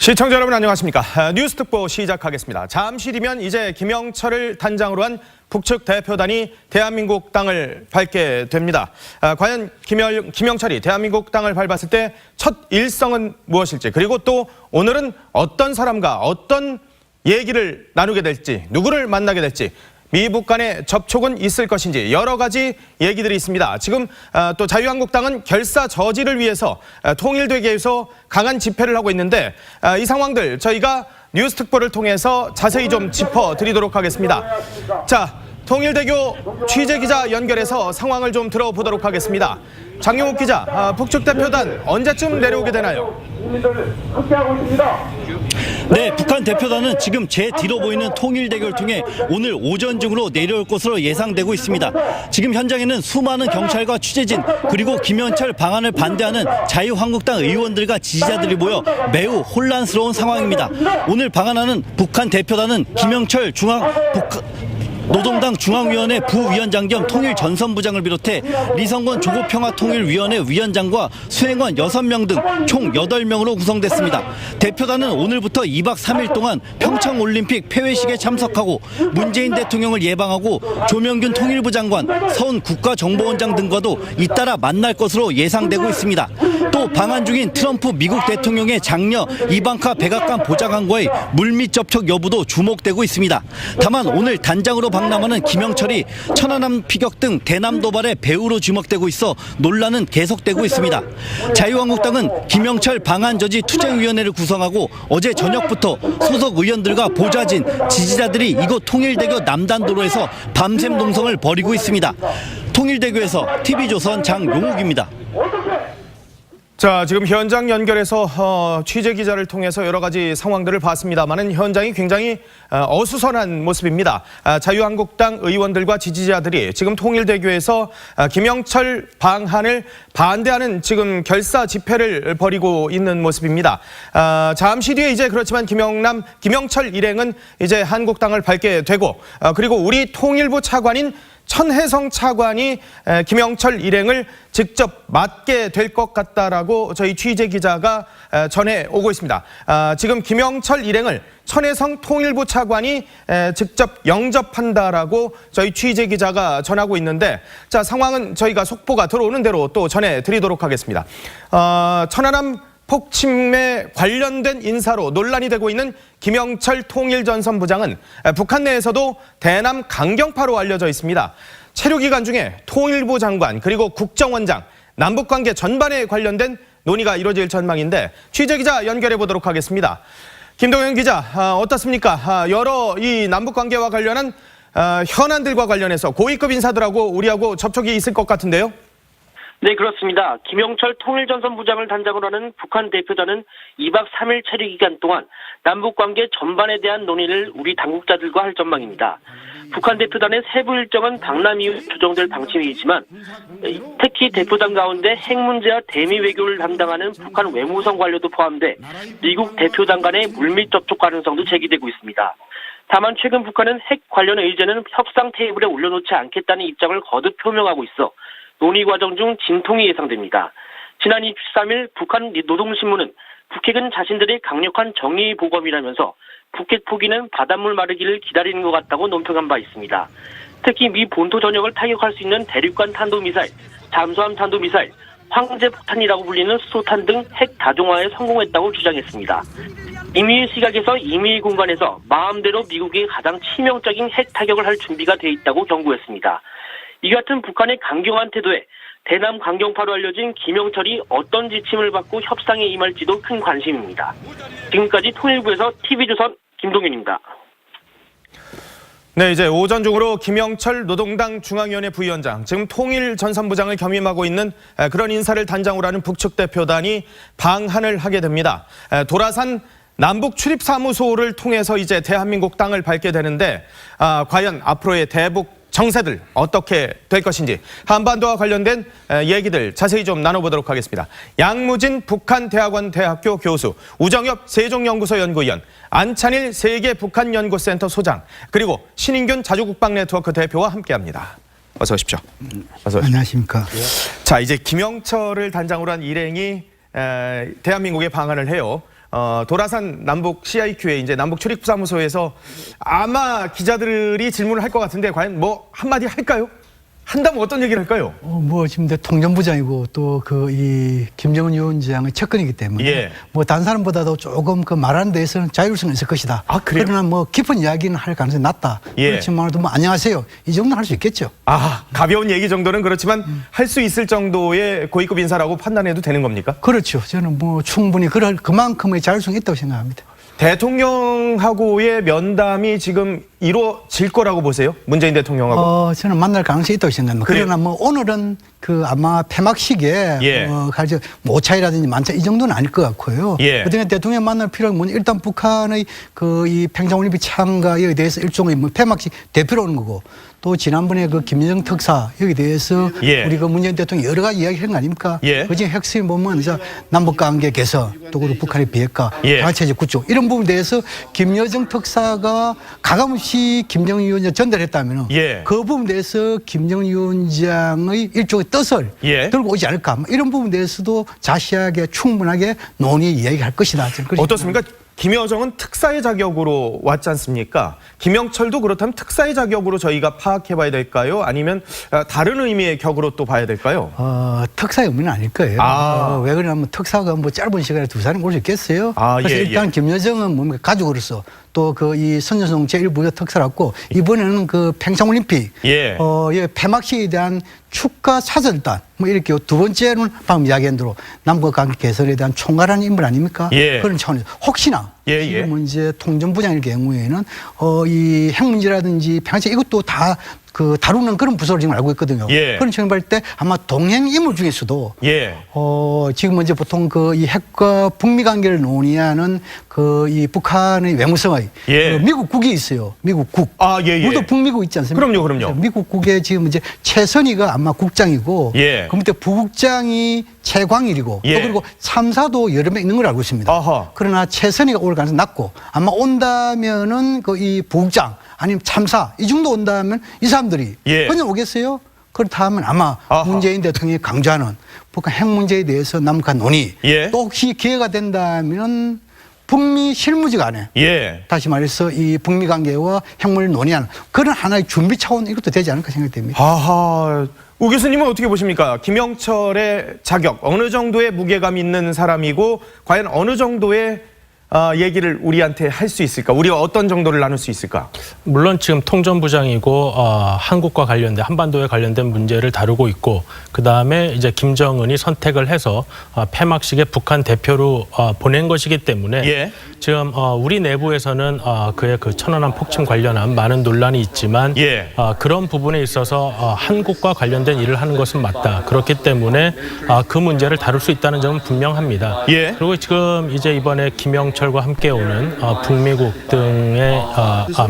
시청자 여러분 안녕하십니까. 뉴스 특보 시작하겠습니다. 잠시 뒤면 이제 김영철을 단장으로 한 북측 대표단이 대한민국 땅을 밟게 됩니다. 과연 김영철이 대한민국 땅을 밟았을 때 첫 일성은 무엇일지, 그리고 또 오늘은 어떤 사람과 어떤 얘기를 나누게 될지, 누구를 만나게 될지, 미북 간의 접촉은 있을 것인지 여러 가지 얘기들이 있습니다. 지금 또 자유한국당은 결사 저지를 위해서 통일되기 위해서 강한 집회를 하고 있는데 이 상황들 저희가 뉴스 특보를 통해서 자세히 좀 짚어드리도록 하겠습니다. 자, 통일대교 취재기자 연결해서 상황을 좀 들어보도록 하겠습니다. 장용욱 기자, 북측 대표단 언제쯤 내려오게 되나요? 함께하고 있습니다. 네, 북한 대표단은 지금 제 뒤로 보이는 통일대교를 통해 오늘 오전 중으로 내려올 것으로 예상되고 있습니다. 지금 현장에는 수많은 경찰과 취재진, 그리고 김영철 방한을 반대하는 자유한국당 의원들과 지지자들이 모여 매우 혼란스러운 상황입니다. 오늘 방한하는 북한 대표단은 김영철 노동당 중앙위원회 부위원장 겸 통일전선부장을 비롯해 리성건 조국평화통일위원회 위원장과 수행원 6명 등 총 8명으로 구성됐습니다. 대표단은 오늘부터 2박 3일 동안 평창올림픽 폐회식에 참석하고 문재인 대통령을 예방하고 조명균 통일부 장관, 서훈 국가정보원장 등과도 잇따라 만날 것으로 예상되고 있습니다. 또 방한 중인 트럼프 미국 대통령의 장녀 이방카 백악관 보좌관과의 물밑 접촉 여부도 주목되고 있습니다. 다만 오늘 단장으로 박람하는 김영철이 천안함 피격 등 대남 도발의 배후로 지목되고 있어 논란은 계속되고 있습니다. 자유한국당은 김영철 방한 저지 투쟁위원회를 구성하고 어제 저녁부터 소속 의원들과 보좌진, 지지자들이 이곳 통일대교 남단도로에서 밤샘 농성을 벌이고 있습니다. 통일대교에서 TV조선 장용욱입니다. 자, 지금 현장 연결해서 취재 기자를 통해서 여러 가지 상황들을 봤습니다만은 현장이 굉장히 어수선한 모습입니다. 자유한국당 의원들과 지지자들이 지금 통일대교에서 김영철 방한을 반대하는 지금 결사 집회를 벌이고 있는 모습입니다. 잠시 뒤에 이제 그렇지만 김영철 일행은 이제 한국당을 밟게 되고, 그리고 우리 통일부 차관인 천혜성 차관이 김영철 일행을 직접 맞게 될 것 같다라고 저희 취재 기자가 전해 오고 있습니다. 지금 김영철 일행을 천혜성 통일부 차관이 직접 영접한다라고 저희 취재 기자가 전하고 있는데, 자, 상황은 저희가 속보가 들어오는 대로 또 전해드리도록 하겠습니다. 천안함 폭침에 관련된 인사로 논란이 되고 있는 김영철 통일전선부장은 북한 내에서도 대남 강경파로 알려져 있습니다. 체류 기간 중에 통일부 장관 그리고 국정원장, 남북관계 전반에 관련된 논의가 이루어질 전망인데 취재기자 연결해 보도록 하겠습니다. 김동현 기자, 어떻습니까? 여러 이 남북관계와 관련한 현안들과 관련해서 고위급 인사들하고 우리하고 접촉이 있을 것 같은데요? 네, 그렇습니다. 김영철 통일전선부장을 단장으로 하는 북한 대표단은 2박 3일 체류 기간 동안 남북관계 전반에 대한 논의를 우리 당국자들과 할 전망입니다. 북한 대표단의 세부 일정은 방남 이후 조정될 방침이지만 특히 대표단 가운데 핵 문제와 대미 외교를 담당하는 북한 외무성 관료도 포함돼 미국 대표단 간의 물밑 접촉 가능성도 제기되고 있습니다. 다만 최근 북한은 핵 관련 의제는 협상 테이블에 올려놓지 않겠다는 입장을 거듭 표명하고 있어 논의 과정 중 진통이 예상됩니다. 지난 23일 북한 노동신문은 북핵은 자신들의 강력한 정의 보검이라면서 북핵 포기는 바닷물 마르기를 기다리는 것 같다고 논평한 바 있습니다. 특히 미 본토 전역을 타격할 수 있는 대륙간 탄도미사일, 잠수함 탄도미사일, 황제폭탄이라고 불리는 수소탄 등 핵 다종화에 성공했다고 주장했습니다. 임의의 시각에서 임의의 공간에서 마음대로 미국이 가장 치명적인 핵 타격을 할 준비가 돼 있다고 경고했습니다. 이 같은 북한의 강경한 태도에 대남 강경파로 알려진 김영철이 어떤 지침을 받고 협상에 임할지도 큰 관심입니다. 지금까지 통일부에서 TV조선 김동윤입니다. 네, 이제 오전 중으로 김영철 노동당 중앙위원회 부위원장, 지금 통일전선부장을 겸임하고 있는 그런 인사를 단장으로 하는 북측 대표단이 방한을 하게 됩니다. 도라산 남북 출입사무소를 통해서 이제 대한민국 땅을 밟게 되는데, 과연 앞으로의 대북 정세들 어떻게 될 것인지 한반도와 관련된 얘기들 자세히 좀 나눠보도록 하겠습니다. 양무진 북한대학원 대학교 교수, 우정엽 세종연구소 연구위원, 안찬일 세계북한연구센터 소장, 그리고 신인균 자주국방네트워크 대표와 함께합니다. 어서 오십시오. 어서 오십시오. 안녕하십니까. 자, 이제 김영철을 단장으로 한 일행이 대한민국에 방한을 해요. 도라산 남북 CIQ의 이제 남북 출입사무소에서 아마 기자들이 질문을 할 것 같은데 과연 뭐 한마디 할까요? 한다면 어떤 얘기를 할까요? 뭐 지금 통전부장이고 또 이 김정은 위원장의 측근이기 때문에 예. 뭐 다른 사람보다도 조금 그 말하는 데에서는 자율성이 있을 것이다. 아, 그래요? 그러나 뭐 깊은 이야기는 할 가능성이 낮다. 예. 그렇지만 뭐 안녕하세요. 이 정도는 할 수 있겠죠. 아, 가벼운 얘기 정도는 그렇지만 할 수 있을 정도의 고위급 인사라고 판단해도 되는 겁니까? 그렇죠. 저는 뭐 충분히 그럴 그만큼의 자율성이 있다고 생각합니다. 대통령하고의 면담이 지금 이루어질 거라고 보세요? 문재인 대통령하고? 저는 만날 가능성이 있다고 생각합니다. 그래요? 그러나 뭐 오늘은 그 아마 폐막식에 예. 가지 모차이라든지 만차 이 정도는 아닐 것 같고요. 예. 그다음에 대통령 만날 필요한 건 일단 북한의 그 이 평창올림픽 참가에 대해서 일종의 뭐 폐막식 대표로 오는 거고 또 지난번에 그 김여정 특사 여기 대해서 예. 우리 그 문재인 대통령이 여러 가지 이야기한 거 아닙니까? 예. 그중에 핵심이 보면 이제 남북관계 개선 또 그리고 북한의 비핵화, 예. 방위체제 구축 이런 부분에 대해서 김여정 특사가 가감없이 김정은 위원장 전달했다면 예. 그 부분에 대해서 김정은 위원장의 일종의 뜻을 예. 들고 오지 않을까 뭐 이런 부분에 대해서도 자세하게 충분하게 논의 이야기할 것이다. 저는 그렇게 어떻습니까? 김여정은 특사의 자격으로 왔지 않습니까? 김영철도 그렇다면 특사의 자격으로 저희가 파악해봐야 될까요? 아니면 다른 의미의 격으로 또 봐야 될까요? 특사의 의미는 아닐 거예요. 왜 그러냐면 특사가 뭐 짧은 시간에 두 사람이 올 수 있겠어요? 아, 그래서 예, 일단 예. 김여정은 뭡니까 가족으로서 또 그 이 선전송 제1부대 특사였고 이번에는 그 평창올림픽 예. 예, 폐막식에 대한 축하 사절단 뭐 이렇게 두 번째는 방금 이야기한 대로 남북 관계 개선에 대한 총괄하는 인물 아닙니까? 예. 그런 차원에서 혹시나 예, 예. 지금 이제 통전부장일 경우에는 이 핵 문제라든지 평창 이것도 다 그 다루는 그런 부서를 지금 알고 있거든요. 예. 그런 측면을 볼 때 아마 동행 인물 중에서도 예. 지금 이제 보통 그 이 핵과 북미 관계를 논의하는 그 이 북한의 외무성의 예. 그 미국국이 있어요. 미국국. 아, 예, 예. 우리도 북미국 있지 않습니까? 그럼요. 미국국에 지금 이제 최선희가 아마 국장이고 예. 그 밑에 부국장이 최광일이고 예. 또 그리고 참사도 여러 명 있는 걸 알고 있습니다. 아하. 그러나 최선희가 올 가능성이 낮고 아마 온다면은 그 이 부국장 아니면 참사 이 정도 온다면 이 사람들이 예. 그냥 오겠어요? 그렇다면 아마 아하. 문재인 대통령이 강조하는 북한 핵 문제에 대해서 남북한 논의 예. 또 혹시 기회가 된다면 북미 실무지 간에 예. 다시 말해서 이 북미 관계와 핵무를 논의하는 그런 하나의 준비 차원 이것도 되지 않을까 생각됩니다. 아하. 우 교수님은 어떻게 보십니까? 김영철의 자격, 어느 정도의 무게감 있는 사람이고 과연 어느 정도의 얘기를 우리한테 할 수 있을까? 우리가 어떤 정도를 나눌 수 있을까? 물론 지금 통전부장이고 한국과 관련된 한반도에 관련된 문제를 다루고 있고 그다음에 이제 김정은이 선택을 해서 폐막식에 북한 대표로 보낸 것이기 때문에 예. 지금 우리 내부에서는 그의 그 천안함 폭침 관련한 많은 논란이 있지만 예. 그런 부분에 있어서 한국과 관련된 일을 하는 것은 맞다. 그렇기 때문에 그 문제를 다룰 수 있다는 점은 분명합니다. 예. 그리고 지금 이제 이번에 김영철과 함께 오는 북미국 등의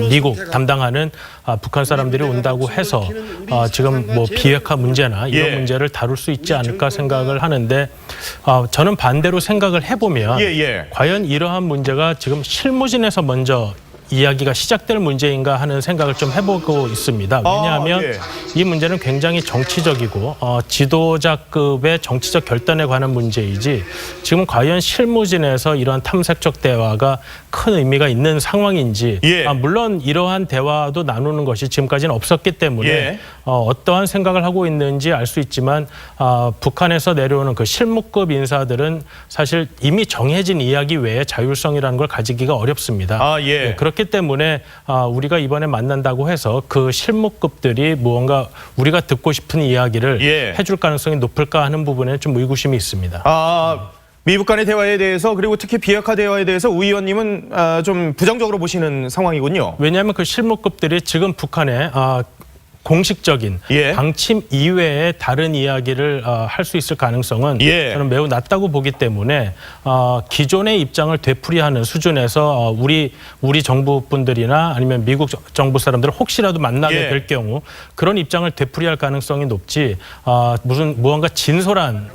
미국 담당하는 북한 사람들이 온다고 해서 지금 뭐 비핵화 문제나 이런 예. 문제를 다룰 수 있지 않을까 생각을 하는데 저는 반대로 생각을 해보면 예. 과연 이러한 문제가 지금 실무진에서 먼저 이야기가 시작될 문제인가 하는 생각을 좀 해보고 있습니다. 왜냐하면 예. 이 문제는 굉장히 정치적이고 지도자급의 정치적 결단에 관한 문제이지 지금 과연 실무진에서 이러한 탐색적 대화가 큰 의미가 있는 상황인지 예. 물론 이러한 대화도 나누는 것이 지금까지는 없었기 때문에 예. 어떠한 생각을 하고 있는지 알 수 있지만 북한에서 내려오는 그 실무급 인사들은 사실 이미 정해진 이야기 외에 자율성이라는 걸 가지기가 어렵습니다. 예. 그렇기 때문에 우리가 이번에 만난다고 해서 그 실무급들이 무언가 우리가 듣고 싶은 이야기를 예. 해줄 가능성이 높을까 하는 부분에 좀 의구심이 있습니다. 미북 간의 대화에 대해서 그리고 특히 비핵화 대화에 대해서 우 의원님은 좀 부정적으로 보시는 상황이군요. 왜냐하면 그 실무급들이 지금 북한에 공식적인 예. 방침 이외에 다른 이야기를 할 수 있을 가능성은 예. 저는 매우 낮다고 보기 때문에 기존의 입장을 되풀이하는 수준에서 우리 정부 분들이나 아니면 미국 정부 사람들을 혹시라도 만나게 예. 될 경우 그런 입장을 되풀이할 가능성이 높지 무언가 진솔한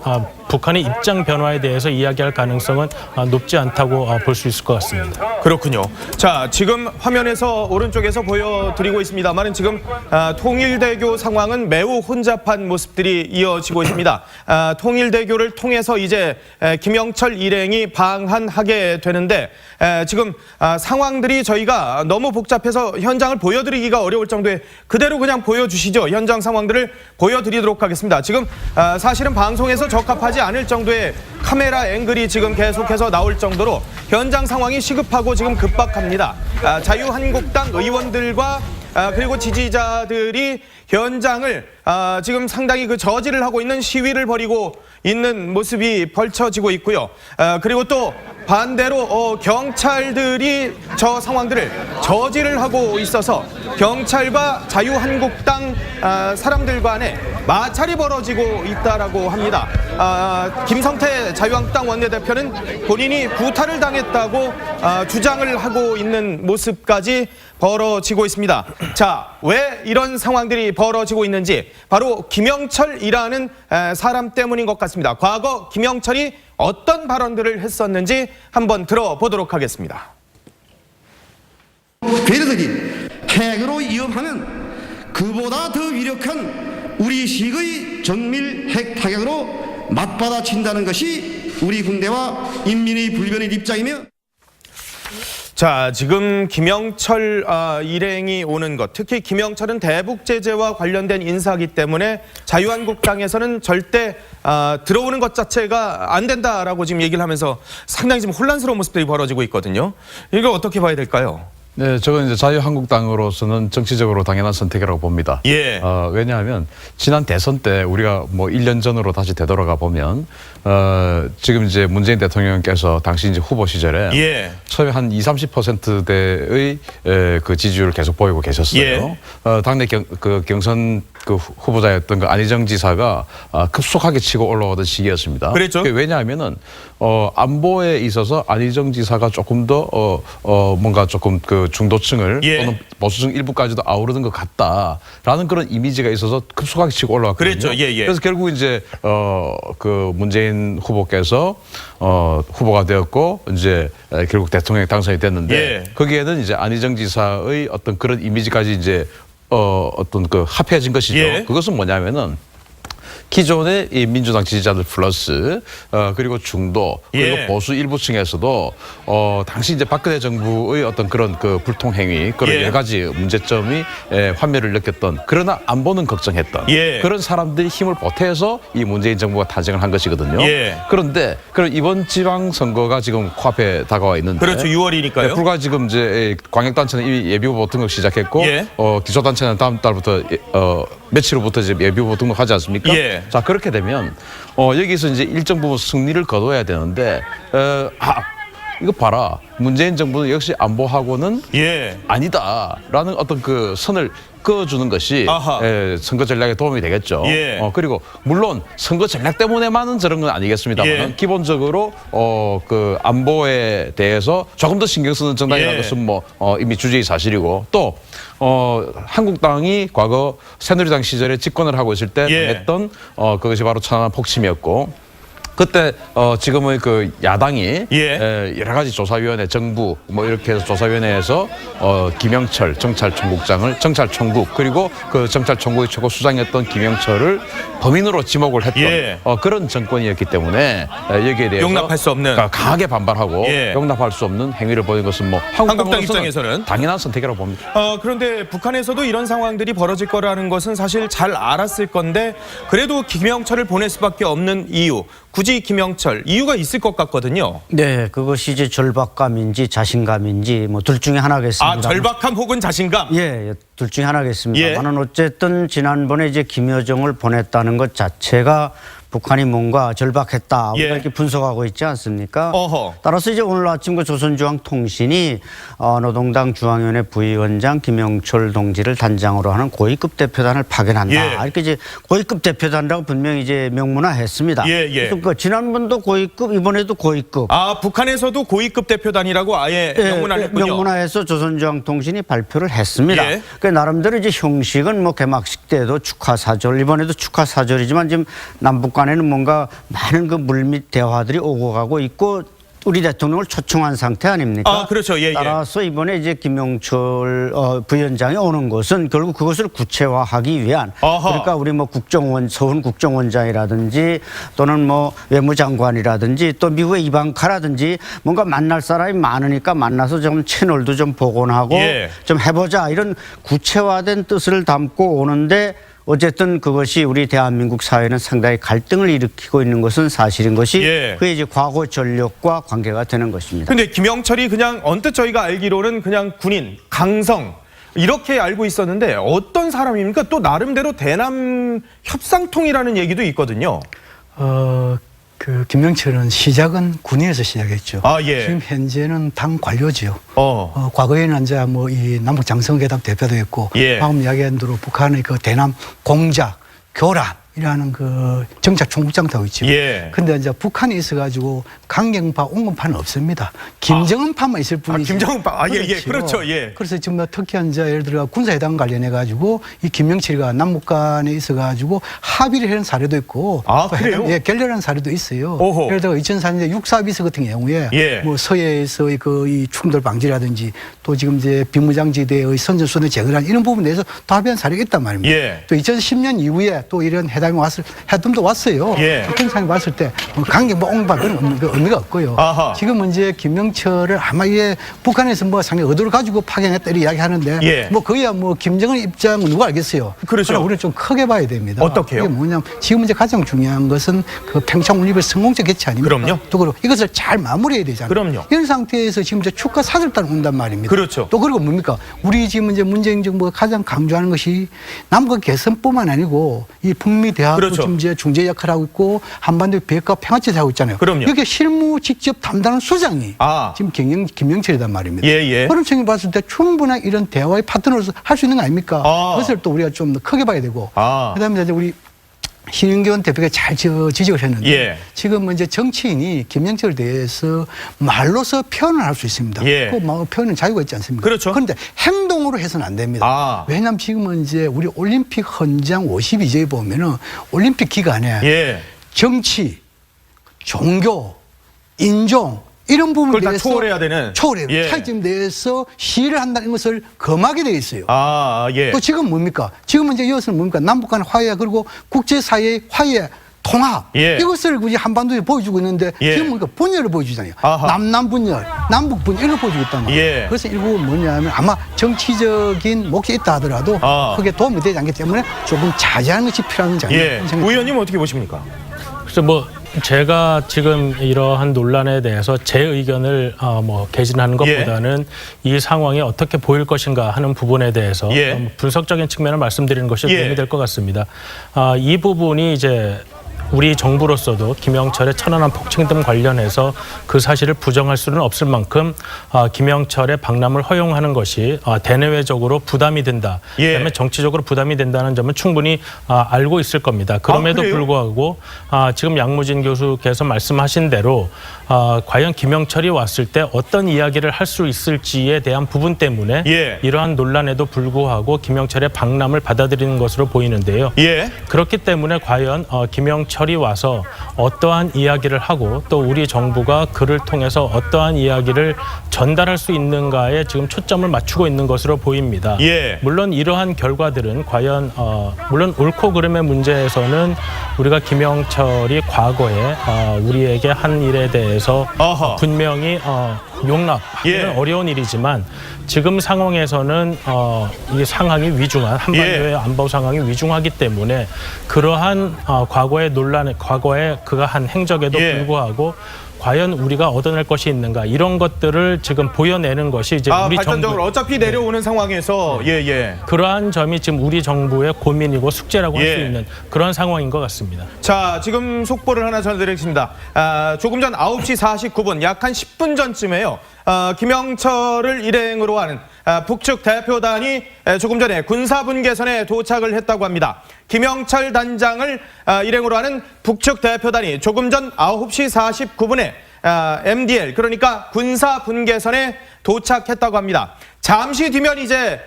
북한의 입장 변화에 대해서 이야기할 가능성은 높지 않다고 볼 수 있을 것 같습니다. 그렇군요. 자, 지금 화면에서 오른쪽에서 보여드리고 있습니다만은 지금 통일대교 상황은 매우 혼잡한 모습들이 이어지고 있습니다. 통일대교를 통해서 이제 김영철 일행이 방한하게 되는데 지금 상황들이 저희가 너무 복잡해서 현장을 보여드리기가 어려울 정도의 그대로 그냥 보여주시죠. 현장 상황들을 보여드리도록 하겠습니다. 지금 사실은 방송에서 적합하지 않을 정도의 카메라 앵글이 지금 계속해서 나올 정도로 현장 상황이 시급하고 지금 급박합니다. 자유한국당 의원들과 그리고 지지자들이 현장을 지금 상당히 그 저지를 하고 있는 시위를 벌이고 있는 모습이 벌쳐지고 있고요. 그리고 또 반대로 경찰들이 저 상황들을 저지를 하고 있어서 경찰과 자유한국당 사람들 간에 마찰이 벌어지고 있다라고 합니다. 김성태 자유한국당 원내대표는 본인이 구타를 당했다고 주장을 하고 있는 모습까지 벌어지고 있습니다. 자, 왜 이런 상황들이 벌어지고 있는지 바로 김영철이라는 사람 때문인 것 같습니다. 과거 김영철이 어떤 발언들을 했었는지 한번 들어보도록 하겠습니다. 괴뢰들이 핵으로 위협하면 그보다 더 위력한 우리 식의 정밀 핵 타격으로 맞받아친다는 것이 우리 군대와 인민의 불변의 입장이며 자, 지금 김영철 일행이 오는 것, 특히 김영철은 대북 제재와 관련된 인사이기 때문에 자유한국당에서는 절대 들어오는 것 자체가 안 된다라고 지금 얘기를 하면서 상당히 지금 혼란스러운 모습들이 벌어지고 있거든요. 이걸 어떻게 봐야 될까요? 네, 저건 이제 자유한국당으로서는 정치적으로 당연한 선택이라고 봅니다. 예. 왜냐하면 지난 대선 때 우리가 뭐 1년 전으로 다시 되돌아가 보면 지금 이제 문재인 대통령께서 당시 이제 후보 시절에 예. 처음에 한 20-30%대의 그 지지율을 계속 보이고 계셨어요. 예. 당내 경선 그 후보자였던 그 안희정 지사가 급속하게 치고 올라오던 시기였습니다. 그랬죠. 왜냐하면은 안보에 있어서 안희정 지사가 조금 더 뭔가 조금 그 중도층을 예. 또는 보수층 일부까지도 아우르는 것 같다라는 그런 이미지가 있어서 급속하게 치고 올라왔거든요. 그랬죠. 예, 예. 그래서 결국 이제 그 문재인 후보께서 후보가 되었고 이제 결국 대통령 당선이 됐는데 예. 거기에는 이제 안희정 지사의 어떤 그런 이미지까지 이제 어떤 그 합해진 것이죠. 예. 그것은 뭐냐면은 기존의 이 민주당 지지자들 플러스 그리고 중도 그리고 예. 보수 일부층에서도 당시 이제 박근혜 정부의 어떤 그런 그 불통 행위 그런 예. 여러 가지 문제점이 환멸을 느꼈던 그러나 안보는 걱정했던 예. 그런 사람들이 힘을 보태서 이 문재인 정부가 탄생을 한 것이거든요. 예. 그런데 그럼 이번 지방 선거가 지금 코앞에 다가와 있는데 그렇죠. 6월이니까요. 네, 불과 지금 이제 광역단체는 이미 예비후보 등록 시작했고 예. 기초단체는 다음 달부터 며칠 후부터 이제 예비후보 등록하지 않습니까? 예. 자 그렇게 되면 여기서 이제 일정 부분 승리를 거둬야 되는데 이거 봐라 문재인 정부는 역시 안보하고는 예. 아니다라는 어떤 그 선을 그어주는 것이 선거 전략에 도움이 되겠죠. 예. 그리고 물론 선거 전략 때문에만은 저런 건 아니겠습니다만 예. 기본적으로 그 안보에 대해서 조금 더 신경 쓰는 정당이라는 예. 것은 뭐 이미 주제의 사실이고 또 한국당이 과거 새누리당 시절에 집권을 하고 있을 때 예. 했던 그것이 바로 천안함 폭침이었고. 그때 지금의 그 야당이 예. 여러 가지 조사위원회 정부 뭐 이렇게 해서 조사위원회에서 김영철 정찰총국장을 정찰총국 그리고 그 정찰총국의 최고 수장이었던 김영철을 범인으로 지목을 했던 예. 그런 정권이었기 때문에 여기에 대해서 용납할 수 없는 강하게 반발하고 예. 용납할 수 없는 행위를 보인 것은 뭐 한국당 입장에서는 당연한 선택이라고 봅니다. 그런데 북한에서도 이런 상황들이 벌어질 거라는 것은 사실 잘 알았을 건데 그래도 김영철을 보낼 수밖에 없는 이유 굳이 김영철 이유가 있을 것 같거든요. 네, 그것이 이제 절박감인지 자신감인지 뭐 둘 중에 하나겠습니다. 절박함 혹은 자신감. 예, 둘 중에 하나겠습니다만은 예. 어쨌든 지난번에 이제 김여정을 보냈다는 것 자체가 북한이 뭔가 절박했다 예. 이렇게 분석하고 있지 않습니까? 어허. 따라서 이제 오늘 아침 그 조선중앙통신이 노동당 중앙위원회 부위원장 김영철 동지를 단장으로 하는 고위급 대표단을 파견한다. 예. 이렇게 이제 고위급 대표단이라고 분명히 이제 명문화했습니다. 예, 예. 그래서 지난번도 고위급, 이번에도 고위급. 북한에서도 고위급 대표단이라고 아예 명문화를 했군요. 명문화해서 조선중앙통신이 발표를 했습니다. 예. 그 나름대로 이제 형식은 뭐 개막식 때도 축하사절, 이번에도 축하사절이지만 지금 남북 간에는 뭔가 많은 그 물밑 대화들이 오고 가고 있고 우리 대통령을 초청한 상태 아닙니까? 아, 그렇죠. 예, 예. 따라서 이번에 이제 김영철 부위원장이 오는 것은 결국 그것을 구체화하기 위한 아하. 그러니까 우리 뭐 서훈 국정원장이라든지 또는 뭐 외무장관이라든지 또 미국의 이방카라든지 뭔가 만날 사람이 많으니까 만나서 좀 채널도 좀 복원하고 예. 좀 해보자 이런 구체화된 뜻을 담고 오는데 어쨌든 그것이 우리 대한민국 사회는 상당히 갈등을 일으키고 있는 것은 사실인 것이 예. 그게 이제 과거 전력과 관계가 되는 것입니다. 근데 김영철이 그냥 언뜻 저희가 알기로는 그냥 군인, 강성 이렇게 알고 있었는데 어떤 사람입니까? 또 나름대로 대남 협상통이라는 얘기도 있거든요. 그 김영철은 시작은 군인에서 시작했죠. 아, 예. 지금 현재는 당 관료지요. 어. 과거에는 이제 뭐 이 남북 장성회담 대표도 했고, 예. 방금 이야기한 대로 북한의 그 대남 공작, 교란이라는 그 정착 총국장도 하고 있죠. 예. 근데 이제 북한에 있어가지고 강경파, 온건파는 없습니다. 김정은파만 있을 뿐이지. 김정은파. 아, 예, 예. 그렇죠. 예. 그래서 지금 뭐 특히 이제 예를 들어 군사회담 관련해가지고 이 김명철이가 남북 간에 있어가지고 합의를 하는 사례도 있고. 아, 또 그래요? 예, 결렬한 사례도 있어요. 오호. 예를 들어 2004년에 육사비서 같은 경우에 예. 뭐 서해에서의 그 이 충돌 방지라든지 또 지금 이제 비무장지대의 선전선을 제거한 이런 부분에 대해서 또 합의한 사례가 있단 말입니다. 예. 또 2010년 이후에 또 이런 해담도 왔어요. 예. 그런 상황이 왔을 때 뭐 강경파, 온건파 그런 의미가 없고요. 아하. 지금 이제 김영철을 아마 이게 북한에서 뭐 상당히 의도를 가지고 파견했다 이렇게 이야기하는데 예. 뭐 거기야 뭐 김정은 입장은 누가 알겠어요. 그렇죠. 그러나 우리는 좀 크게 봐야 됩니다. 어떻게요? 이게 뭐냐면 지금 이제 가장 중요한 것은 그 평창 올림픽 성공적 개최 아닙니까? 그럼요. 또 그리고 이것을 잘 마무리해야 되잖아요. 그럼요. 이런 상태에서 지금 이제 축하 사절단 온단 말입니다. 그렇죠. 또 그리고 뭡니까? 우리 지금 이제 문재인 정부가 가장 강조하는 것이 남북 개선뿐만 아니고 이 북미 대화도 그렇죠. 지금 이제 중재 역할을 하고 있고 한반도 비핵화 평화체제 하고 있잖아요. 그럼요. 이게 실무 직접 담당하는 수장이 아. 지금 김영철이단 말입니다. 예, 예. 그런 측면에 봤을 때 충분한 이런 대화의 파트너로서 할 수 있는 거 아닙니까? 아. 그것을 또 우리가 좀 더 크게 봐야 되고. 아. 그다음에 이제 우리 신윤경 대표가 잘 지적을 했는데 예. 지금 이제 정치인이 김영철에 대해서 말로서 표현을 할 수 있습니다. 예. 그 표현은 자유가 있지 않습니까? 그렇죠. 그런데 행동으로 해서는 안 됩니다. 아. 왜냐하면 지금은 이제 우리 올림픽 헌장 52조에 보면은 올림픽 기간에 예. 정치, 종교, 인종 이런 부분에 그걸 다 대해서 초월해야 되는. 초월해요. 예. 차이점에 대해서 시위를 한다는 것을 금하게 되어 있어요. 아, 예. 또 지금 뭡니까? 지금 이제 이것은 뭡니까? 남북 간 화해 그리고 국제사회의 화해 통합 예. 이것을 우리 한반도에 보여주고 있는데 예. 지금 뭡니까? 분열을 보여주잖아요. 아하. 남남 분열, 남북 분열 이걸 보여주고 있단 말이에요. 예. 그래서 일부 뭐냐면 아마 정치적인 몫이 있다 하더라도 아. 크게 도움이 되지 않기 때문에 조금 자제하는 것이 필요한 점이에요. 예. 의원님 어떻게 보십니까? 그래서 뭐 제가 지금 이러한 논란에 대해서 제 의견을 뭐 개진하는 것보다는 이 상황이 어떻게 보일 것인가 하는 부분에 대해서 예. 좀 분석적인 측면을 말씀드리는 것이 예. 도움이 될 것 같습니다. 이 부분이 이제 우리 정부로서도 김영철의 천안함 폭행 등 관련해서 그 사실을 부정할 수는 없을 만큼 김영철의 방남을 허용하는 것이 대내외적으로 부담이 된다. 예. 그다음에 정치적으로 부담이 된다는 점은 충분히 알고 있을 겁니다. 그럼에도 그래요? 불구하고 지금 양무진 교수께서 말씀하신 대로 과연 김영철이 왔을 때 어떤 이야기를 할 수 있을지에 대한 부분 때문에 예. 이러한 논란에도 불구하고 김영철의 방남을 받아들이는 것으로 보이는데요. 예. 그렇기 때문에 과연 김영철이 와서 어떠한 이야기를 하고 또 우리 정부가 그를 통해서 어떠한 이야기를 전달할 수 있는가에 지금 초점을 맞추고 있는 것으로 보입니다. 예. 물론 이러한 결과들은 과연 물론 옳고 그름의 문제에서는 우리가 김영철이 과거에 우리에게 한 일에 대해서 아하. 분명히 용납하기는 예. 어려운 일이지만 지금 상황에서는 이 상황이 위중한 한반도의 예. 안보 상황이 위중하기 때문에 그러한 과거의 논란에 과거에 그가 한 행적에도 예. 불구하고 과연 우리가 얻어낼 것이 있는가 이런 것들을 지금 보여내는 것이 이제 우리 발전적으로 정부 어차피 내려오는 상황에서 예. 그러한 점이 지금 우리 정부의 고민이고 숙제라고 할 수 예. 있는 그런 상황인 것 같습니다. 자, 지금 속보를 하나 전해드리겠습니다. 조금 전 9시 49분, 약 한 10분 전쯤에요. 김영철을 일행으로 하는 북측 대표단이 조금 전에 군사분계선에 도착을 했다고 합니다. 김영철 단장을 일행으로 하는 북측 대표단이 조금 전 9시 49분에 MDL, 그러니까 군사분계선에 도착했다고 합니다. 잠시 뒤면 이제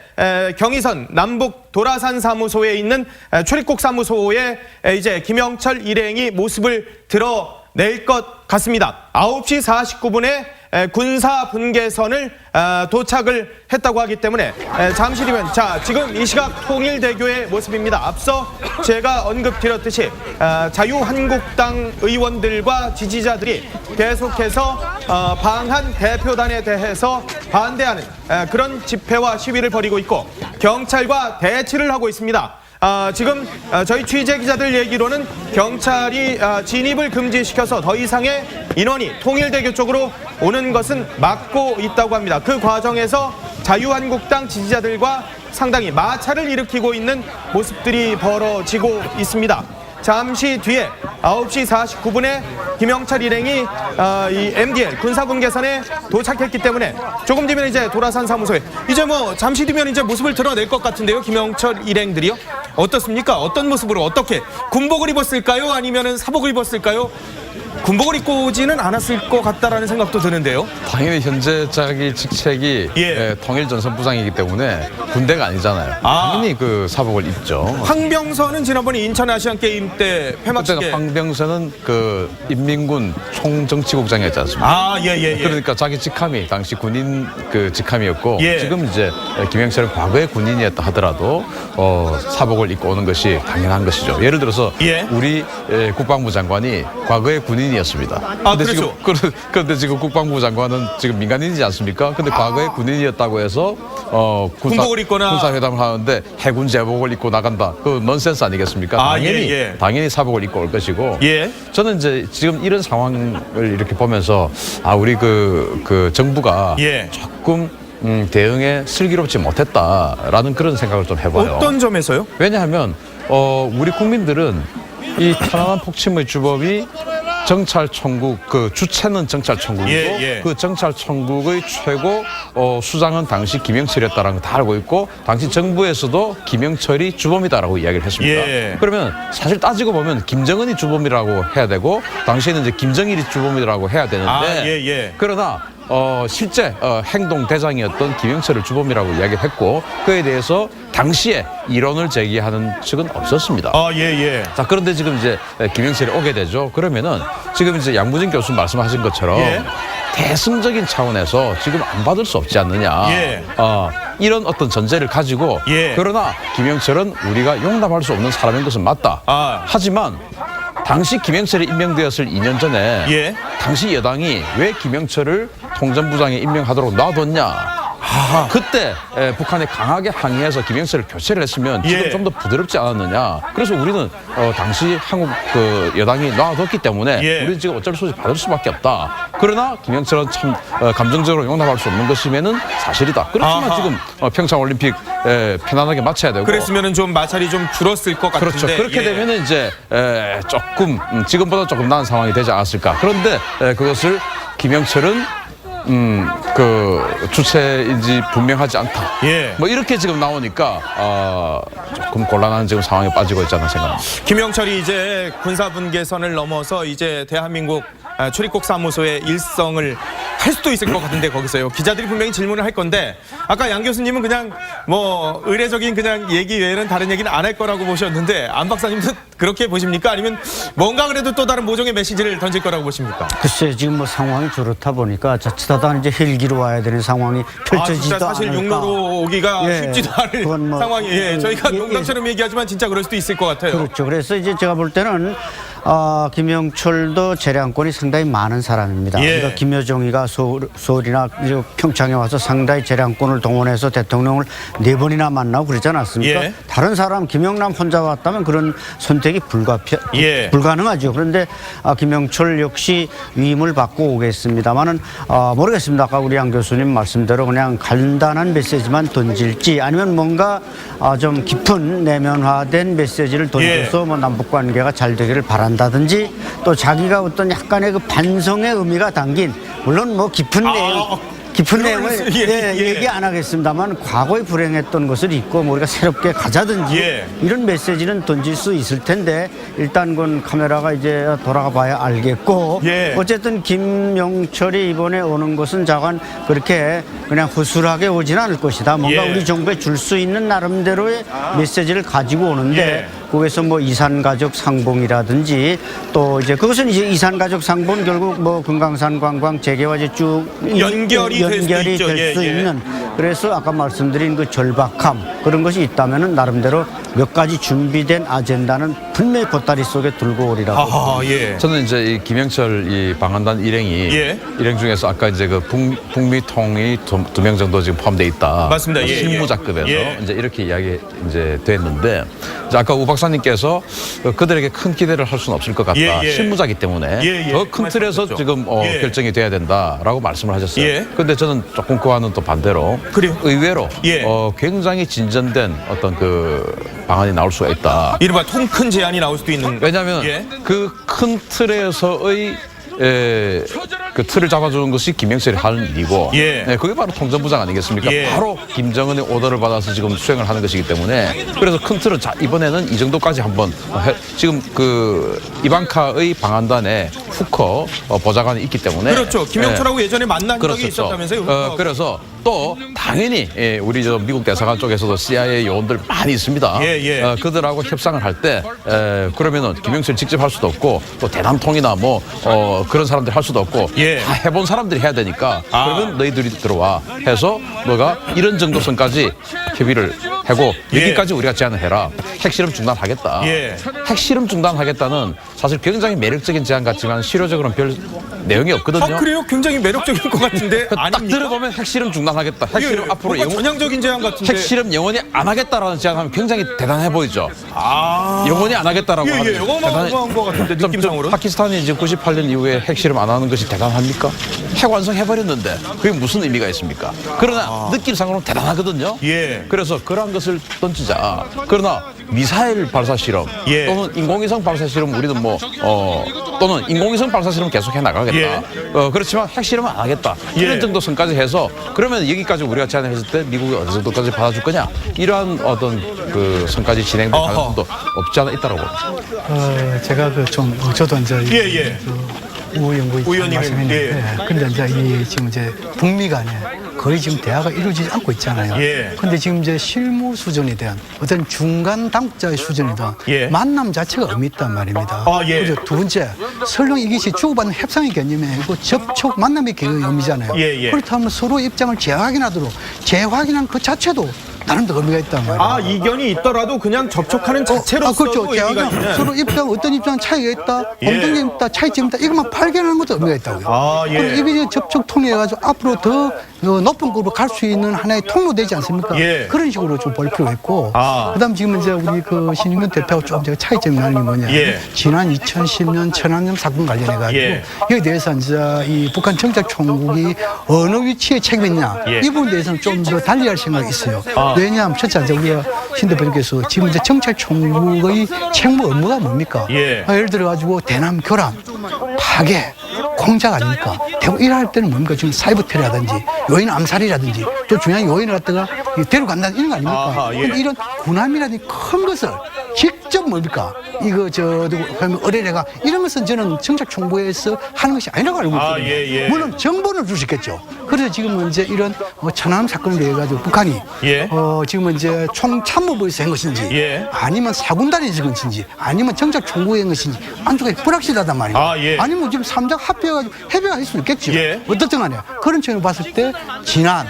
경의선 남북 도라산 사무소에 있는 출입국 사무소에 이제 김영철 일행이 모습을 드러낼 낼 것 같습니다. 9시 49분에 군사 분계선을 도착을 했다고 하기 때문에 잠시 뒤면 자 지금 이 시각 통일대교의 모습입니다. 앞서 제가 언급드렸듯이 자유한국당 의원들과 지지자들이 계속해서 방한 대표단에 대해서 반대하는 그런 집회와 시위를 벌이고 있고 경찰과 대치를 하고 있습니다. 지금 저희 취재 기자들 얘기로는 경찰이 진입을 금지시켜서 더 이상의 인원이 통일대교 쪽으로 오는 것은 막고 있다고 합니다. 그 과정에서 자유한국당 지지자들과 상당히 마찰을 일으키고 있는 모습들이 벌어지고 있습니다. 잠시 뒤에 9시 49분에 김영철 일행이 이 MDL 군사분계선에 도착했기 때문에 조금 뒤면 이제 도라산 사무소에 이제 뭐 잠시 뒤면 이제 모습을 드러낼 것 같은데요. 김영철 일행들이요. 어떻습니까? 어떤 모습으로 어떻게 군복을 입었을까요? 아니면은 사복을 입었을까요? 군복을 입고 오지는 않았을 것 같다라는 생각도 드는데요. 당연히 현재 자기 직책이 통일전선부장이기 때문에 군대가 아니잖아요. 당연히 그 사복을 입죠. 황병선은 지난번에 인천 아시안 게임 때 폐막식에 황병선은 그 인민군 총정치국장이었지 않습니까? 그러니까 자기 직함이 당시 군인 그 직함이었고 지금 이제 김영철은 과거의 군인이었다 하더라도 사복을 입고 오는 것이 당연한 것이죠. 예를 들어서 우리 국방부 장관이 과거의 군인이었습니다. 그렇죠. 그런데 지금 국방부 장관은 지금 민간인이지 않습니까? 근데 과거에 군인이었다고 해서 군복을 입거나 군사회담을 하는데 해군 제복을 입고 나간다. 그 넌센스 아니겠습니까? 당연히 사복을 입고 올 것이고. 저는 이제 지금 이런 상황을 이렇게 보면서 우리 그 정부가 조금 대응에 슬기롭지 못했다라는 그런 생각을 좀 해봐요. 어떤 점에서요? 왜냐하면 우리 국민들은 이 편안한 폭침의 주범이 정찰총국 그 주체는 정찰총국이고 그 정찰총국의 최고 수장은 당시 김영철이었다는 걸 다 알고 있고 당시 정부에서도 김영철이 주범이다라고 이야기를 했습니다. 그러면 사실 따지고 보면 김정은이 주범이라고 해야 되고 당시에는 이제 김정일이 주범이라고 해야 되는데 그러나 실제 행동 대장이었던 김영철을 주범이라고 이야기를 했고 그에 대해서 당시에 이론을 제기하는 측은 없었습니다. 자, 그런데 지금 이제 김영철이 오게 되죠. 그러면은 지금 이제 양무진 교수 말씀하신 것처럼 대승적인 차원에서 지금 안 받을 수 없지 않느냐. 이런 어떤 전제를 가지고 그러나 김영철은 우리가 용납할 수 없는 사람인 것은 맞다. 하지만 당시 김영철이 임명되었을 2년 전에 당시 여당이 왜 김영철을 통전부장에 임명하도록 놔뒀냐. 그때 북한에 강하게 항의해서 김영철을 교체를 했으면 지금 좀 더 부드럽지 않았느냐. 그래서 우리는 당시 한국 그 여당이 놔뒀기 때문에 우리는 지금 어쩔 수 없이 받을 수밖에 없다. 그러나 김영철은 참 감정적으로 용납할 수 없는 것이면은 사실이다. 그렇지만 지금 평창 올림픽 편안하게 마쳐야 되고. 그랬으면은 좀 마찰이 좀 줄었을 것 같은데. 그렇죠. 그렇게 되면은 이제 조금 지금보다 조금 나은 상황이 되지 않았을까. 그런데 그것을 김영철은 그 주체인지 분명하지 않다. 뭐 이렇게 지금 나오니까 조금 곤란한 지금 상황에 빠지고 있지 않나 생각합니다. 김영철이 이제 군사분계선을 넘어서 이제 대한민국 출입국 사무소의 일성을 할 수도 있을 것 같은데 거기서요. 기자들이 분명히 질문을 할 건데 아까 양 교수님은 그냥 뭐 의례적인 그냥 얘기 외에는 다른 얘기는 안 할 거라고 보셨는데 안 박사님도 그렇게 보십니까? 아니면 뭔가 그래도 또 다른 모종의 메시지를 던질 거라고 보십니까? 글쎄 지금 뭐 상황이 저렇다 보니까 자칫하다 이제 헬기로 와야 되는 상황이 펼쳐지지도 진짜 사실 않을까. 육로로 오기가 쉽지도 않을 뭐 상황이 저희가 농담처럼 얘기하지만 진짜 그럴 수도 있을 것 같아요. 그렇죠. 그래서 이제 제가 볼 때는 김영철도 재량권이 상당히 많은 사람입니다. 그러니까 김여정이가 서울이나 평창에 와서 상당히 재량권을 동원해서 대통령을 4번이나 만나고 그러지 않았습니까? 다른 사람 김영남 혼자 왔다면 그런 선택이 불가능하죠. 그런데 김영철 역시 위임을 받고 오겠습니다만은 모르겠습니다. 아까 우리 양 교수님 말씀대로 그냥 간단한 메시지만 던질지 아니면 뭔가 좀 깊은 내면화된 메시지를 던져서 뭐 남북 관계가 잘 되기를 바란다든지 또 자기가 어떤 약간의 그 반성의 의미가 담긴 물론 뭐 깊은 내용을 얘기 안 하겠습니다만 과거에 불행했던 것을 잊고 우리가 새롭게 가자든지 이런 메시지는 던질 수 있을 텐데 일단 그건 카메라가 이제 돌아가 봐야 알겠고 어쨌든 김영철이 이번에 오는 것은 자관 그렇게 그냥 허술하게 오지는 않을 것이다. 뭔가 우리 정부에 줄 수 있는 나름대로의 메시지를 가지고 오는데 거기서 뭐 이산가족 상봉이라든지 또 이제 그것은 이제 이산가족 상봉 결국 뭐 금강산 관광 재개와 이제 쭉 연결이 될 수도 있죠. 될 수 예, 예. 있는 그래서 아까 말씀드린 그 절박함 그런 것이 있다면은 나름대로 몇 가지 준비된 아젠다는 분명히 보따리 속에 들고 오리라고. 아하, 예. 저는 이제 이 김영철 이 방한단 일행이 예. 일행 중에서 아까 이제 그 북미통이 두 명 정도 지금 포함돼 있다. 맞습니다. 예, 예. 실무자급에서 예. 이제 이렇게 이야기 이제 됐는데 이제 아까 우 박사님께서 그들에게 큰 기대를 할 수는 없을 것 같다. 예, 예. 실무자기 때문에 예, 예. 더 큰 틀에서 말씀하셨죠. 지금 예. 결정이 돼야 된다라고 말씀을 하셨어요. 예. 그런데 저는 조금 그와는 또 반대로 그래요? 의외로 예. 굉장히 진전된 어떤 그 방안이 나올 수가 있다. 이른바 통 큰 제안이 나올 수도 있는. 왜냐하면 예. 그 큰 틀에서의 그 틀을 잡아주는 것이 김영철이 하는 일이고 예. 네, 그게 바로 통전부장 아니겠습니까? 예. 바로 김정은의 오더를 받아서 지금 수행을 하는 것이기 때문에 그래서 큰 틀은 자 이번에는 이 정도까지 한번 지금 그 이방카의 방한단에 후커 보좌관이 있기 때문에 그렇죠. 김영철하고 예전에 만난 적이 그렇죠. 있었다면서요. 그래서 또 당연히 우리 저 미국 대사관 쪽에서도 CIA 요원들 많이 있습니다. 예, 예. 그들하고 협상을 할 때 그러면은 김영철 직접 할 수도 없고 또 대남통이나 뭐 그런 사람들 할 수도 없고 예. 다 해본 사람들이 해야 되니까 아. 그러면 너희들이 들어와 해서 너가 이런 정도 선까지 협의를 하고 예. 여기까지 우리가 제안을 해라. 핵실험 중단하겠다. 예. 핵실험 중단하겠다는 사실 굉장히 매력적인 제안 같지만 실효적으로는 별 내용이 없거든요. 아, 그래요? 굉장히 매력적인 것 같은데. 딱 아닙니까? 들어보면 핵실험 중단하겠다. 핵실험 예, 앞으로 뭔가 전향적인 제안 같은데. 핵실험 영원히 안 하겠다라는 제안하면 굉장히 대단해 보이죠. 아. 영원히 안 하겠다라고 예, 하는 예. 어마어마한 것 같은데, 좀 느낌상으로. 파키스탄이 이제 98년 이후에 핵실험 안 하는 것이 대단합니까? 핵 완성해버렸는데 그게 무슨 의미가 있습니까? 그러나 느낌상으로는 대단하거든요. 예. 그래서 그러한 것을 던지자. 그러나 미사일 발사 실험 예. 또는 인공위성 발사 실험 우리는 뭐 또는 인공위성 발사 실험 계속해 나가겠다. 예. 그렇지만 핵실험은 안 하겠다. 예. 이런 정도 선까지 해서 그러면 여기까지 우리가 제안을 했을 때 미국이 어느 정도까지 받아줄 거냐? 이러한 어떤 그 선까지 진행될 어허. 가능성도 없지 않아 있다라고 봅니다. 제가 저도 이제 예, 예. 우 연구위원 의원님이, 말씀했는데, 근데 이제 지금 이제 북미 간에 거의 지금 대화가 이루어지지 않고 있잖아요. 예. 근데 지금 이제 실무 수준에 대한 어떤 중간 당국자의 수준에 대한 예. 만남 자체가 의미 있단 말입니다. 아, 예. 그죠? 두 번째, 설령 이것이 주고받는 협상의 개념이 아니고 접촉 만남의 의미잖아요. 예, 예. 그렇다면 서로 입장을 재확인하도록 재확인한 그 자체도 나름대로 의미가 있단 말이에요. 아, 이견이 있더라도 그냥 접촉하는 자체로서도 그렇죠. 의미가 제가 있는. 서로 입장 어떤 입장 차이가 있다, 예. 공통점이 있다, 차이점이 있다, 이것만 발견하는 것도 의미가 있다고요. 아, 예. 그리고 이게 이제 접촉 통해 가지고 앞으로 더 높은 급으로 갈 수 있는 하나의 통로 되지 않습니까? 예. 그런 식으로 좀 볼 필요가 있고, 아. 그다음 지금 이제 우리 그 신인근 대표하고 좀 제가 차이점이 나는 게 뭐냐? 예. 지난 2010년 천안함 사건 관련해 가지고 예. 여기에 대해서 이제 이 북한 정찰총국이 어느 위치에 책임이 있냐, 예. 이 부분에 대해서는 좀 더 달리할 생각이 있어요. 아. 왜냐하면 첫째 이제 우리가 신 대표님께서 지금 이제 정찰총국의 책무 업무가 뭡니까? 예. 예를 들어 가지고 대남 교란, 파괴, 공작 아닙니까? 대부분 일할 때는 뭡니까? 지금 사이버 테러라든지 요인 암살이라든지 또 중요한 요인을 갖다가 데려간다 이런 거 아닙니까? 아하, 예. 근데 이런 군함이라든지 큰 것을 직접 뭡니까? 이거 의뢰가 이런 것은 저는 정찰총부에서 하는 것이 아니라고 알고 있거든요. 아, 예, 예. 물론 정보는 줄 수 있겠죠. 그래서 지금 이제 이런 천안함 사건에 대해 가지고 북한이 예. 지금 이제 총참모부에서 한 것인지 예. 아니면 사군단에서 한 것인지 아니면 정찰총부에 한 것인지 안쪽에 불확실하단 말이에요. 아, 예. 아니면 지금 삼작 합해가지고 협의가 할 수 있겠죠. 예. 어떻든 간에 그런 측면을 봤을 때 지난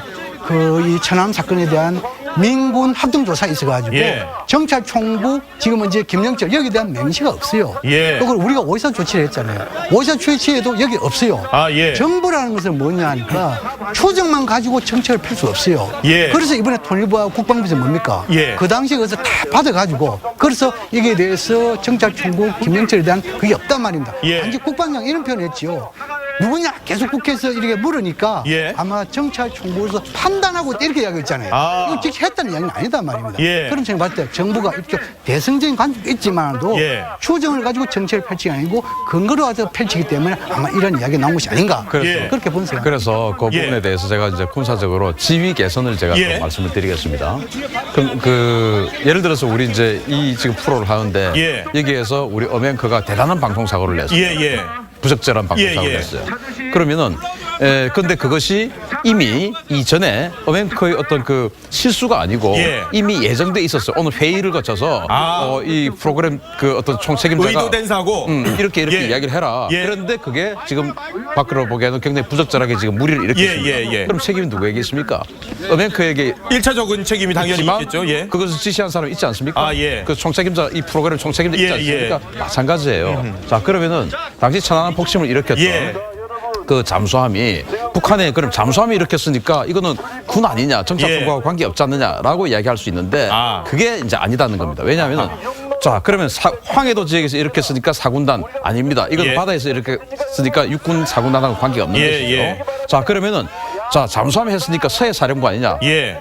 이 천안함 사건에 대한 민군 합동조사 있어가지고 예. 정찰총부 지금 이제 김영철 여기에 대한 명시가 없어요. 예. 또 그리고 우리가 오해사 조치를 했잖아요. 오해사 조치에도 여기 없어요. 아, 예. 정보라는 것은 뭐냐 하니까 추정만 가지고 정책을 펼 수 없어요. 예. 그래서 이번에 통일부와 국방부에서 뭡니까? 예. 그 당시에 그래서 다 받아가지고 그래서 이게 대해서 정찰총국 김영철에 대한 그게 없단 말입니다. 예. 단지 국방장 이런 표현을 했지요. 누구냐 계속 국회에서 이렇게 물으니까 예. 아마 정찰총국에서 판단하고 이렇게 이야기했잖아요. 아. 이거 직접 했다는 이야기는 아니다 말입니다. 예. 그런 측면 봤을 때 정부가 이렇게 대승적인 관점이 있지만도 예. 추정을 가지고 정책을 펼치기 아니고 근거로 와서 펼치기 때문에 아마 이런 이야기가 나온 것이 아닌가 예. 그렇게 본 생각. 그래서 그 예. 부분에 대해서 제가 이제 군사적으로 지휘 개선을 제가 예. 또 말씀을 드리겠습니다. 예를 들어서 우리 이제 이 지금 프로를 하는데 예. 여기에서 우리 어맹커가 대단한 방송 사고를 냈어요. 예, 예. 부적절한 방송 예, 사고를 예. 냈어요. 그러면은 근데 그것이 이미 이전에 어맹크의 어떤 그 실수가 아니고 예. 이미 예정돼 있었어요. 오늘 회의를 거쳐서 이 프로그램 그 어떤 총책임자가 의도된 사고. 이렇게 예. 이야기를 해라. 예. 그런데 그게 지금 밖으로 보기에는 굉장히 부적절하게 지금 무리를 일으켰습니다. 예. 그럼 책임이 누구에게 있습니까? 어맹크에게 1차적인 책임이 당연히 있지만 있겠죠. 예. 그것을 지시한 사람이 있지 않습니까? 아, 예. 그 총책임자 이 프로그램 총책임자 있지 예, 않습니까? 마찬가지예요. 자 그러면은 당시 천안함 폭침을 일으켰던 예. 그 잠수함이 북한에 그럼 잠수함이 일으켰으니까 이거는 군 아니냐 정찰총국하고 관계 없지 않느냐라고 이야기할 수 있는데 그게 이제 아니다는 겁니다. 왜냐하면은 자 그러면 황해도 지역에서 일으켰으니까 사군단 아닙니다. 이건 예. 바다에서 일으켰으니까 육군 사군단하고 관계 없는 것이죠. 자 그러면은 자 잠수함이 했으니까 서해사령부 아니냐? 예.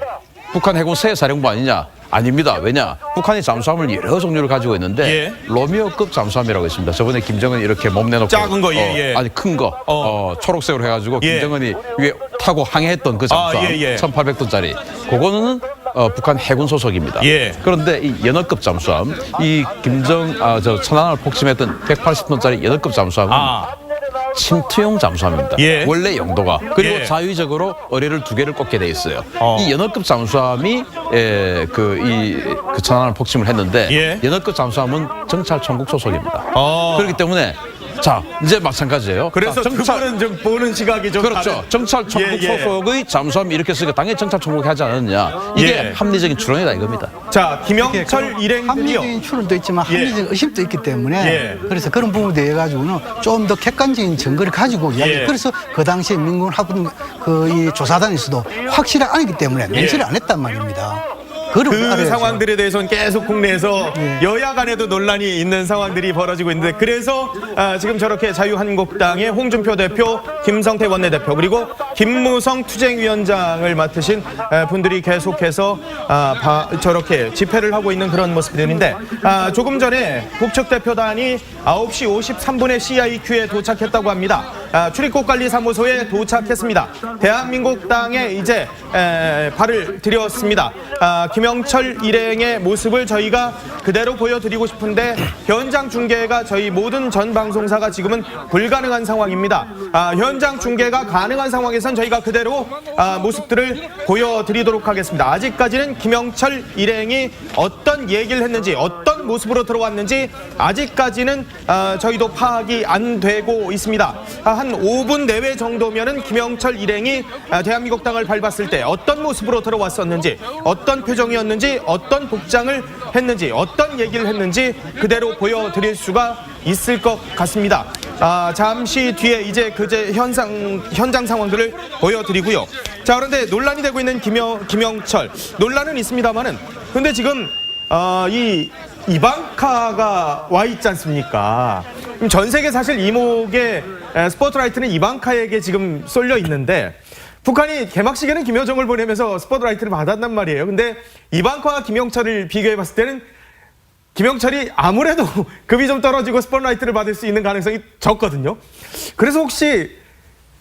북한 해군 서해사령부 아니냐? 아닙니다. 왜냐? 북한이 잠수함을 여러 종류를 가지고 있는데 예. 로미오급 잠수함이라고 있습니다. 저번에 김정은이 이렇게 몸 내놓고 작은 거, 예. 아니 큰 거 초록색으로 해가지고 예. 김정은이 위에 타고 항해했던 그 잠수함 1,800톤짜리 그거는 북한 해군 소속입니다. 예. 그런데 이 연어급 잠수함 이 천안함을 폭침했던 180톤짜리 연어급 잠수함은 침투용 잠수함입니다. 예. 원래 용도가 그리고 예. 자유적으로 어뢰를 2개를 꽂게 돼 있어요. 이 연어급 잠수함이 그 천안함을 폭침을 했는데 예. 연어급 잠수함은 정찰총국 소속입니다. 그렇기 때문에 자 이제 마찬가지예요. 그래서 자, 그거는 좀 보는 시각이 좀 그렇죠. 다른. 정찰총국 예. 소속의 잠수함이 이렇게 쓰니까 당연히 정찰총국이 하지 않았느냐. 이게 예. 합리적인 추론이다 이겁니다. 자, 김영철 일행들이요. 합리적인 추론도 있지만 예. 합리적인 의심도 있기 때문에 예. 그래서 그런 부분에 대해 가지고는 좀 더 객관적인 증거를 가지고 이야기. 예. 그래서 그 당시에 민군 합동 이 조사단에서도 확실히 아니기 때문에 맹세를 안 했단 말입니다. 그걸 그 알아야죠. 상황들에 대해서는 계속 국내에서 여야 간에도 논란이 있는 상황들이 벌어지고 있는데 그래서 지금 저렇게 자유한국당의 홍준표 대표, 김성태 원내대표 그리고 김무성 투쟁위원장을 맡으신 분들이 계속해서 저렇게 집회를 하고 있는 그런 모습들인데 조금 전에 북측 대표단이 9시 53분에 CIQ에 도착했다고 합니다. 출입국관리사무소에 도착했습니다. 대한민국당에 이제 발을 들였습니다. 김영철 일행의 모습을 저희가 그대로 보여드리고 싶은데 현장 중계가 저희 모든 전 방송사가 지금은 불가능한 상황입니다. 현장 중계가 가능한 상황에선 저희가 그대로 모습들을 보여드리도록 하겠습니다. 아직까지는 김영철 일행이 어떤 얘기를 했는지 어떤 모습으로 들어왔는지 아직까지는 저희도 파악이 안 되고 있습니다. 한 5분 내외 정도면은 김영철 일행이 대한민국당을 밟았을 때 어떤 모습으로 들어왔었는지 어떤 표정이었는지 어떤 복장을 했는지 어떤 얘기를 했는지 그대로 보여드릴 수가 있을 것 같습니다. 잠시 뒤에 이제 현장 상황들을 보여드리고요. 자 그런데 논란이 되고 있는 김영철 논란은 있습니다만은 근데 지금 이 이방카가 와 있지 않습니까? 전 세계 사실 이목의 스포트라이트는 이방카에게 지금 쏠려 있는데 북한이 개막식에는 김여정을 보내면서 스포트라이트를 받았단 말이에요. 근데 이방카와 김영철을 비교해 봤을 때는 김영철이 아무래도 급이 좀 떨어지고 스포트라이트를 받을 수 있는 가능성이 적거든요. 그래서 혹시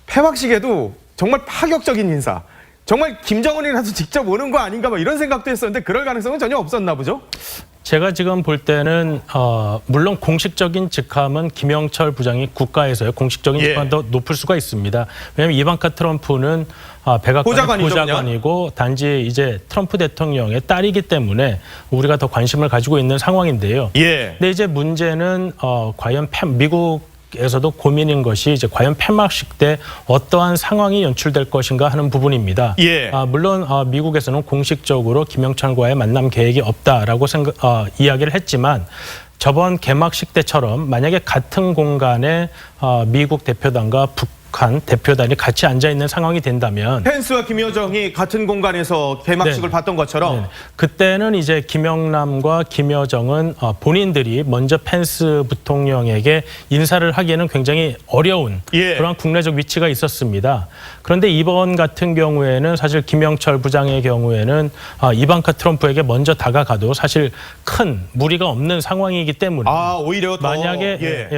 폐막식에도 정말 파격적인 인사, 정말 김정은이라도 직접 오는 거 아닌가 뭐 이런 생각도 했었는데 그럴 가능성은 전혀 없었나 보죠? 제가 지금 볼 때는 물론 공식적인 직함은 김영철 부장이 국가에서요. 공식적인 직함은 더 높을 수가 있습니다. 왜냐하면 이방카 트럼프는 백악관 보좌관이고 단지 이제 트럼프 대통령의 딸이기 때문에 우리가 더 관심을 가지고 있는 상황인데요. 근데 이제 문제는 과연 미국에서도 고민인 것이 이제 과연 폐막식 때 어떠한 상황이 연출될 것인가 하는 부분입니다. 물론 미국에서는 공식적으로 김영철과의 만남 계획이 없다라고 이야기를 했지만 저번 개막식 때처럼 만약에 같은 공간에 미국 대표단과 북한 대표단이 같이 앉아 있는 상황이 된다면 펜스와 김여정이 같은 공간에서 개막식을 봤던 것처럼 그때는 이제 김영남과 김여정은 본인들이 먼저 펜스 부통령에게 인사를 하기에는 굉장히 어려운 그런 국내적 위치가 있었습니다. 그런데 이번 같은 경우에는 사실 김영철 부장의 경우에는 이방카 트럼프에게 먼저 다가가도 사실 큰 무리가 없는 상황이기 때문에 오히려 더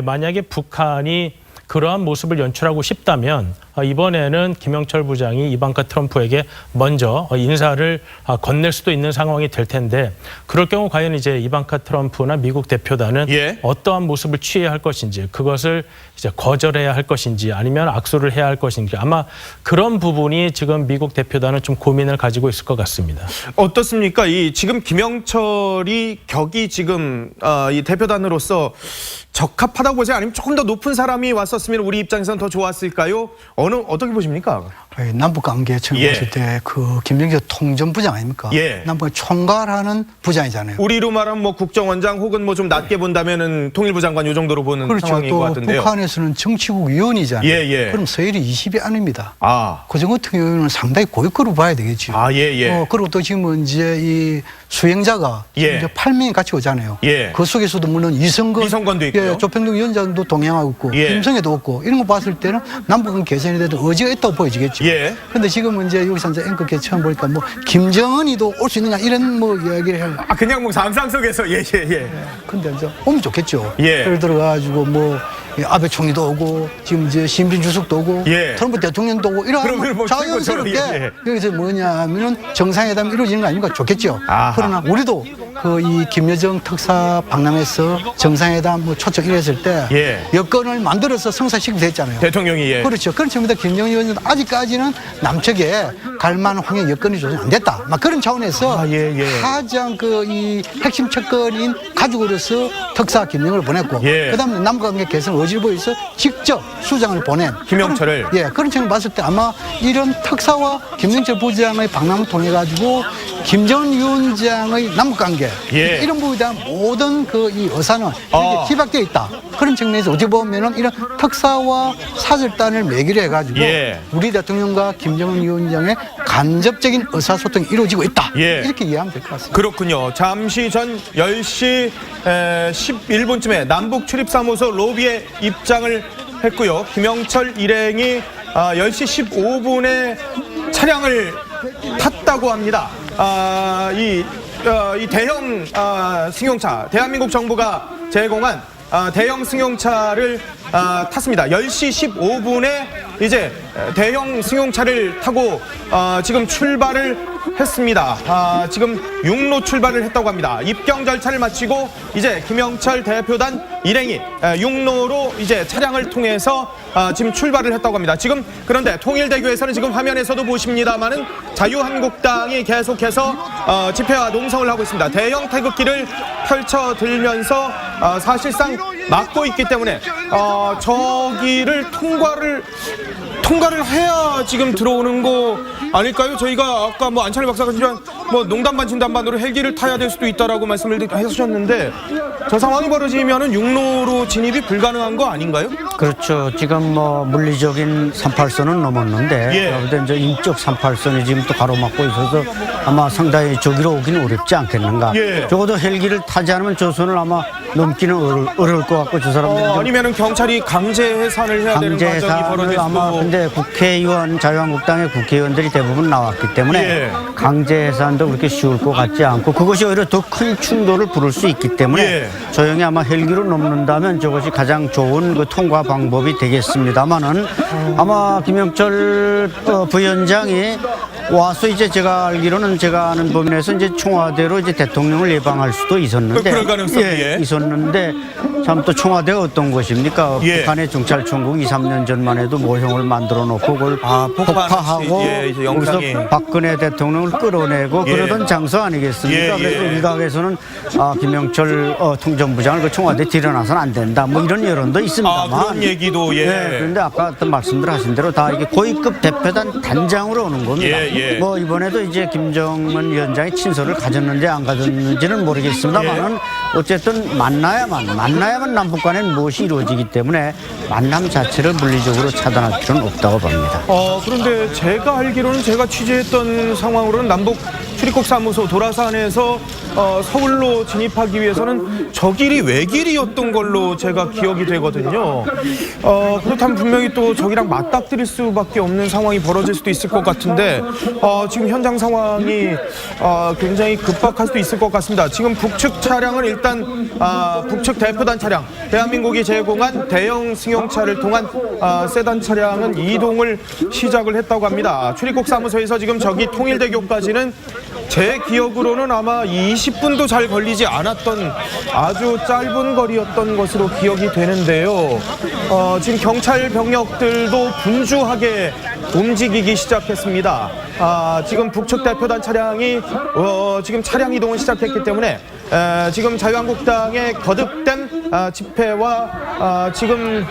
만약에 북한이 그러한 모습을 연출하고 싶다면 이번에는 김영철 부장이 이방카 트럼프에게 먼저 인사를 건넬 수도 있는 상황이 될 텐데 그럴 경우 과연 이제 이방카 트럼프나 미국 대표단은 어떠한 모습을 취해야 할 것인지 그것을 이제 거절해야 할 것인지 아니면 악수를 해야 할 것인지 아마 그런 부분이 지금 미국 대표단은 좀 고민을 가지고 있을 것 같습니다. 어떻습니까? 이 지금 김영철이 격이 지금 이 대표단으로서 적합하다고 보세요? 아니면 조금 더 높은 사람이 왔었으면 우리 입장에서는 더 좋았을까요? 어떻게 보십니까? 남북 관계 처음 봤을 때 그 김영철 통전부장 아닙니까? 남북 총괄하는 부장이잖아요. 우리로 말하면 뭐 국정원장 혹은 뭐 좀 낮게 본다면은 통일부 장관 요 정도로 보는 상황인 것 같은데요. 북한에서는 정치국 위원이잖아요. 그럼 서열이 20이 아닙니다. 그중 같은 경우는 상당히 고위급으로 봐야 되겠죠. 그리고 또 지금 이제 이 수행자가 이제 8명이 같이 오잖아요. 그 속에서도 물론 이성건도 있고요. 조평동 위원장도 동행하고 있고 김성애도 없고 이런 거 봤을 때는 남북은 개선이 돼도 의지가 있다고 보여지겠죠. 그런데 지금은 이제 여기서 이제 앵커 처음 보니까 뭐 김정은이도 올 수 있느냐 이런 뭐 이야기를 해요. 그냥 뭐 상상 속에서 근데 이제 오면 좋겠죠. 예를 들어가지고 뭐 아베 총리도 오고 지금 이제 신빈 주석도 오고 트럼프 대통령도 오고 이러면 뭐 자연스럽게 여기서 뭐냐면은 정상회담이 이루어지는 거 아닙니까? 좋겠죠. 그러나 우리도 그 이 김여정 특사 박람회에서 정상회담 뭐 초청 이랬을 때 여건을 만들어서 성사시키면 됐잖아요. 대통령이 그렇죠. 그런 점에서 김정은 의원은 아직까지는 남측에 갈 만한 황해 여건이 조성 안 됐다. 막 그런 차원에서 가장 그 이 핵심 척건인 가족으로서 특사 김영을 보냈고 그다음에 남북관계 개선 의지를 보여서 직접 수장을 보낸 김영철을 그런 점을 봤을 때 아마 이런 특사와 김영철 부장의 박람을 통해 가지고 김정은 위원장의 남북관계 이런 부분에 대한 모든 그 이 의사는 이렇게 기박되어 있다. 그런 측면에서 어찌 보면은 이런 특사와 사절단을 매기로 해가지고 우리 대통령과 김정은 위원장의 간접적인 의사소통이 이루어지고 있다. 이렇게 이해하면 될 것 같습니다. 그렇군요. 잠시 전 10시 11분쯤에 남북 출입사무소 로비에 입장을 했고요. 김영철 일행이 10시 15분에 차량을 탔다고 합니다. 이 대형 승용차, 대한민국 정부가 제공한 대형 승용차를 탔습니다. 10시 15분에 이제 대형 승용차를 타고 지금 출발을 했습니다. 지금 육로 출발을 했다고 합니다. 입경 절차를 마치고 이제 김영철 대표단 일행이 육로로 이제 차량을 통해서 지금 출발을 했다고 합니다. 지금 그런데 통일대교에서는 지금 화면에서도 보십니다만은 자유한국당이 계속해서 집회와 농성을 하고 있습니다. 대형 태극기를 펼쳐들면서 사실상 막고 있기 때문에 저기를 통과를 해야 지금 들어오는 거 아닐까요? 저희가 아까 뭐 안찬일 박사가 뭐 농담 반 진담 반으로 헬기를 타야 될 수도 있다라고 말씀을 해주셨는데 저 상황이 벌어지면은 육로로 진입이 불가능한 거 아닌가요? 그렇죠. 지금 뭐 물리적인 38선은 넘었는데 그런데 이제 인적 38선이 지금 또 가로막고 있어서 아마 상당히 저기로 오기는 어렵지 않겠는가. 적어도 헬기를 타지 않으면 저 선을 아마 넘기는 어려울 것 같고 저 사람들이 아니면은 경찰이 강제 해산을 해야 되는 과정이 벌어질 수도. 아마 근데 국회의원 자유한국당의 국회의원들이 대부분 나왔기 때문에 강제 해산도 그렇게 쉬울 것 같지 않고 그것이 오히려 더 큰 충돌을 부를 수 있기 때문에 조용히 아마 헬기로 넘는다면 저것이 가장 좋은 그 통과 방법이 되겠습니다만은 아마 김영철 부위원장이 와서 이제 제가 알기로는 제가 아는 범위에서 이제 청와대로 이제 대통령을 예방할 수도 있었는데 그럴 가능성이 있었는데 참 또 청와대가 어떤 것입니까? 북한의 정찰총국 2, 3년 전만 해도 모형을 만들어 놓고 그걸 폭파하고 거기서 박근혜 대통령을 끌어내고 그러던 장소 아니겠습니까? 그래서 일각에서는 김영철 통전부장을 그 청와대 들여놔서는 안 된다 뭐 이런 여론도 있습니다만 그런 얘기도 그런데 아까 어떤 말씀들 하신 대로 다 이게 고위급 대표단 단장으로 오는 겁니다. 뭐 이번에도 이제 김정은 위원장이 친서를 가졌는지 안 가졌는지는 모르겠습니다만은 어쨌든 만나야만 남북 간에는 무엇이 이루어지기 때문에 만남 자체를 물리적으로 차단할 필요는 없다고 봅니다. 그런데 제가 알기로는 제가 취재했던 상황으로는 남북 출입국 사무소 도라산에서 서울로 진입하기 위해서는 저 길이 외길이었던 걸로 제가 기억이 되거든요. 그렇다면 분명히 또 저기랑 맞닥뜨릴 수밖에 없는 상황이 벌어질 수도 있을 것 같은데 지금 현장 상황이 굉장히 급박할 수도 있을 것 같습니다. 지금 북측 차량은 일단 북측 대표단 차량, 대한민국이 제공한 대형 승용차를 통한 세단 차량은 이동을 시작을 했다고 합니다. 출입국 사무소에서 지금 저기 통일대교까지는 제 기억으로는 아마 20분도 잘 걸리지 않았던 아주 짧은 거리였던 것으로 기억이 되는데요. 지금 경찰 병력들도 분주하게 움직이기 시작했습니다. 지금 북측 대표단 차량이 지금 차량 이동을 시작했기 때문에 지금 자유한국당의 거듭된 집회와 지금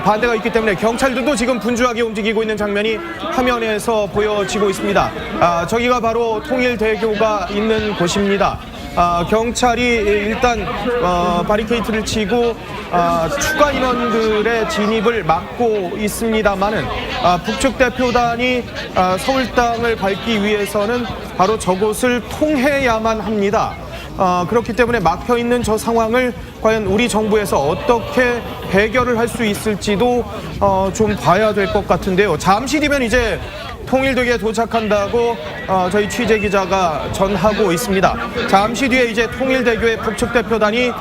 반대가 있기 때문에 경찰들도 지금 분주하게 움직이고 있는 장면이 화면에서 보여지고 있습니다. 저기가 바로 통일대교가 있는 곳입니다. 경찰이 일단 바리케이트를 치고 추가 인원들의 진입을 막고 있습니다만은 북측 대표단이 서울 땅을 밟기 위해서는 바로 저곳을 통해야만 합니다. 그렇기 때문에 막혀 있는 저 상황을 과연 우리 정부에서 어떻게 해결을 할 수 있을지도 좀 봐야 될 것 같은데요. 잠시 뒤면 이제 통일대교에 도착한다고 저희 취재 기자가 전하고 있습니다. 잠시 뒤에 이제 통일대교의 북측 대표단이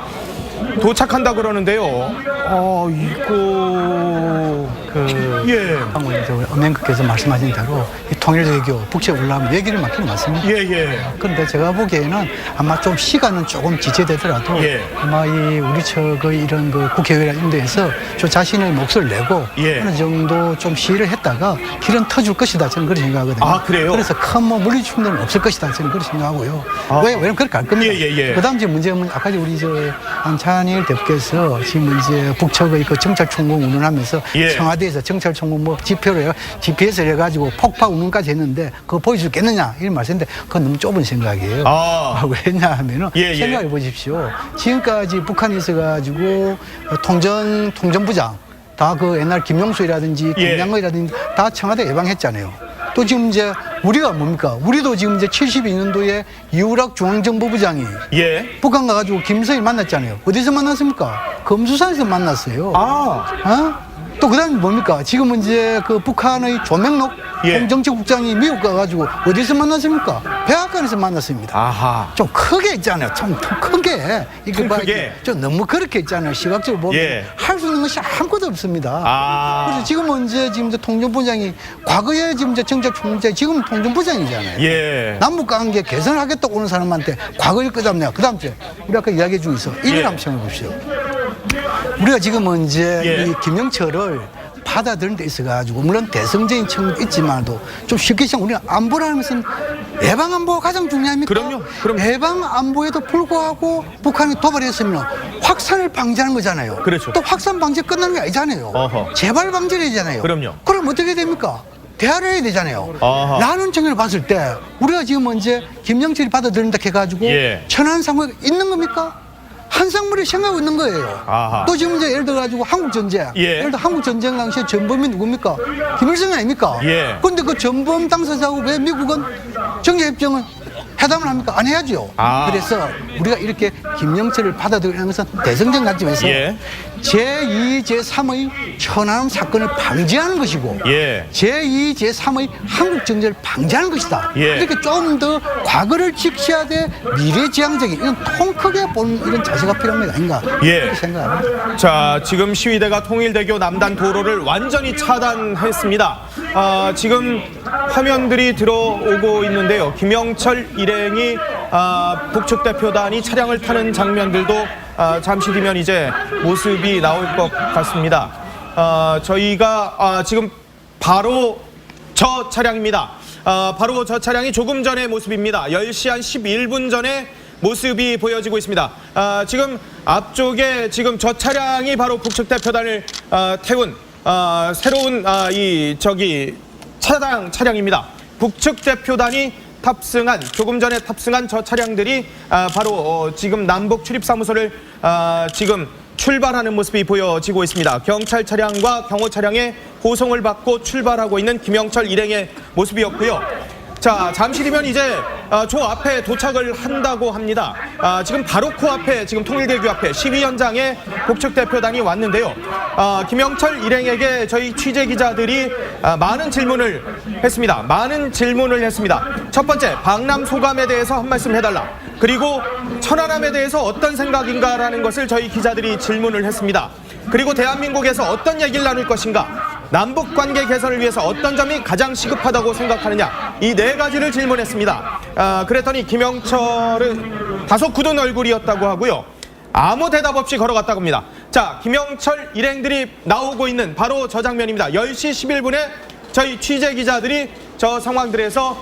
도착한다 그러는데요. 방금 이제 엄연국께서 말씀하신 대로 이 통일대교 북측에 올라가면 얘기를 많긴 많습니다. 그런데 제가 보기에는 아마 좀 시간은 조금 지체되더라도 아마 이 우리 측의 이런 그 국회의원 이런 데에서 저 자신의 몫을 내고 어느 정도 좀 시위를 했다가 길은 터줄 것이다 저는 그렇게 생각하거든요. 그래요? 그래서 큰 뭐 물리 충돌은 없을 것이다 저는 그렇게 생각하고요. 왜냐면 그렇게 할 겁니다. 그다음 이제 문제는 아까 우리 저 안찬일 대표께서 지금 이제 북측의 그 정찰총국 운운하면서 청와대에서 정찰총국 뭐 지표를 GPS를 해가지고 폭파 운운까지 했는데 그거 보여주겠느냐 이런 말씀인데 그건 너무 좁은 생각이에요. 왜냐하면은 생각해 보십시오. 지금까지 북한에 있어가지고 통전부장 다 그 옛날 김용수라든지 김양의라든지 다 청와대 예방했잖아요. 또 지금 이제 우리가 뭡니까? 우리도 지금 이제 72년도에 이우락 중앙정보부장이 북한 가가지고 김정일 만났잖아요. 어디서 만났습니까? 검수산에서 만났어요. 또 그다음에 뭡니까? 지금은 이제 그 북한의 조명록 홍정치국장이 미국 가가지고 어디서 만났습니까? 백악관에서 만났습니다. 좀 크게 있잖아요. 좀 크게. 이게 좀 너무 그렇게 있잖아요. 시각적으로 보면 할 수 있는 것이 아무것도 없습니다. 그래서 지금은 이제 지금 통전부장이 과거에 지금 이제 정책총재 지금 통전부장이잖아요. 남북관계 개선하겠다고 오는 사람한테 과거를 끄잡냐. 그다음 주에 우리 아까 이야기 중에서 이를 한번 생각해 보십시오. 우리가 지금은 이제 이 김영철을 받아들이는 데 있어가지고 물론 대승적인 측면도 있지만도 좀 쉽게 시작 우리는 안보라는 것은 예방 안보가 가장 중요합니까? 그럼요. 예방 안보에도 불구하고 북한이 도발했으면 확산을 방지하는 거잖아요. 그렇죠. 또 확산 방지 끝나는 게 아니잖아요. 재발 방지를 해야잖아요. 그럼요. 그럼 어떻게 됩니까? 대화를 해야 되잖아요. 라는 측면을 봤을 때 우리가 지금 이제 김영철이 받아들인다 해가지고 천안 상황이 있는 겁니까? 한상물이 생각하고 있는 거예요. 또 지금 이제 예를 들어가지고 한국전쟁. 예를 들어 한국전쟁 당시에 전범이 누굽니까? 김일성 아닙니까? 그런데 그 전범 당사자하고 왜 미국은 정제협정은 회담을 합니까? 안 해야죠. 그래서 우리가 이렇게 김영철을 받아들이는 것은 대승적 관점에서 제2, 제3의 천안함 사건을 방지하는 것이고 제2, 제3의 한국정제를 방지하는 것이다. 이렇게 좀 더 과거를 직시하되 미래지향적인 이런 통 크게 보는 이런 자세가 필요한 게 아닌가 그렇게 생각합니다. 자, 지금 시위대가 통일대교 남단 도로를 완전히 차단했습니다. 지금 화면들이 들어오고 있는데요. 김영철 일행이 북측 대표단이 차량을 타는 장면들도 잠시 뒤면 이제 모습이 나올 것 같습니다. 저희가 지금 바로 저 차량입니다. 바로 저 차량이 조금 전의 모습입니다. 10시 한 11분 전에 모습이 보여지고 있습니다. 지금 앞쪽에 지금 저 차량이 바로 북측 대표단을 태운 새로운 차량입니다. 북측 대표단이 조금 전에 탑승한 저 차량들이 바로 지금 남북 출입사무소를 지금 출발하는 모습이 보여지고 있습니다. 경찰 차량과 경호 차량의 호송을 받고 출발하고 있는 김영철 일행의 모습이었고요. 자, 잠시 뒤면 이제 저 앞에 도착을 한다고 합니다. 지금 바로 코앞에 지금 통일대교 앞에 시위 현장에 북측 대표단이 왔는데요. 김영철 일행에게 저희 취재 기자들이 많은 질문을 했습니다. 첫 번째, 방남 소감에 대해서 한 말씀 해달라. 그리고 천안함에 대해서 어떤 생각인가라는 것을 저희 기자들이 질문을 했습니다. 그리고 대한민국에서 어떤 얘기를 나눌 것인가, 남북 관계 개선을 위해서 어떤 점이 가장 시급하다고 생각하느냐, 이 네 가지를 질문했습니다. 그랬더니 김영철은 다소 굳은 얼굴이었다고 하고요. 아무 대답 없이 걸어갔다고 합니다. 자, 김영철 일행들이 나오고 있는 바로 저 장면입니다. 10시 11분에 저희 취재 기자들이 저 상황들에서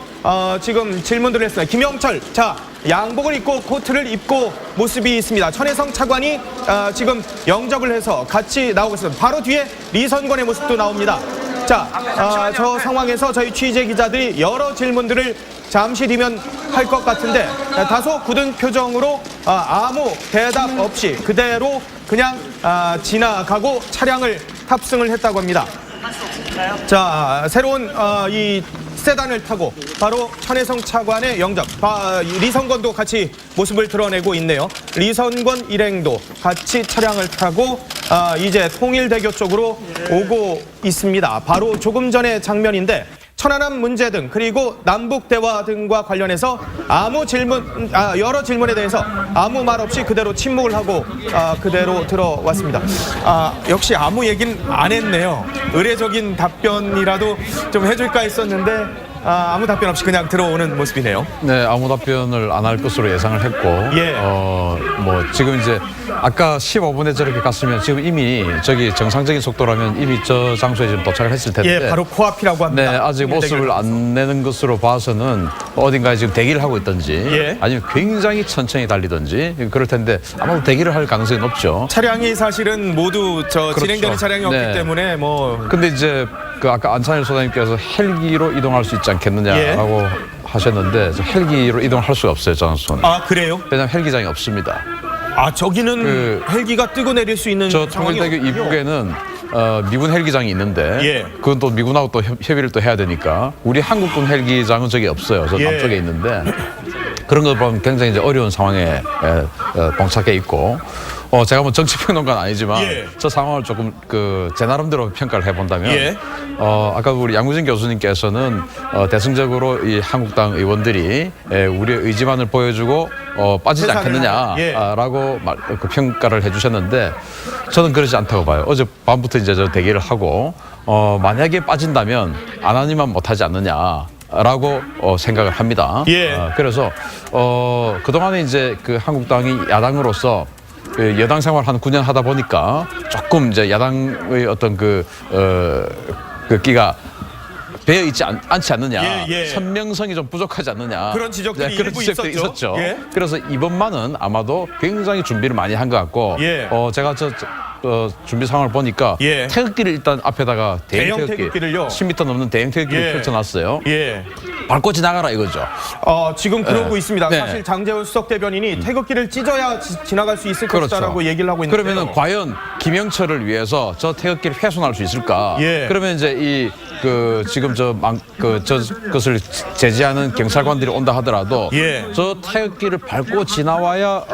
지금 질문들을 했습니다. 김영철, 자, 양복을 입고 코트를 입고 모습이 있습니다. 천혜성 차관이 지금 영접을 해서 같이 나오고 있습니다. 바로 뒤에 리선권의 모습도 나옵니다. 자, 저 상황에서 저희 취재 기자들이 여러 질문들을 잠시 뒤면 할 것 같은데 다소 굳은 표정으로 아무 대답 없이 그대로 그냥 지나가고 차량을 탑승을 했다고 합니다. 자, 새로운 이 세단을 타고 바로 천혜성 차관의 영접, 리선권도 같이 모습을 드러내고 있네요. 리선권 일행도 같이 차량을 타고 이제 통일대교 쪽으로 오고 있습니다. 바로 조금 전의 장면인데 천안함 문제 등 그리고 남북 대화 등과 관련해서 여러 질문에 대해서 아무 말 없이 그대로 침묵을 하고 그대로 들어왔습니다. 역시 아무 얘기는 안 했네요. 의례적인 답변이라도 좀 해줄까 했었는데 아무 답변 없이 그냥 들어오는 모습이네요. 네, 아무 답변을 안 할 것으로 예상을 했고, 예. 뭐 지금 이제 아까 15분에 저렇게 갔으면 지금 이미 저기 정상적인 속도라면 이미 저 장소에 지금 도착을 했을 텐데. 예, 바로 코앞이라고 합니다. 네, 아직 모습을 안 내는 것으로 봐서는 어딘가에 지금 대기를 하고 있든지, 예. 아니면 굉장히 천천히 달리든지 그럴 텐데 아마도 대기를 할 가능성이 높죠. 차량이 사실은 모두 그렇죠. 진행되는 차량이 없기 네. 때문에 뭐. 근데 이제 그 아까 안찬일 소장님께서 헬기로 이동할 수 있지 않겠느냐라고 하셨는데 헬기로 이동할 수가 없어요, 저 장소는. 아, 그래요? 왜냐하면 헬기장이 없습니다. 저기는 헬기가 뜨고 내릴 수 있는 저 상황이 통일대교 없군요. 이북에는 미군 헬기장이 있는데 예. 그건 또 미군하고 또 협의를 또 해야 되니까 우리 한국군 헬기장은 저기 없어요. 저 예. 남쪽에 있는데 그런 거 보면 굉장히 이제 어려운 상황에 봉착해 있고 제가 뭐 정치평론가는 아니지만 예. 저 상황을 조금 제 나름대로 평가를 해본다면 예. 아까 우리 양구진 교수님께서는 대승적으로 이 한국당 의원들이 우리의 의지만을 보여주고 빠지지 않겠느냐라고 그 평가를 해주셨는데 저는 그렇지 않다고 봐요. 어젯밤부터 이제 저 대기를 하고 만약에 빠진다면 안 하니만 못하지 않느냐라고 생각을 합니다. 예. 그래서 그동안에 이제 그 한국당이 야당으로서 여당 생활 한 9년 하다 보니까 조금 이제 야당의 어떤 그 끼가 배어 있지 않지 않느냐, 선명성이 좀 부족하지 않느냐 그런 지적들이 그런 일부 지적들이 있었죠. 예. 그래서 이번만은 아마도 굉장히 준비를 많이 한 것 같고 예. 제가 준비 상황을 보니까 예. 태극기를 일단 앞에다가 대형 태극기를요? 10m 넘는 대형 태극기를 예. 펼쳐놨어요. 예. 밟고 지나가라 이거죠. 지금 그러고 있습니다. 네. 사실 장제원 수석 대변인이 태극기를 찢어야 지나갈 수 있을 것이다라고 얘기를 하고 있는데요. 그러면은 과연 김영철을 위해서 저 태극기를 훼손할 수 있을까? 예. 그러면 이제 지금 것을 제지하는 경찰관들이 온다 하더라도 예. 저 태극기를 밟고 지나와야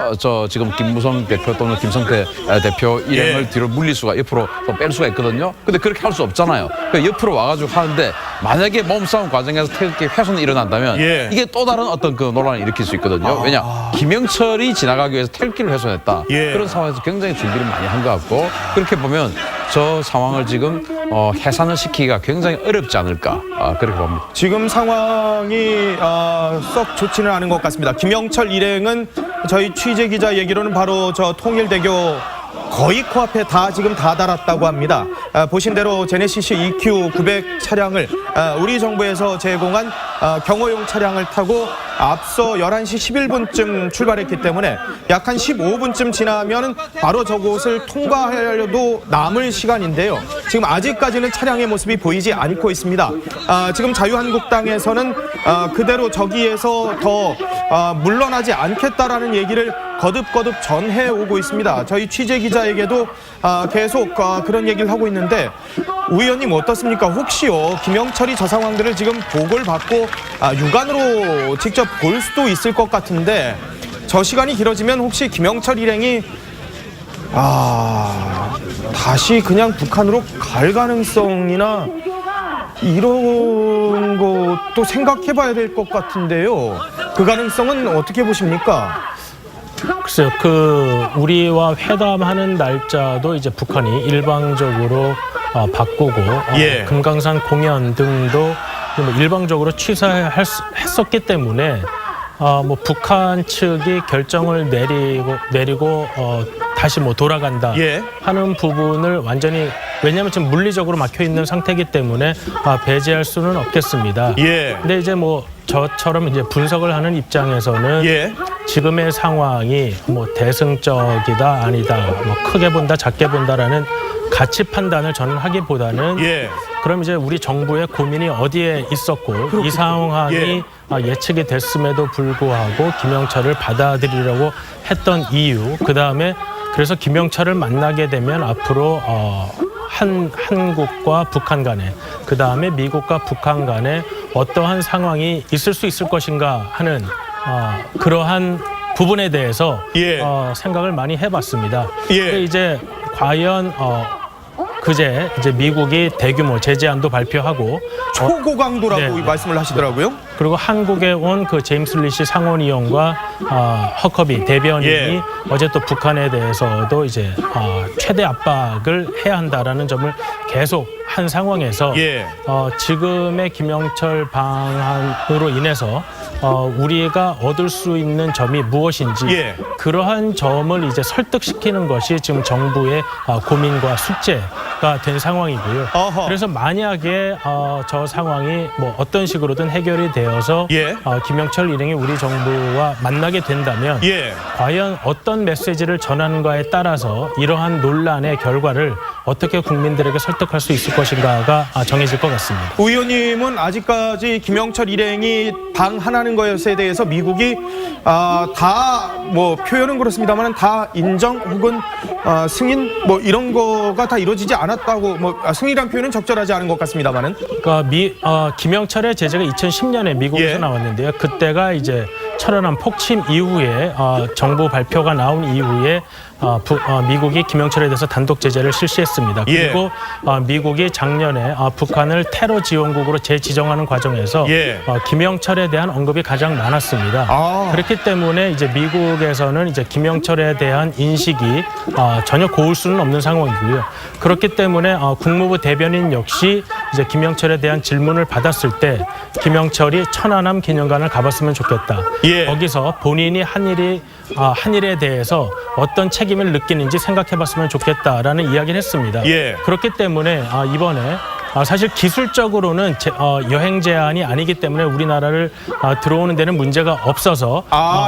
지금 김무성 대표 또는 김성태 대표 일행을 뒤로 물릴 수가 옆으로 또 뺄 수가 있거든요. 근데 그렇게 할 수 없잖아요. 옆으로 와가지고 하는데 만약에 몸싸움 과정에서 태극기 훼손이 일어난다면 이게 또 다른 어떤 그 논란을 일으킬 수 있거든요. 왜냐 김영철이 지나가기 위해서 태극기를 훼손했다. 그런 상황에서 굉장히 준비를 많이 한 것 같고 그렇게 보면 저 상황을 지금 해산을 시키기가 굉장히 어렵지 않을까 그렇게 봅니다. 지금 상황이 썩 좋지는 않은 것 같습니다. 김영철 일행은 저희 취재 기자 얘기로는 바로 저 통일대교 거의 코앞에 지금 다 달았다고 합니다. 보신 대로 제네시스 EQ900 차량을 우리 정부에서 제공한 경호용 차량을 타고 앞서 11시 11분쯤 출발했기 때문에 약 한 15분쯤 지나면 바로 저곳을 통과하려도 남을 시간인데요. 지금 아직까지는 차량의 모습이 보이지 않고 있습니다. 지금 자유한국당에서는 그대로 저기에서 더 물러나지 않겠다라는 얘기를 거듭거듭 전해오고 있습니다. 저희 취재 기자에게도 계속 그런 얘기를 하고 있는데 우 의원님 어떻습니까? 혹시요 김영철이 저 상황들을 지금 보고를 받고 육안으로 직접 볼 수도 있을 것 같은데 저 시간이 길어지면 혹시 김영철 일행이 다시 그냥 북한으로 갈 가능성이나 이런 것도 생각해봐야 될 것 같은데요. 그 가능성은 어떻게 보십니까? 글쎄요, 우리와 회담하는 날짜도 이제 북한이 일방적으로 바꾸고 예. 금강산 공연 등도 뭐 일방적으로 취소했었기 때문에 뭐 북한 측이 결정을 내리고 다시 뭐 돌아간다 예. 하는 부분을 완전히, 왜냐하면 지금 물리적으로 막혀 있는 상태이기 때문에 배제할 수는 없겠습니다. 예. 근데 이제 뭐 저처럼 이제 분석을 하는 입장에서는 예. 지금의 상황이 뭐 대승적이다 아니다, 뭐 크게 본다 작게 본다라는 가치 판단을 저는 하기보다는 예. 그럼 이제 우리 정부의 고민이 어디에 있었고 그렇군요. 이 상황이 예. 예측이 됐음에도 불구하고 김영철을 받아들이려고 했던 이유, 그다음에 그래서 김영철을 만나게 되면 앞으로 한국과 북한 간에, 그다음에 미국과 북한 간에 어떠한 상황이 있을 수 있을 것인가 하는 그러한 부분에 대해서 예. 생각을 많이 해봤습니다. 예. 근데 이제 과연 그제 이제 미국이 대규모 제재안도 발표하고 초고강도라고 네. 말씀을 하시더라고요. 그리고 한국에 온 그 제임스 리시 상원의원과 허커비 대변인이 예. 어제 또 북한에 대해서도 이제 최대 압박을 해야 한다라는 점을 계속 한 상황에서 예. 지금의 김영철 방안으로 인해서 우리가 얻을 수 있는 점이 무엇인지 예. 그러한 점을 이제 설득시키는 것이 지금 정부의 고민과 숙제가 된 상황이고요. 어허. 그래서 만약에 저 상황이 뭐 어떤 식으로든 해결이 되어서 예. 김영철 일행이 우리 정부와 만나게 된다면 예. 과연 어떤 메시지를 전하는가에 따라서 이러한 논란의 결과를 어떻게 국민들에게 설득할 수 있을 것인가가 정해질 것 같습니다. 의원님은 아직까지 김영철 일행이 방한하는 것에 대해서 미국이 다 뭐 표현은 그렇습니다만 다 인정 혹은 승인 뭐 이런 거가 다 이루어지지 않았다고, 뭐 승인이란 표현은 적절하지 않은 것 같습니다만은. 그러니까 김영철의 제재가 2010년에 미국에서 예. 나왔는데요. 그때가 이제 천안함 폭침 이후에 정부 발표가 나온 이후에 미국이 김영철에 대해서 단독 제재를 실시했습니다. 예. 그리고 미국이 작년에 북한을 테러 지원국으로 재지정하는 과정에서 예. 김영철에 대한 언급이 가장 많았습니다. 그렇기 때문에 이제 미국에서는 이제 김영철에 대한 인식이 전혀 고울 수는 없는 상황이고요. 그렇기 때문에 국무부 대변인 역시 이제 김영철에 대한 질문을 받았을 때 김영철이 천안함 기념관을 가봤으면 좋겠다. 예. 거기서 본인이 한 일에 대해서 어떤 책임을 느끼는지 생각해봤으면 좋겠다라는 이야기를 했습니다. 예. 그렇기 때문에 이번에 사실 기술적으로는 여행 제한이 아니기 때문에 우리나라를 들어오는 데는 문제가 없어서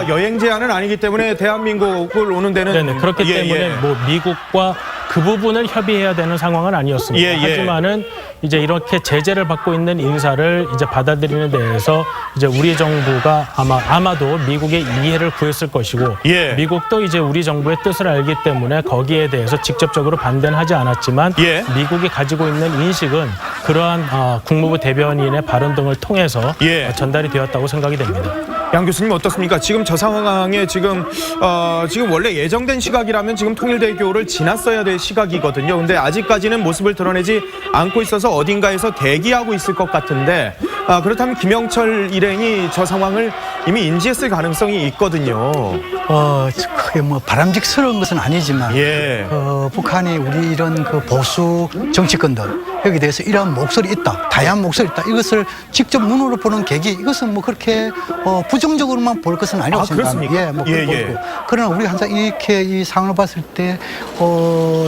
여행 제한은 아니기 때문에 대한민국을 오는 데는 네네, 그렇기 때문에 뭐 미국과 그 부분을 협의해야 되는 상황은 아니었습니다. 예, 예. 하지만은 이제 이렇게 제재를 받고 있는 인사를 이제 받아들이는 데에서 이제 우리 정부가 아마도 미국의 이해를 구했을 것이고 예. 미국도 이제 우리 정부의 뜻을 알기 때문에 거기에 대해서 직접적으로 반대는 하지 않았지만 예. 미국이 가지고 있는 인식은 그러한 국무부 대변인의 발언 등을 통해서 예. 전달이 되었다고 생각이 됩니다. 양 교수님 어떻습니까? 지금 저 상황에 지금 원래 예정된 시각이라면 지금 통일대교를 지났어야 될 시각이거든요. 근데 아직까지는 모습을 드러내지 않고 있어서 어딘가에서 대기하고 있을 것 같은데 그렇다면 김영철 일행이 저 상황을 이미 인지했을 가능성이 있거든요. 크게 뭐 바람직스러운 것은 아니지만 예. 북한이 우리 이런 그 보수 정치권들 여기에 대해서 이러한 목소리 있다, 다양한 목소리 있다, 이것을 직접 눈으로 보는 계기, 이것은 뭐 그렇게 부정적으로만 볼 것은 아니라고 생각합니다. 그렇습니까? 뭐 예, 그렇고. 예. 그러나 우리 항상 이렇게 이 상황을 봤을 때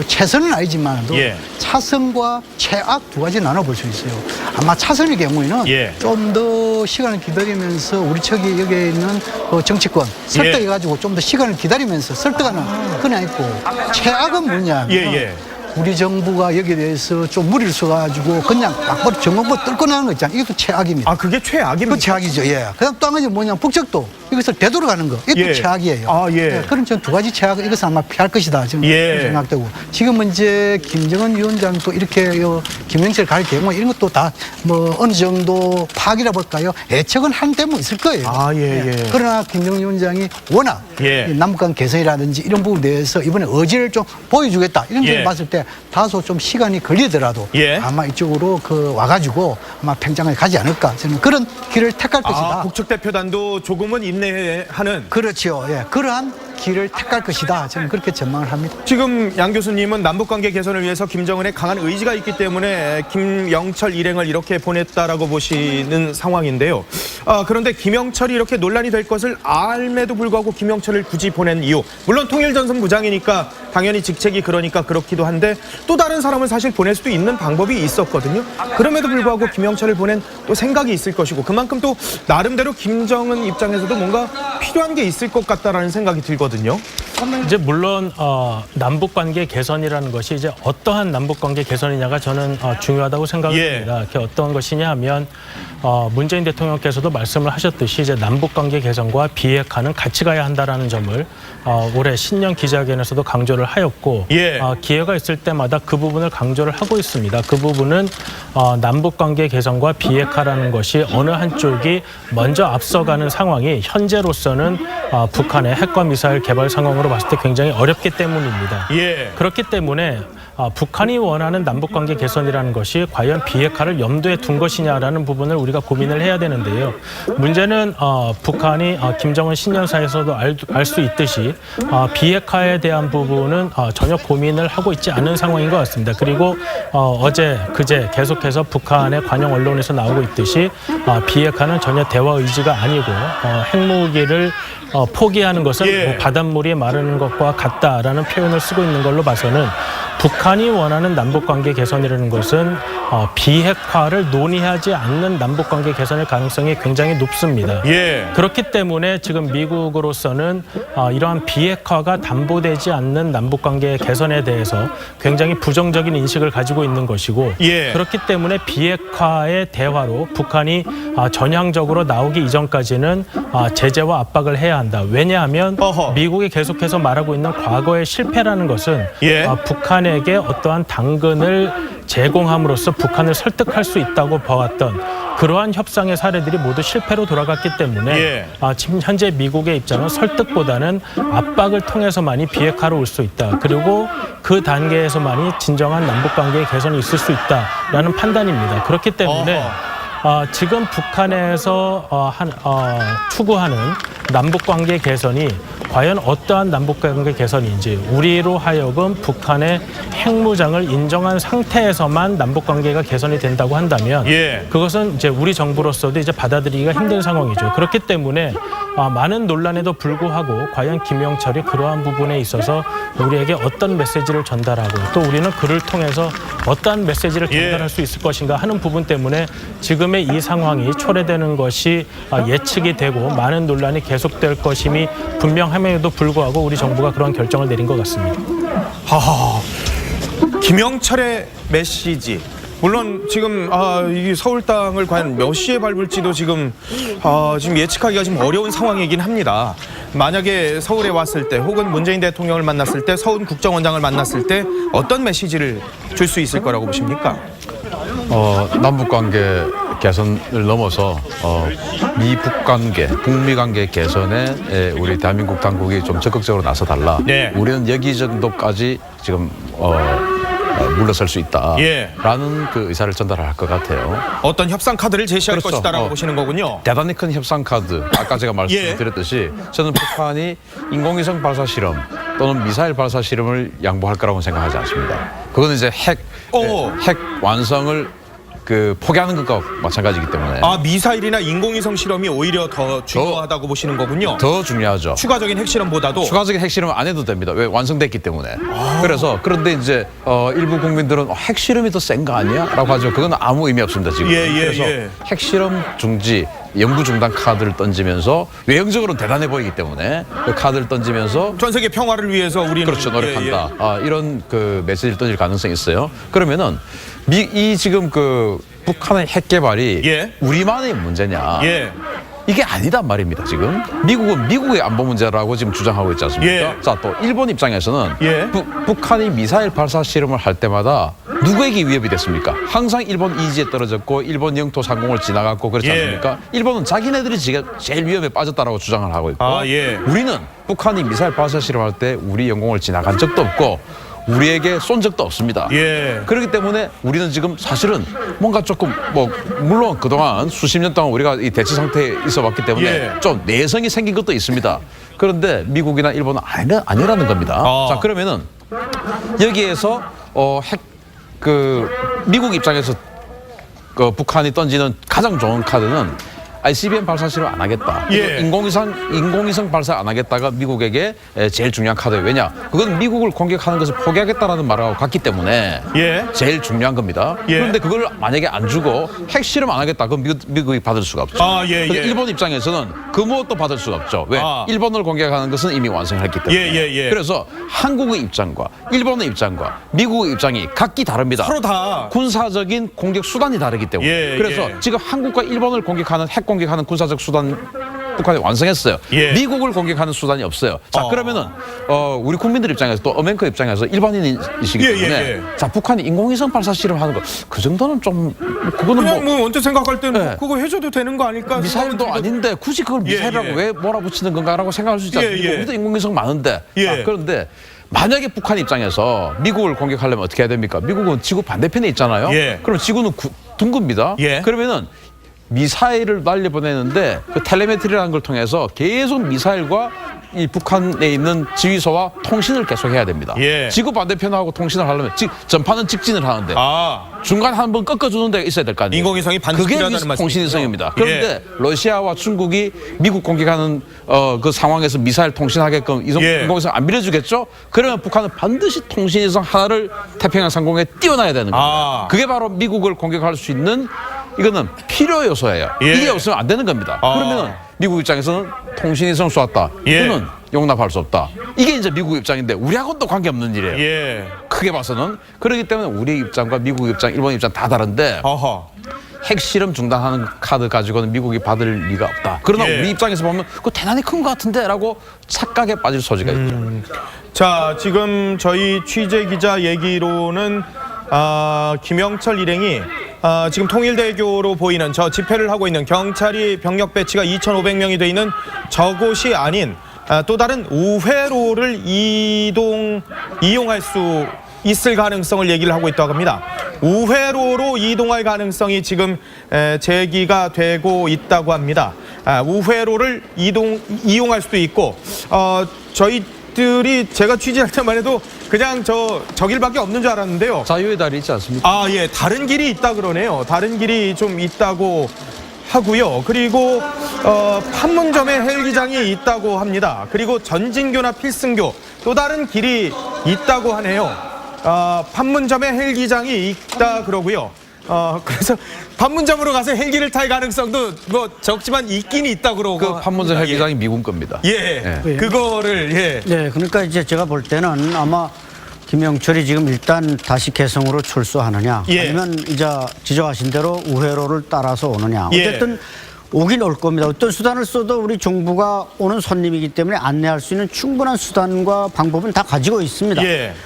최선은 아니지만도 예. 차선과 최악 두 가지 나눠볼 수 있어요. 아마 차선의 경우에는 예. 좀 더 시간을 기다리면서 우리 측이 여기에 있는 정치권 설득해가지고 좀 더 시간을 기다리면서 설득하는 그건 있고, 최악은 뭐냐 하면 예. 우리 정부가 여기에 대해서 좀 무리를 써가지고 그냥 막바로 정권부 뚫고 나가는 거 있잖아요. 이것도 최악입니다. 그게 최악입니까? 그 최악이죠. 예. 그다음 또 한 가지 뭐냐, 북측도 이거 이것을 되돌아가는 거, 이것도 예. 최악이에요. 아, 예. 네, 그런 전 두 가지 최악, 이것은 아마 피할 것이다 지금 예. 생각되고, 지금은 이제 김정은 위원장도 이렇게 김영철 갈 경우 이런 것도 다 뭐 어느 정도 파악이라 볼까요? 예측은 한 데는 있을 거예요. 아, 예, 예. 그러나 김정은 위원장이 워낙 예. 이 남북간 개선이라든지 이런 부분에 대해서 이번에 의지를 좀 보여주겠다 이런 걸 예. 봤을 때 다소 좀 시간이 걸리더라도 예. 아마 이쪽으로 와가지고 아마 평양을 가지 않을까, 저는 그런 길을 택할 것이다. 북측 대표단도 조금은 인내하는. 그렇죠. 예. 그러한 길을 택할 것이다. 저는 그렇게 전망을 합니다. 지금 양 교수님은 남북관계 개선을 위해서 김정은의 강한 의지가 있기 때문에 김영철 일행을 이렇게 보냈다라고 보시는 상황인데요. 그런데 김영철이 이렇게 논란이 될 것을 알매도 불구하고 김영철을 굳이 보낸 이유, 물론 통일전선부장이니까 당연히 직책이 그러니까 그렇기도 한데 또 다른 사람을 사실 보낼 수도 있는 방법이 있었거든요. 그럼에도 불구하고 김영철을 보낸 또 생각이 있을 것이고, 그만큼 또 나름대로 김정은 입장에서도 뭔가 필요한 게 있을 것 같다라는 생각이 들거든요. 이제 물론 남북관계 개선이라는 것이 이제 어떠한 남북관계 개선이냐가 저는 중요하다고 생각합니다. 그게 어떤 것이냐 하면 문재인 대통령께서도 말씀을 하셨듯이 이제 남북관계 개선과 비핵화는 같이 가야 한다라는 점을 올해 신년 기자회견에서도 강조를 하였고, 기회가 있을 때마다 그 부분을 강조를 하고 있습니다. 그 부분은 남북관계 개선과 비핵화라는 것이 어느 한쪽이 먼저 앞서가는 상황이 현재로서는 북한의 핵과 미사일 개발 상황으로 봤을 때 굉장히 어렵기 때문입니다. 그렇기 때문에 북한이 원하는 남북관계 개선이라는 것이 과연 비핵화를 염두에 둔 것이냐라는 부분을 우리가 고민을 해야 되는데요. 문제는 북한이 김정은 신년사에서도 알 수 있듯이 비핵화에 대한 부분은 전혀 고민을 하고 있지 않은 상황인 것 같습니다. 그리고 어제 그제 계속해서 북한의 관영 언론에서 나오고 있듯이 비핵화는 전혀 대화 의지가 아니고 핵무기를 포기하는 것은 뭐 바닷물이 마르는 것과 같다라는 표현을 쓰고 있는 걸로 봐서는 북한이 원하는 남북관계 개선이라는 것은 비핵화를 논의하지 않는 남북관계 개선의 가능성이 굉장히 높습니다. 그렇기 때문에 지금 미국으로서는 이러한 비핵화가 담보되지 않는 남북관계 개선에 대해서 굉장히 부정적인 인식을 가지고 있는 것이고, 그렇기 때문에 비핵화의 대화로 북한이 전향적으로 나오기 이전까지는 제재와 압박을 해야 한다. 왜냐하면 미국이 계속해서 말하고 있는 과거의 실패라는 것은 북한에게 어떠한 당근을 제공함으로써 북한을 설득할 수 있다고 봐왔던 그러한 협상의 사례들이 모두 실패로 돌아갔기 때문에 지금 현재 미국의 입장은 설득보다는 압박을 통해서만이 비핵화로 올 수 있다. 그리고 그 단계에서만이 진정한 남북관계의 개선이 있을 수 있다라는 판단입니다. 그렇기 때문에 지금 북한에서 추구하는 남북관계 개선이 과연 어떠한 남북관계 개선인지, 우리로 하여금 북한의 핵무장을 인정한 상태에서만 남북관계가 개선이 된다고 한다면 그것은 이제 우리 정부로서도 이제 받아들이기가 힘든 상황이죠. 그렇기 때문에 많은 논란에도 불구하고 과연 김영철이 그러한 부분에 있어서 우리에게 어떤 메시지를 전달하고 또 우리는 그를 통해서 어떠한 메시지를 전달할 수 있을 것인가 하는 부분 때문에 지금의 이 상황이 초래되는 것이 예측이 되고 많은 논란이 계속될 것임이 분명함에도 불구하고 우리 정부가 그런 결정을 내린 것 같습니다. 김영철의 메시지. 물론 지금 이 서울 땅을 과연 몇 시에 밟을지도 지금 예측하기가 좀 어려운 상황이긴 합니다. 만약에 서울에 왔을 때 혹은 문재인 대통령을 만났을 때, 서훈 국정원장을 만났을 때 어떤 메시지를 줄 수 있을 거라고 보십니까? 남북관계 개선을 넘어서 미북 관계, 북미 관계 개선에 우리 대한민국 당국이 좀 적극적으로 나서달라. 우리는 여기 정도까지 지금 물러설 수 있다라는 그 의사를 전달할 것 같아요. 어떤 협상 카드를 제시할 것이다라고 보시는 거군요. 대단히 큰 협상 카드. 아까 제가 말씀드렸듯이 저는 북한이 인공위성 발사 실험 또는 미사일 발사 실험을 양보할 거라고 생각하지 않습니다. 그거는 이제 핵 완성을 포기하는 것과 마찬가지이기 때문에. 미사일이나 인공위성 실험이 오히려 더 중요하다고 보시는 거군요. 더 중요하죠. 추가적인 핵실험보다도. 추가적인 핵실험 안 해도 됩니다. 왜? 완성됐기 때문에. 그런데 이제 일부 국민들은 핵실험이 더 센 거 아니야? 라고 하죠. 그건 아무 의미 없습니다, 지금. 그래서 핵실험 중지, 연구 중단 카드를 던지면서 외형적으로는 대단해 보이기 때문에 그 카드를 던지면서 전 세계 평화를 위해서 우리는 노력한다. 이런 그 메시지를 던질 가능성이 있어요. 그러면은 지금 북한의 핵 개발이 우리만의 문제냐? 이게 아니단 말입니다. 지금 미국은 미국의 안보 문제라고 지금 주장하고 있지 않습니까? 예. 자, 또 일본 입장에서는 예. 북한이 미사일 발사 실험을 할 때마다 누구에게 위협이 됐습니까? 항상 일본 이지에 떨어졌고 일본 영토 상공을 지나갔고 그렇지 예. 않습니까? 일본은 자기네들이 지금 제일 위험에 빠졌다라고 주장을 하고 있고 우리는 북한이 미사일 발사 실험할 때 우리 영공을 지나간 적도 없고 우리에게 쏜 적도 없습니다. 그렇기 때문에 우리는 지금 사실은 뭔가 조금 물론 그동안 수십 년 동안 우리가 이 대치 상태에 있어왔기 때문에 좀 내성이 생긴 것도 있습니다. 그런데 미국이나 일본은 아니라는 겁니다. 자, 그러면은 여기에서 미국 입장에서 북한이 던지는 가장 좋은 카드는 ICBM 발사 실험 안 하겠다. 인공위성 발사 안 하겠다가 미국에게 제일 중요한 카드예요. 왜냐? 그건 미국을 공격하는 것을 포기하겠다라는 말하고 같기 때문에 제일 중요한 겁니다. 그런데 그걸 만약에 안 주고 핵 실험 안 하겠다. 그럼 미국이 받을 수가 없죠. 일본 입장에서는 그 무엇도 받을 수가 없죠. 왜? 일본을 공격하는 것은 이미 완성했기 때문에. 그래서 한국의 입장과 일본의 입장과 미국의 입장이 각기 다릅니다. 서로 다 군사적인 공격 수단이 다르기 때문에. 그래서 지금 한국과 일본을 공격하는 핵 공격하는 군사적 수단 북한이 완성했어요. 미국을 공격하는 수단이 없어요. 자, 그러면은 우리 국민들 입장에서 또 어메리카 입장에서 일반인이시기 때문에 자, 북한이 인공위성 발사 실험하는 거 그 정도는 좀 그거는 그냥 언제 생각할 때는 그거 해줘도 되는 거 아닐까? 미사일도 아닌데 굳이 그걸 미사일이라고 왜 몰아붙이는 건가라고 생각할 수 있지 않습니까? 우리도 인공위성 많은데. 그런데 만약에 북한 입장에서 미국을 공격하려면 어떻게 해야 됩니까? 미국은 지구 반대편에 있잖아요. 그럼 지구는 둥급니다. 그러면은 미사일을 날려보내는데 그 텔레메트리라는 걸 통해서 계속 미사일과 이 북한에 있는 지휘소와 통신을 계속해야 됩니다. 지구 반대편하고 통신을 하려면 전파는 직진을 하는데 중간 한번 꺾어주는 데가 있어야 될 거 아니에요. 인공위성이 반드시 필요하다는 그게 말씀이죠. 통신위성입니다. 그런데 러시아와 중국이 미국 공격하는 그 상황에서 미사일 통신하게끔 인공위성 안 밀어주겠죠? 그러면 북한은 반드시 통신위성 하나를 태평양 상공에 띄워놔야 되는 겁니다. 그게 바로 미국을 공격할 수 있는 이거는 필요 요소예요. 이게 없으면 안 되는 겁니다. 그러면 미국 입장에서는 통신위성 쏘았다. 이거는 용납할 수 없다. 이게 이제 미국 입장인데 우리하고는 또 관계없는 일이에요. 크게 봐서는. 그렇기 때문에 우리 입장과 미국 입장, 일본 입장 다 다른데 핵실험 중단하는 카드 가지고는 미국이 받을 리가 없다. 그러나 우리 입장에서 보면 그거 대단히 큰 것 같은데 라고 착각에 빠질 소지가 있죠. 자, 지금 저희 취재 기자 얘기로는 김영철 일행이 지금 통일대교로 보이는 저 집회를 하고 있는 경찰이 병력 배치가 2,500명이 돼 있는 저곳이 아닌 또 다른 우회로를 이용할 수 있을 가능성을 얘기를 하고 있다고 합니다. 우회로로 이동할 가능성이 지금 제기가 되고 있다고 합니다. 우회로를 이용할 수도 있고 저희들이 제가 취재할 때만 해도 그냥 저 길밖에 없는 줄 알았는데요. 자유의 달이 있지 않습니까? 다른 길이 있다 그러네요. 다른 길이 좀 있다고 하고요. 그리고 판문점에 헬기장이 있다고 합니다. 그리고 전진교나 필승교 또 다른 길이 있다고 하네요. 판문점에 헬기장이 있다 그러고요. 그래서 판문점으로 가서 헬기를 탈 가능성도 뭐 적지만 있긴 있다 그러고. 그 판문점 헬기장이 미군 겁니다. 그거를 네, 그러니까 이제 제가 볼 때는 아마 김영철이 지금 일단 다시 개성으로 출소하느냐, 아니면 이제 지적하신 대로 우회로를 따라서 오느냐. 어쨌든 오긴 올 겁니다. 어떤 수단을 써도 우리 정부가 오는 손님이기 때문에 안내할 수 있는 충분한 수단과 방법은 다 가지고 있습니다.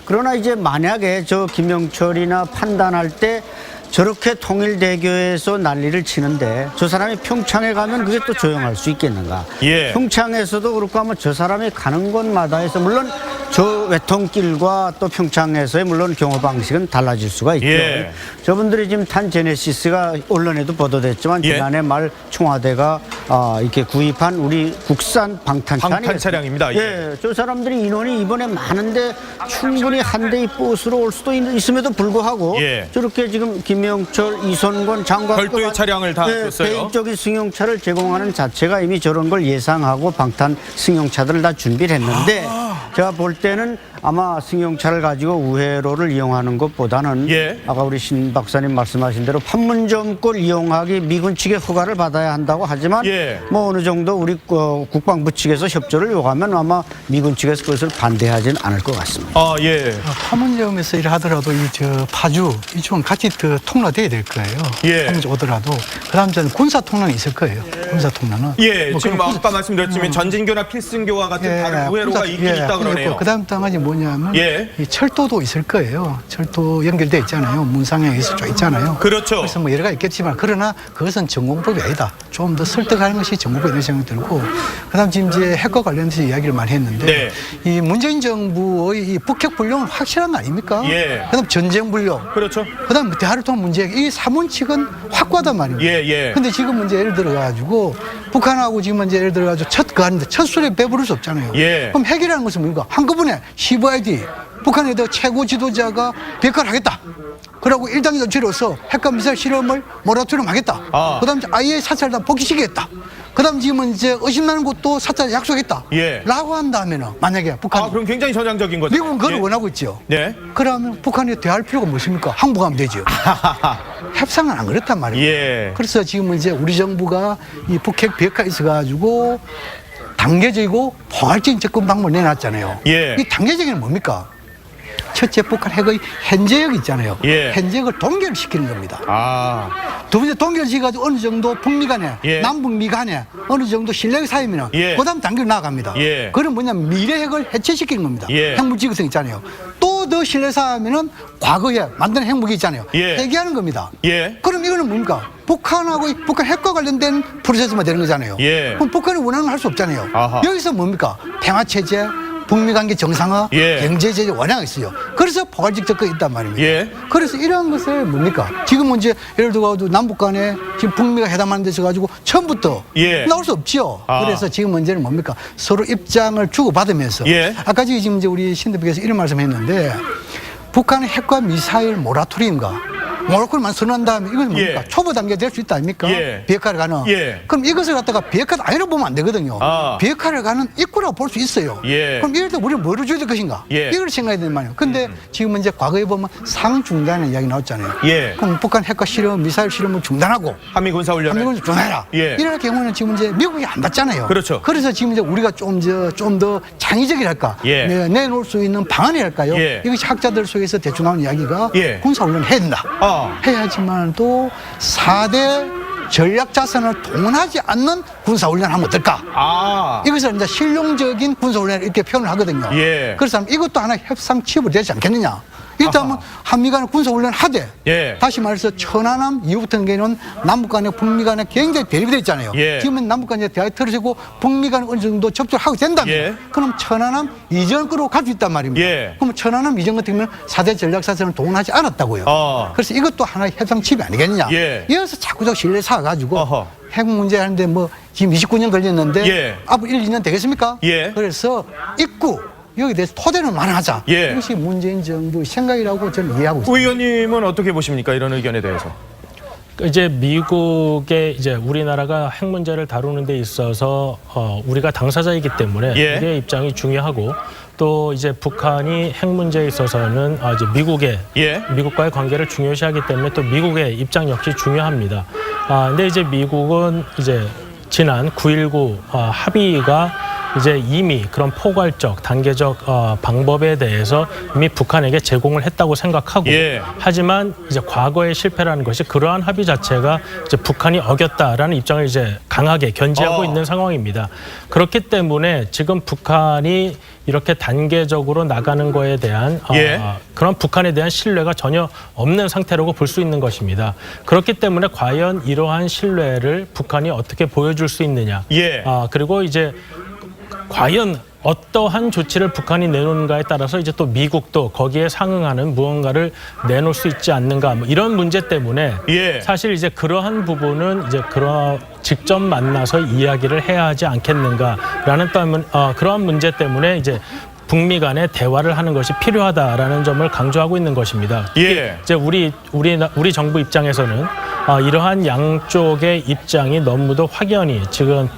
그러나 이제 만약에 저 김영철이나 판단할 때 저렇게 통일대교에서 난리를 치는데 저 사람이 평창에 가면 그게 또 조용할 수 있겠는가. 평창에서도 그렇고 하면 저 사람이 가는 곳마다 해서 물론 저 외통길과 또 평창에서의 물론 경호 방식은 달라질 수가 있죠. 저분들이 지금 탄 제네시스가 언론에도 보도됐지만 지난해 말 청와대가 이렇게 구입한 우리 국산 방탄 차량입니다. 저 사람들이 인원이 이번에 많은데 충분히 한 대의 버스로 올 수도 있음에도 불구하고 저렇게 지금 김영철, 이선권 장관 별도의 차량을 다 줬어요. 개인적인 승용차를 제공하는 자체가 이미 저런 걸 예상하고 방탄 승용차들을 다 준비를 했는데 제가 볼 때는 아마 승용차를 가지고 우회로를 이용하는 것보다는 아까 우리 신 박사님 말씀하신 대로 판문점골 이용하기 미군 측의 허가를 받아야 한다고 하지만 뭐 어느 정도 우리 국방부 측에서 협조를 요구하면 아마 미군 측에서 그것을 반대하지는 않을 것 같습니다. 판문점에서 일하더라도 이 파주 이쪽은 같이 통로돼야 될 거예요. 판문점 오더라도 그다음 저는 군사 통로는 있을 거예요. 군사 통로는. 뭐 지금 아까 말씀드렸지만 전진교나 필승교와 같은 다른 우회로가 있긴 있다 그러네요. 그다음 당하지 뭐냐면 이 철도도 있을 거예요. 철도 연결돼 있잖아요. 문상향에서 쭉 있잖아요. 그렇죠. 그래서 뭐 여러 가지 있겠지만 그러나 그것은 전공법이 아니다. 좀 더 설득하는 것이 전공법이 이런 생각이 들고 그다음 지금 이제 핵과 관련해서 이야기를 많이 했는데 이 문재인 정부의 이 북핵 불령은 확실한 거 아닙니까? 그다음 전쟁 불령. 그렇죠. 그다음 대화를 통한 문제 이 사문칙은 확고하단 말입니다. 근데 지금 문제 예를 들어 가지고 북한하고 지금 이제 예를 들어 가지고 첫 술에 배부를 수 없잖아요. 그럼 핵이라는 것은 뭡니까? 한꺼번에 CVID 북한의 최고 지도자가 비핵화를 하겠다. 그러고 1당 전체로서 핵과 미사일 실험을 모라토리엄 하겠다. 그다음 아예 사찰 다 복귀시키겠다. 그다음 지금은 이제 의심나는 것도 사찰 약속했다. 라고 한다면은 만약에 북한 그럼 굉장히 전향적인 거죠. 미국은 그걸 원하고 있죠. 그러면 북한이 대할 필요가 무엇입니까? 항복하면 되죠. 협상은 안 그렇단 말이에요. 그래서 지금 이제 우리 정부가 이 북핵 비핵화 있어가지고 단계적이고 포괄적인 접근 방법을 내놨잖아요. 이 단계적인 뭡니까? 첫째, 북한 핵의 현재역 있잖아요. 현재역을 동결시키는 겁니다. 두 번째, 동결시켜가지고 어느 정도 북미 간에, 남북미 간에 어느 정도 신뢰가 쌓이면 그 다음 단계로 나아갑니다. 그건 뭐냐면 미래 핵을 해체시키는 겁니다. 핵무기성 있잖아요. 또 더 신뢰 쌓으면 과거에 만든 핵무기 있잖아요. 폐기하는 겁니다. 그럼 이거는 뭡니까? 북한하고 북한 핵과 관련된 프로세스만 되는 거잖아요. 그럼 북한이 원하는 걸 할 수 없잖아요. 여기서 뭡니까? 평화체제, 북미 관계 정상화, 경제 제재 원화가 있어요. 그래서 포괄적 접근이 있단 말입니다. 그래서 이러한 것을 뭡니까? 지금은 이제 예를 들어도 남북 간에 지금 북미가 회담하는 데서 가지고 처음부터 나올 수 없지요. 그래서 지금 문제는 뭡니까? 서로 입장을 주고받으면서 아까 지금 이제 우리 신 대표께서 이런 말씀했는데 북한의 핵과 미사일 모라토리엄과 모라토리엄만 선언한 다음에 이건 뭡니까? 초보 단계 될 수 있다 아닙니까? 비핵화를 가는. 그럼 이것을 갖다가 비핵화도 아니라고 보면 안 되거든요. 비핵화를 가는 입구라고 볼 수 있어요. 그럼 이럴 때 우리는 뭐를 줘야 될 것인가? 이걸 생각해야 되는 말이에요. 근데 지금 이제 과거에 보면 상중단의 이야기 나왔잖아요. 그럼 북한 핵과 실험, 미사일 실험을 중단하고 한미 군사훈련을 한미 중단해라. 이럴 경우는 지금 이제 미국이 안 받잖아요. 그래서 지금 이제 우리가 좀 더 창의적이랄까? 내놓을 수 있는 방안이랄까요? 이것이 학자들 속에서 대충 나오는 이야기가 군사훈련을 해야 된다. 해야지만 또 4대 전략 자산을 동원하지 않는 군사훈련을 하면 어떨까? 이것을 이제 실용적인 군사훈련을 이렇게 표현을 하거든요. 그래서 이것도 하나 협상 칩으로 되지 않겠느냐? 일단 한미 간의 군사훈련을 하되 다시 말해서 천안함 이후부터는 남북 간에 북미 간에 굉장히 대립이 있잖아요. 지금은 남북 간에 대화가 틀어지고 북미 간에 어느 정도 접촉을 하고 된다면 그럼 천안함 이전으로 갈 수 있단 말입니다. 그럼 천안함 이전 같은 경우는 4대 전략사선을 동원하지 않았다고요. 그래서 이것도 하나의 협상칩이 아니겠느냐. 이어서 자꾸자꾸 신뢰 쌓아가지고 핵 문제 하는데 뭐 지금 29년 걸렸는데 앞으로 1, 2년 되겠습니까? 그래서 입구 여기 대해서 토대를 마련하자. 이것이 문재인 정부의 생각이라고 저는 이해하고 있습니다. 의원님은 어떻게 보십니까? 이런 의견에 대해서. 이제 미국의 이제 우리나라가 핵 문제를 다루는 데 있어서 우리가 당사자이기 때문에 우리의 입장이 중요하고 또 이제 북한이 핵 문제에 있어서는 이제 미국과의 관계를 중요시하기 때문에 또 미국의 입장 역시 중요합니다. 근데 이제 미국은 이제 지난 9.19 합의가 이제 이미 그런 포괄적, 단계적 방법에 대해서 이미 북한에게 제공을 했다고 생각하고 하지만 이제 과거의 실패라는 것이 그러한 합의 자체가 이제 북한이 어겼다라는 입장을 이제 강하게 견지하고 있는 상황입니다. 그렇기 때문에 지금 북한이 이렇게 단계적으로 나가는 거에 대한 그런 북한에 대한 신뢰가 전혀 없는 상태라고 볼 수 있는 것입니다. 그렇기 때문에 과연 이러한 신뢰를 북한이 어떻게 보여줄 수 있느냐. 그리고 이제 과연 어떠한 조치를 북한이 내놓는가에 따라서 이제 또 미국도 거기에 상응하는 무언가를 내놓을 수 있지 않는가 뭐 이런 문제 때문에 사실 이제 그러한 부분은 이제 직접 만나서 이야기를 해야 하지 않겠는가라는 그러한 문제 때문에 이제 북미 간의 대화를 하는 것이 필요하다라는 점을 강조하고 있는 것입니다. 예. 이제 우리 정부 입장에서는 이러한 양쪽의 입장이 너무도 확연히 지금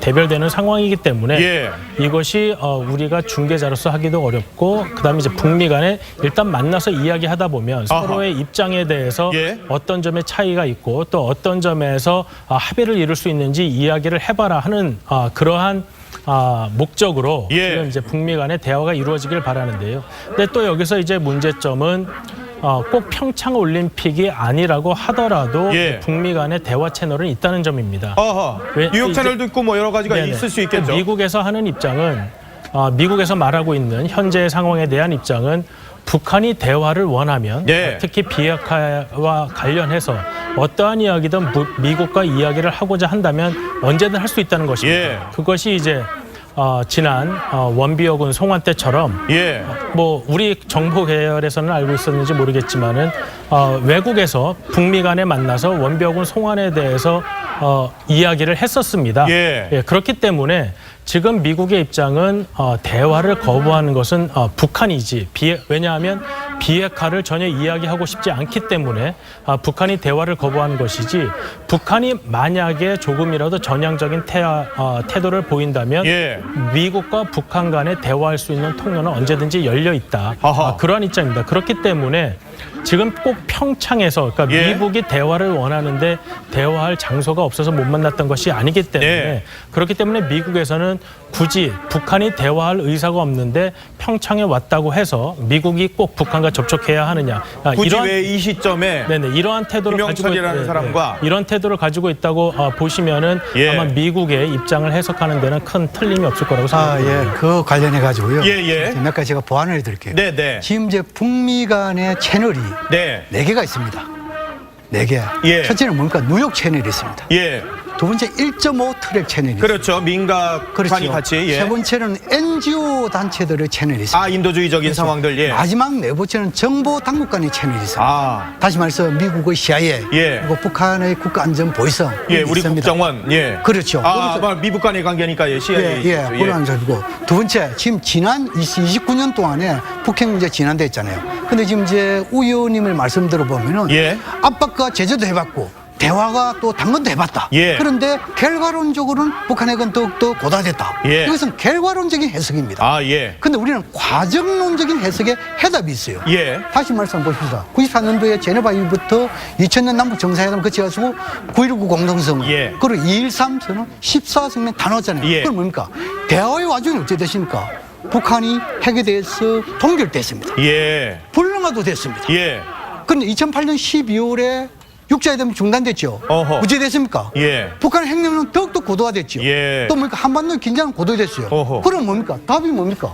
대별되는 상황이기 때문에 예. 이것이 우리가 중개자로서 하기도 어렵고 그다음에 이제 북미 간에 일단 만나서 이야기하다 보면 아하. 서로의 입장에 대해서 예. 어떤 점에 차이가 있고 또 어떤 점에서 합의를 이룰 수 있는지 이야기를 해봐라 하는 그러한 목적으로 예. 지금 이제 북미 간의 대화가 이루어지길 바라는데요. 근데 또 여기서 이제 문제점은 꼭 평창 올림픽이 아니라고 하더라도 예. 북미 간의 대화 채널은 있다는 점입니다. 뉴욕 이제- 채널도 있고 뭐 여러 가지가 네네. 있을 수 있겠죠. 미국에서 하는 입장은 미국에서 말하고 있는 현재 상황에 대한 입장은 북한이 대화를 원하면 예. 특히 비핵화와 관련해서 어떠한 이야기든 미국과 이야기를 하고자 한다면 언제든 할 수 있다는 것입니다. 예. 그것이 이제 지난 원비어군 송환 때처럼 예. 뭐 우리 정보 계열에서는 알고 있었는지 모르겠지만은 외국에서 북미 간에 만나서 원비어군 송환에 대해서 이야기를 했었습니다. 예. 그렇기 때문에 지금 미국의 입장은 대화를 거부하는 것은 북한이지 왜냐하면 비핵화를 전혀 이야기하고 싶지 않기 때문에 북한이 대화를 거부하는 것이지 북한이 만약에 조금이라도 전향적인 태도를 보인다면 예. 미국과 북한 간에 대화할 수 있는 통로는 언제든지 열려 있다. 아하. 그러한 입장입니다. 그렇기 때문에 지금 꼭 평창에서 그러니까 예. 미국이 대화를 원하는데 대화할 장소가 없어서 못 만났던 것이 아니기 때문에 네. 그렇기 때문에 미국에서는 굳이 북한이 대화할 의사가 없는데 평창에 왔다고 해서 미국이 꼭 북한과 접촉해야 하느냐 굳이 왜 이 시점에 네네 이러한 태도를 김영철이라는 사람과 이런 태도를 가지고 있다고 보시면은 예. 아마 미국의 입장을 해석하는 데는 큰 틀림이 없을 거라고 생각합니다. 예. 그 관련해 가지고요. 예. 몇 가지 제가 보완을 해드릴게요. 네네. 지금 이제 북미 간의 채널이 네. 4개가 있습니다. 4개. 예. 첫째는 뭡니까? 뉴욕 채널이 있습니다. 예. 두 번째 1.5 트랙 채널이 있습니다. 그렇죠. 민각관이 그렇죠. 같이. 예. 세 번째는 NGO 단체들의 채널이 있습니다. 인도주의적인 상황들. 예. 마지막 네 번째는 정보 당국 간의 채널이 있습니다. 다시 말해서 미국의 CIA, 예. 그리고 북한의 국가안전보위성 예, 우리 있습니다. 국정원. 예. 그렇죠. 미국 간의 관계니까 예, CIA. 예, 그런 점이고 두 번째 지금 지난 29년 동안에 북핵 문제 진행됐잖아요. 근데 지금 이제 우 의원님을 말씀 들어보면은 예. 압박과 제재도 해봤고 대화가 또 당근도 해봤다. 예. 그런데 결과론적으로는 북한에건 더욱더 고도화됐다. 예. 이것은 결과론적인 해석입니다. 예. 근데 우리는 과정론적인 해석에 해답이 있어요. 예. 다시 말씀 보십시다. 94년도에 제네바 이후부터 2000년 남북 정상회담 거쳐가지고 9.19 공동성명, 예. 그리고 2.13 선언, 14성명 다 나왔잖아요. 예. 그건 뭡니까? 대화의 와중에 어떻게 되십니까? 북한이 핵에 대해서 동결됐습니다. 예. 불능화도 됐습니다. 예. 그런데 2008년 12월에 육자회담이 중단됐죠. 어허. 어찌 됐습니까? 예. 북한 핵력은 더욱더 고도화됐죠. 예. 또 뭡니까? 한반도 긴장은 고도됐어요. 어허. 그럼 뭡니까? 답이 뭡니까?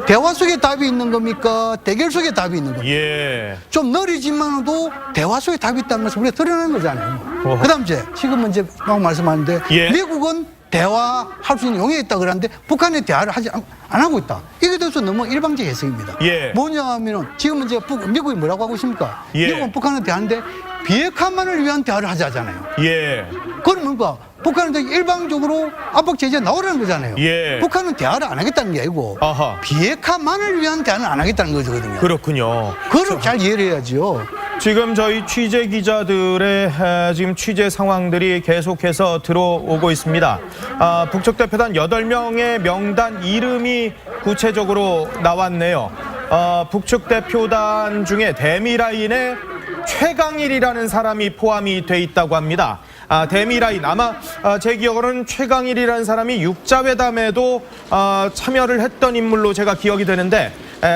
대화 속에 답이 있는 겁니까? 대결 속에 답이 있는 겁니까? 예. 좀 느리지만도 대화 속에 답이 있다는 것을 우리가 드러내는 거잖아요. 어허. 그 다음 이제 지금은 이제 막 말씀하는데 예. 미국은 대화할 수 있는 용의가 있다 그러는데 북한의 대화를 안 하고 있다. 이게 대해서 너무 일방적 해석입니다. 예. 뭐냐 하면은 지금 이제 미국이 뭐라고 하고 있습니까? 예. 미국은 북한을 대하는데 비핵화만을 위한 대화를 하자잖아요. 예. 그건 뭔가 북한은 일방적으로 압박 제재 나오라는 거잖아요. 예. 북한은 대화를 안 하겠다는 게 아니고 아하. 비핵화만을 위한 대화는 안 하겠다는 거거든요. 그렇군요. 그걸 잘 이해를 해야죠. 지금 저희 취재 기자들의 지금 취재 상황들이 계속해서 들어오고 있습니다. 북측 대표단 8명의 명단 이름이 구체적으로 나왔네요. 북측 대표단 중에 대미라인에 최강일이라는 사람이 포함이 돼 있다고 합니다. 대미라인 아마 제 기억으로는 최강일이라는 사람이 육자회담에도 참여를 했던 인물로 제가 기억이 되는데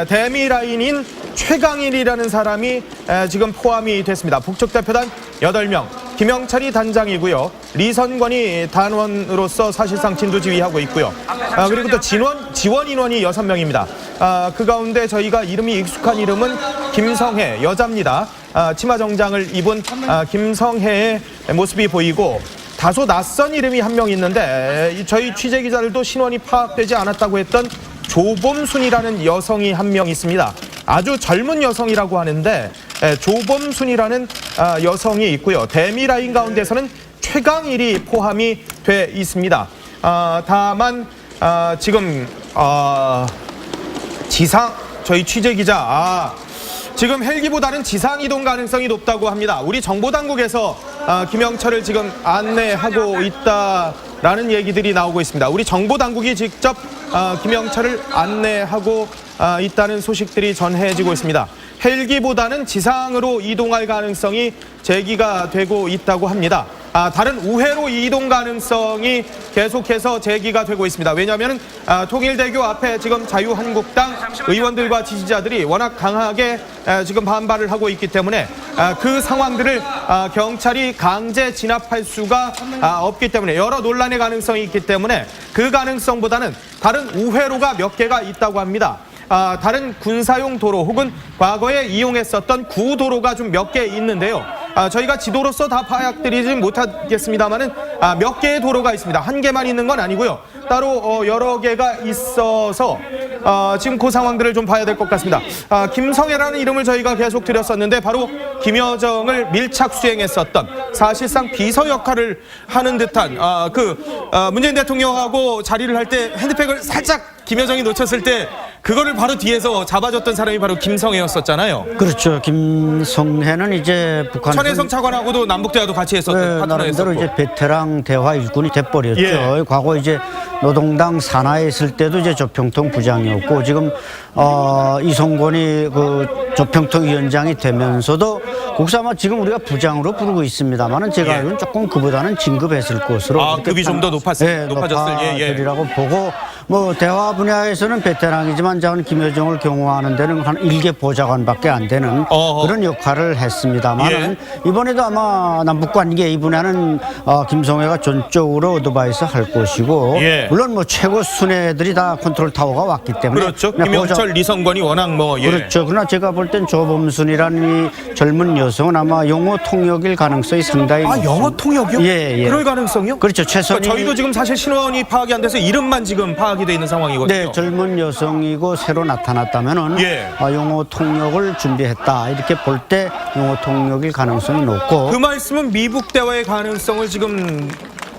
대미라인인 최강일이라는 사람이 지금 포함이 됐습니다. 북측 대표단 8명, 김영철이 단장이고요. 리선권이 단원으로서 사실상 진두지휘하고 있고요. 그리고 또 지원 인원이 6명입니다. 그 가운데 저희가 이름이 익숙한 이름은 김성혜, 여자입니다. 치마 정장을 입은 김성혜의 모습이 보이고 다소 낯선 이름이 한 명 있는데 저희 취재 기자들도 신원이 파악되지 않았다고 했던 조범순이라는 여성이 한 명 있습니다. 아주 젊은 여성이라고 하는데 조범순이라는 여성이 있고요. 대미라인 가운데서는 최강일이 포함이 돼 있습니다. 다만 지금 저희 취재 기자, 지금 헬기보다는 지상 이동 가능성이 높다고 합니다. 우리 정보당국에서 김영철을 지금 안내하고 있다라는 얘기들이 나오고 있습니다. 우리 정보당국이 직접 김영철을 안내하고 있다는 소식들이 전해지고 있습니다. 헬기보다는 지상으로 이동할 가능성이 제기가 되고 있다고 합니다. 다른 우회로 이동 가능성이 계속해서 제기가 되고 있습니다. 왜냐하면 통일대교 앞에 지금 자유한국당 의원들과 지지자들이 워낙 강하게 지금 반발을 하고 있기 때문에 그 상황들을 경찰이 강제 진압할 수가 없기 때문에 여러 논란의 가능성이 있기 때문에 그 가능성보다는 다른 우회로가 몇 개가 있다고 합니다. 다른 군사용 도로 혹은 과거에 이용했었던 구도로가 좀 몇 개 있는데요. 저희가 지도로서 다 파악드리지 못하겠습니다만은 몇 개의 도로가 있습니다. 한 개만 있는 건 아니고요. 따로 여러 개가 있어서 지금 그 상황들을 좀 봐야 될 것 같습니다. 김성애라는 이름을 저희가 계속 드렸었는데 바로 김여정을 밀착 수행했었던 사실상 비서 역할을 하는 듯한 문재인 대통령하고 자리를 할 때 핸드백을 살짝 김여정이 놓쳤을 때 그거를 바로 뒤에서 잡아줬던 사람이 바로 김성애였었잖아요. 그렇죠. 김성애는 이제 북한 천혜성 차관하고도 남북대화도 같이 했었던 나름대로 이제 베테랑 대화 일꾼이 돼버렸죠. 예. 과거 이제 노동당 산하에 있을 때도 이제 조평통 부장이었고 지금 이성권이 그 조평통 위원장이 되면서도 국사마 지금 우리가 부장으로 부르고 있습니다만은 제가 예. 알기로는 조금 그보다는 진급했을 것으로 급이 좀 더 높아졌을 높아졌으리라고 보고 뭐 대화 분야에서는 베테랑이지만 저는 김여정을 경호하는 데는 한 1개 보좌관밖에 안 되는 그런 역할을 했습니다만 이번에도 아마 남북관계 이 분야는 김성애가 전적으로 어드바이스 할 것이고 물론 뭐 최고 순회들이 다 컨트롤 타워가 왔기 때문에 그렇죠. 김영철, 리성권이 워낙 그렇죠. 그러나 제가 볼 땐 조범순이라는 이 젊은 여성은 아마 영어 통역일 가능성이 상당히 영어 통역이요? 예. 그럴 가능성이요? 그렇죠. 최선이 저희도 지금 사실 신원이 파악이 안 돼서 이름만 지금 파악이 돼 있는 상황이거든요. 네, 젊은 여성이고 새로 나타났다면은 영어 통역을 준비했다 이렇게 볼 때 영어 통역일 가능성이 높고 그 말씀은 미북 대화의 가능성을 지금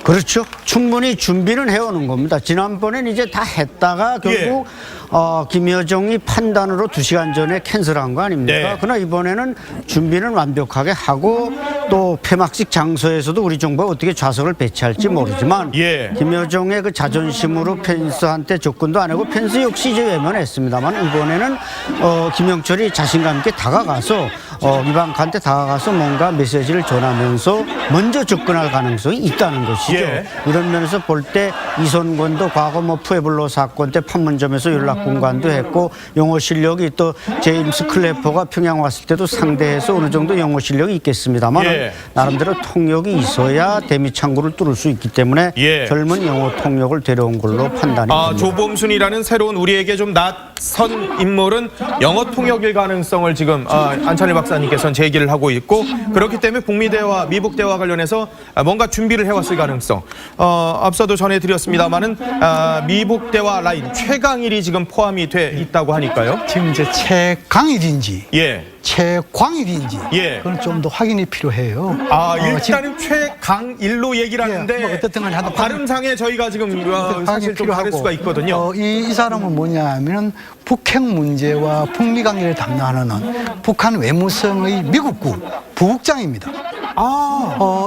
그렇죠. 충분히 준비는 해오는 겁니다. 지난번엔 이제 다 했다가 결국 김여정이 판단으로 2시간 전에 캔슬한 거 아닙니까? 그러나 이번에는 준비는 완벽하게 하고 또 폐막식 장소에서도 우리 정부가 어떻게 좌석을 배치할지 모르지만 김여정의 그 자존심으로 펜스한테 접근도 안 하고 펜스 역시 이제 외면했습니다만 이번에는 김영철이 자신감 있게 다가가서 이방카한테 다가가서 뭔가 메시지를 전하면서 먼저 접근할 가능성이 있다는 것이죠. 이런 면에서 볼 때 이선권도 과거 뭐 푸에블로 사건 때 판문점에서 연락공간도 했고 영어 실력이 또 제임스 클래퍼가 평양 왔을 때도 상대해서 어느 정도 영어 실력이 있겠습니다만 나름대로 통역이 있어야 대미 창구를 뚫을 수 있기 때문에 젊은 영어 통역을 데려온 걸로 판단이 됩니다. 조범순이라는 새로운 우리에게 좀 낯선 인물은 영어 통역일 가능성을 지금 안찬일 박사님께서는 제기를 하고 있고 그렇기 때문에 북미 대화, 미북 대화 관련해서 뭔가 준비를 해왔을 가능성. 앞서도 전해드렸습니다만은 미북 대화 라인 최강일이 지금 포함이 돼 있다고 하니까요. 지금 이제 최강일인지 최광일인지 그건 좀 더 확인이 필요해요. 일단은 최강일로 얘기를 하는데 뭐 어떻든 간에 하도 발음상에 저희가 지금 사실 좀 다를 수가 있거든요. 이 사람은 뭐냐면 북핵 문제와 북미 관계를 담당하는 북한 외무성의 미국국 부국장입니다.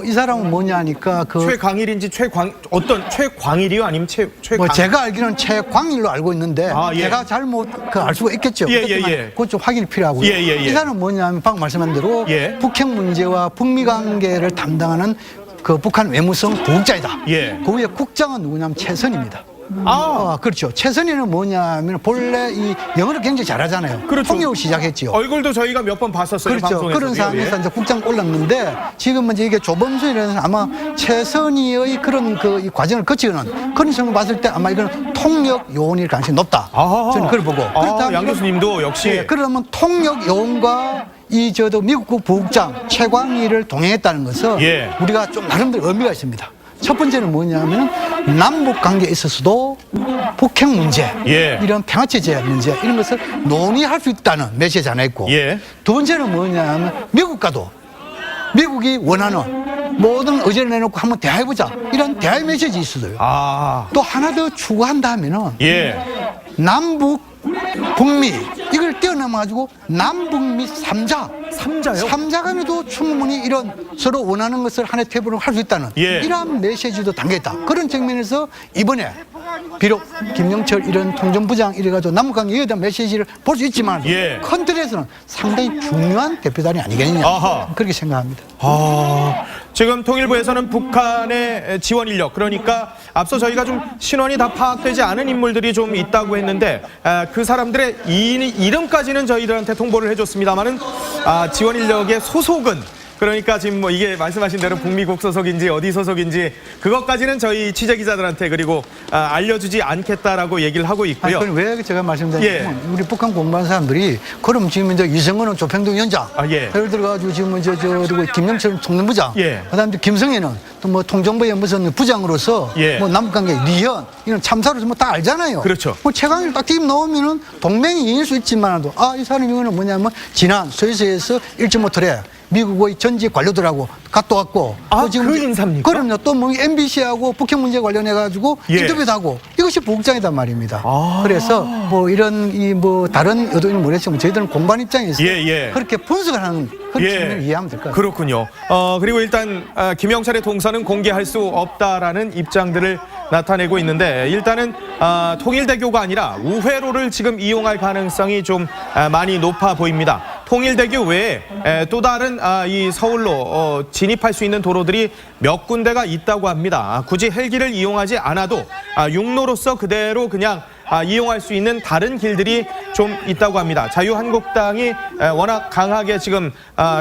이 사람은 뭐냐니까 최강일인지 최광일이요? 아니면 최광? 제가 알기로는 최광일로 알고 있는데 제가 잘못 알 수가 있겠죠. 그것 좀 확인이 필요하고요. 이 사람은 뭐냐면 방금 말씀한 대로 북핵 문제와 북미 관계를 담당하는 그 북한 외무성 부국장이다. 그 위에 국장은 누구냐면 최선입니다. 그렇죠. 최선희는 뭐냐면 본래 이 영어를 굉장히 잘하잖아요. 그렇죠. 통역을 시작했죠. 얼굴도 저희가 몇 번 봤었어요. 그렇죠. 방송에서. 그런 상황에서 이제 국장 올랐는데 지금은 이제 이게 조범순이라는 아마 최선희의 그런 이 과정을 거치는 그런 점을 봤을 때 아마 이거는 통역 요원일 가능성이 높다. 저는 그걸 보고. 양 교수님도 역시. 그러면 통역 요원과 미국국 부국장 최광일을 동행했다는 것은 우리가 좀 나름대로 의미가 있습니다. 첫 번째는 뭐냐면 남북 관계에 있어서도 북핵 문제, 이런 평화체제 문제 이런 것을 논의할 수 있다는 메시지 하나 있고 두 번째는 뭐냐면 미국과도 미국이 원하는 모든 의제를 내놓고 한번 대화해보자 이런 대화의 메시지 있어요. 또 하나 더 추가한다면은 남북 북미 이걸 뛰어넘어가지고 남북미 삼자요? 삼자 간에도 충분히 이런 서로 원하는 것을 하나의 테이블로 할 수 있다는 이러한 메시지도 담겨있다. 그런 측면에서 이번에 비록 김영철 이런 통전부장 이래가지고 남북관계에 대한 메시지를 볼 수 있지만 큰 틀에서는 상당히 중요한 대표단이 아니겠느냐 그렇게 생각합니다. 지금 통일부에서는 북한의 지원 인력, 그러니까 앞서 저희가 좀 신원이 다 파악되지 않은 인물들이 좀 있다고 했는데 그 사람들의 이름까지는 저희들한테 통보를 해줬습니다만은 지원 인력의 소속은, 그러니까 지금 뭐 이게 말씀하신 대로 북미국 소속인지 어디 소속인지 그것까지는 저희 취재 기자들한테 그리고 알려주지 않겠다라고 얘기를 하고 있고요. 그럼 왜 제가 말씀드리냐면 우리 북한 공부한 사람들이 그럼 지금 이제 이성은은 조평동 위원장, 예를 들어가지고 지금 그리고 김영철 통전부장, 그다음에 김성애는 또 뭐 통정부의 무슨 부장으로서 뭐 남북관계 리현 이런 참사로 뭐 다 알잖아요. 그렇죠. 뭐 최강일 딱 팀 나오면은 동맹이인일 수 있지만도 이 사람이 이거는 뭐냐면 지난 스위스에서 1.5터래 미국의 전직 관료들하고 갔다 왔고 그 인사입니까? 그럼요. 또 뭐 MBC하고 북핵 문제 관련해 가지고 인터뷰도 하고 이것이 부국장이단 말입니다. 그래서 뭐 이런 뭐 다른 의도는 모르겠지만 저희들은 공반 입장에서 그렇게 분석을 하는 그런 측면을 이해하면 될 것 같아요. 그렇군요. 그리고 일단 김영철의 동선은 공개할 수 없다라는 입장들을 나타내고 있는데 일단은 통일대교가 아니라 우회로를 지금 이용할 가능성이 좀 많이 높아 보입니다. 통일대교 외에 또 다른 이 서울로 진입할 수 있는 도로들이 몇 군데가 있다고 합니다. 굳이 헬기를 이용하지 않아도 육로로서 그대로 그냥 이용할 수 있는 다른 길들이 좀 있다고 합니다. 자유한국당이 워낙 강하게 지금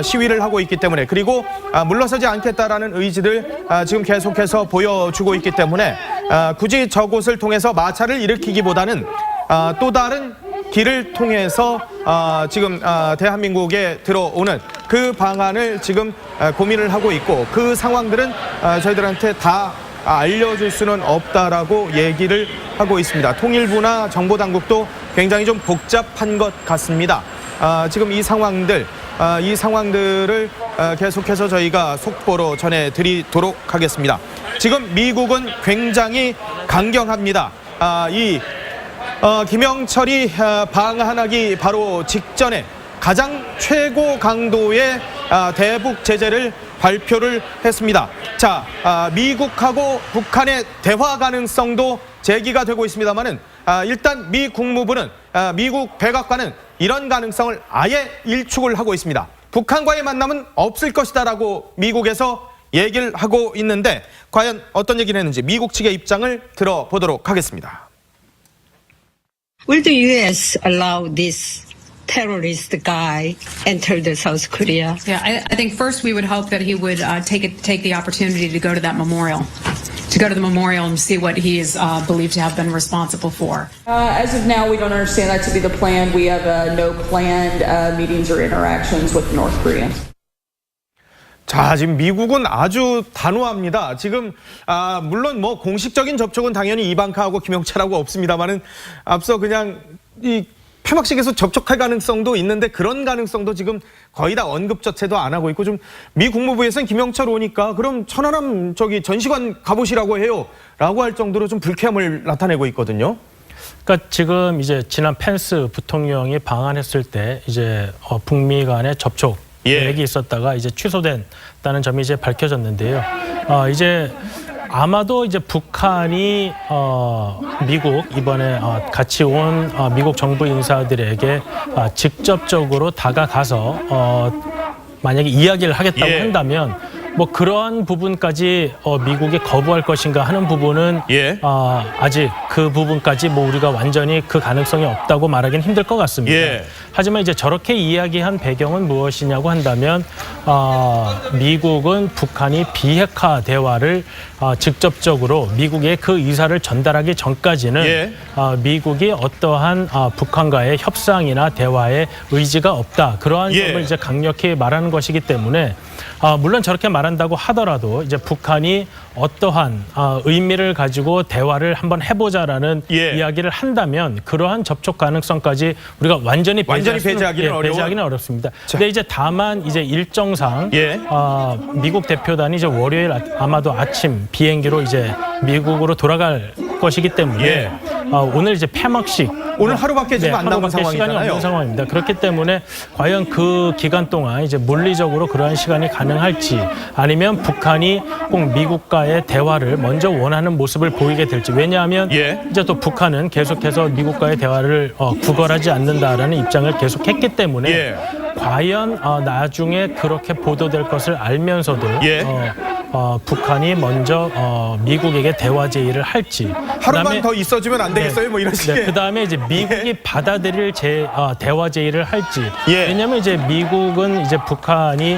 시위를 하고 있기 때문에, 그리고 물러서지 않겠다라는 의지를 지금 계속해서 보여주고 있기 때문에 굳이 저곳을 통해서 마찰을 일으키기보다는 또 다른 길을 통해서 지금 대한민국에 들어오는 그 방안을 지금 고민을 하고 있고, 그 상황들은 저희들한테 다 알려줄 수는 없다라고 얘기를 하고 있습니다. 통일부나 정보당국도 굉장히 좀 복잡한 것 같습니다. 지금 이 상황들을 계속해서 저희가 속보로 전해드리도록 하겠습니다. 지금 미국은 굉장히 강경합니다. 김영철이 방한하기 바로 직전에 가장 최고 강도의 대북 제재를 발표를 했습니다. 자, 미국하고 북한의 대화 가능성도 제기가 되고 있습니다만은 일단 미 국무부는 미국 백악관은 이런 가능성을 아예 일축을 하고 있습니다. 북한과의 만남은 없을 것이다라고 미국에서 얘기를 하고 있는데 과연 어떤 얘기를 했는지 미국 측의 입장을 들어보도록 하겠습니다. Will the U.S. allow this terrorist guy enter the South Korea? Yeah, I think first we would hope that he would take the opportunity to go to that memorial, and see what he is believed to have been responsible for. As of now, we don't understand that to be the plan. We have no planned meetings or interactions with North Korea. 자, 지금 미국은 아주 단호합니다. 지금 물론 뭐 공식적인 접촉은 당연히 이방카하고 김영철하고 없습니다만은 앞서 그냥 이 폐막식에서 접촉할 가능성도 있는데 그런 가능성도 지금 거의 다 언급조차도 안 하고 있고, 좀 미 국무부에서는 김영철 오니까 그럼 천안함 전시관 가보시라고 해요라고 할 정도로 좀 불쾌함을 나타내고 있거든요. 그러니까 지금 이제 지난 펜스 부통령이 방한했을 때 이제 북미 간의 접촉 계획이 있었다가 이제 취소된다는 점이 이제 밝혀졌는데요. 이제 아마도 이제 북한이 미국 이번에 같이 온 미국 정부 인사들에게 직접적으로 다가가서 만약에 이야기를 하겠다고 한다면 뭐 그러한 부분까지 미국이 거부할 것인가 하는 부분은 아직 그 부분까지 뭐 우리가 완전히 그 가능성이 없다고 말하기는 힘들 것 같습니다. 하지만 이제 저렇게 이야기한 배경은 무엇이냐고 한다면 미국은 북한이 비핵화 대화를 직접적으로 미국에 그 의사를 전달하기 전까지는 미국이 어떠한 북한과의 협상이나 대화의 의지가 없다. 그러한 점을 이제 강력히 말하는 것이기 때문에 물론 저렇게 말한다고 하더라도 이제 북한이 어떠한 의미를 가지고 대화를 한번 해보자라는 이야기를 한다면 그러한 접촉 가능성까지 우리가 완전히 배제하기는 어렵습니다. 근데 이제 다만 이제 일정상 미국 대표단이 이제 월요일 아마도 아침 비행기로 이제 미국으로 돌아갈 것이기 때문에 오늘 이제 폐막식 오늘 하루밖에 지금 안 남은 하루밖에 시간이 상황이잖아요. 없는 상황입니다. 그렇기 때문에 과연 그 기간 동안 이제 물리적으로 그러한 시간이 가능할지 아니면 북한이 꼭 미국과의 대화를 먼저 원하는 모습을 보이게 될지. 왜냐하면 이제 또 북한은 계속해서 미국과의 대화를 구걸하지 않는다라는 입장을 계속했기 때문에 과연 나중에 그렇게 보도될 것을 알면서도 북한이 먼저 미국에게 대화 제의를 할지. 하루만 더 있어주면 안 되겠어요? 뭐 이런 식의. 그다음에 이제 미국이 받아들일 대화 제의를 할지. 왜냐하면 이제 미국은 이제 북한이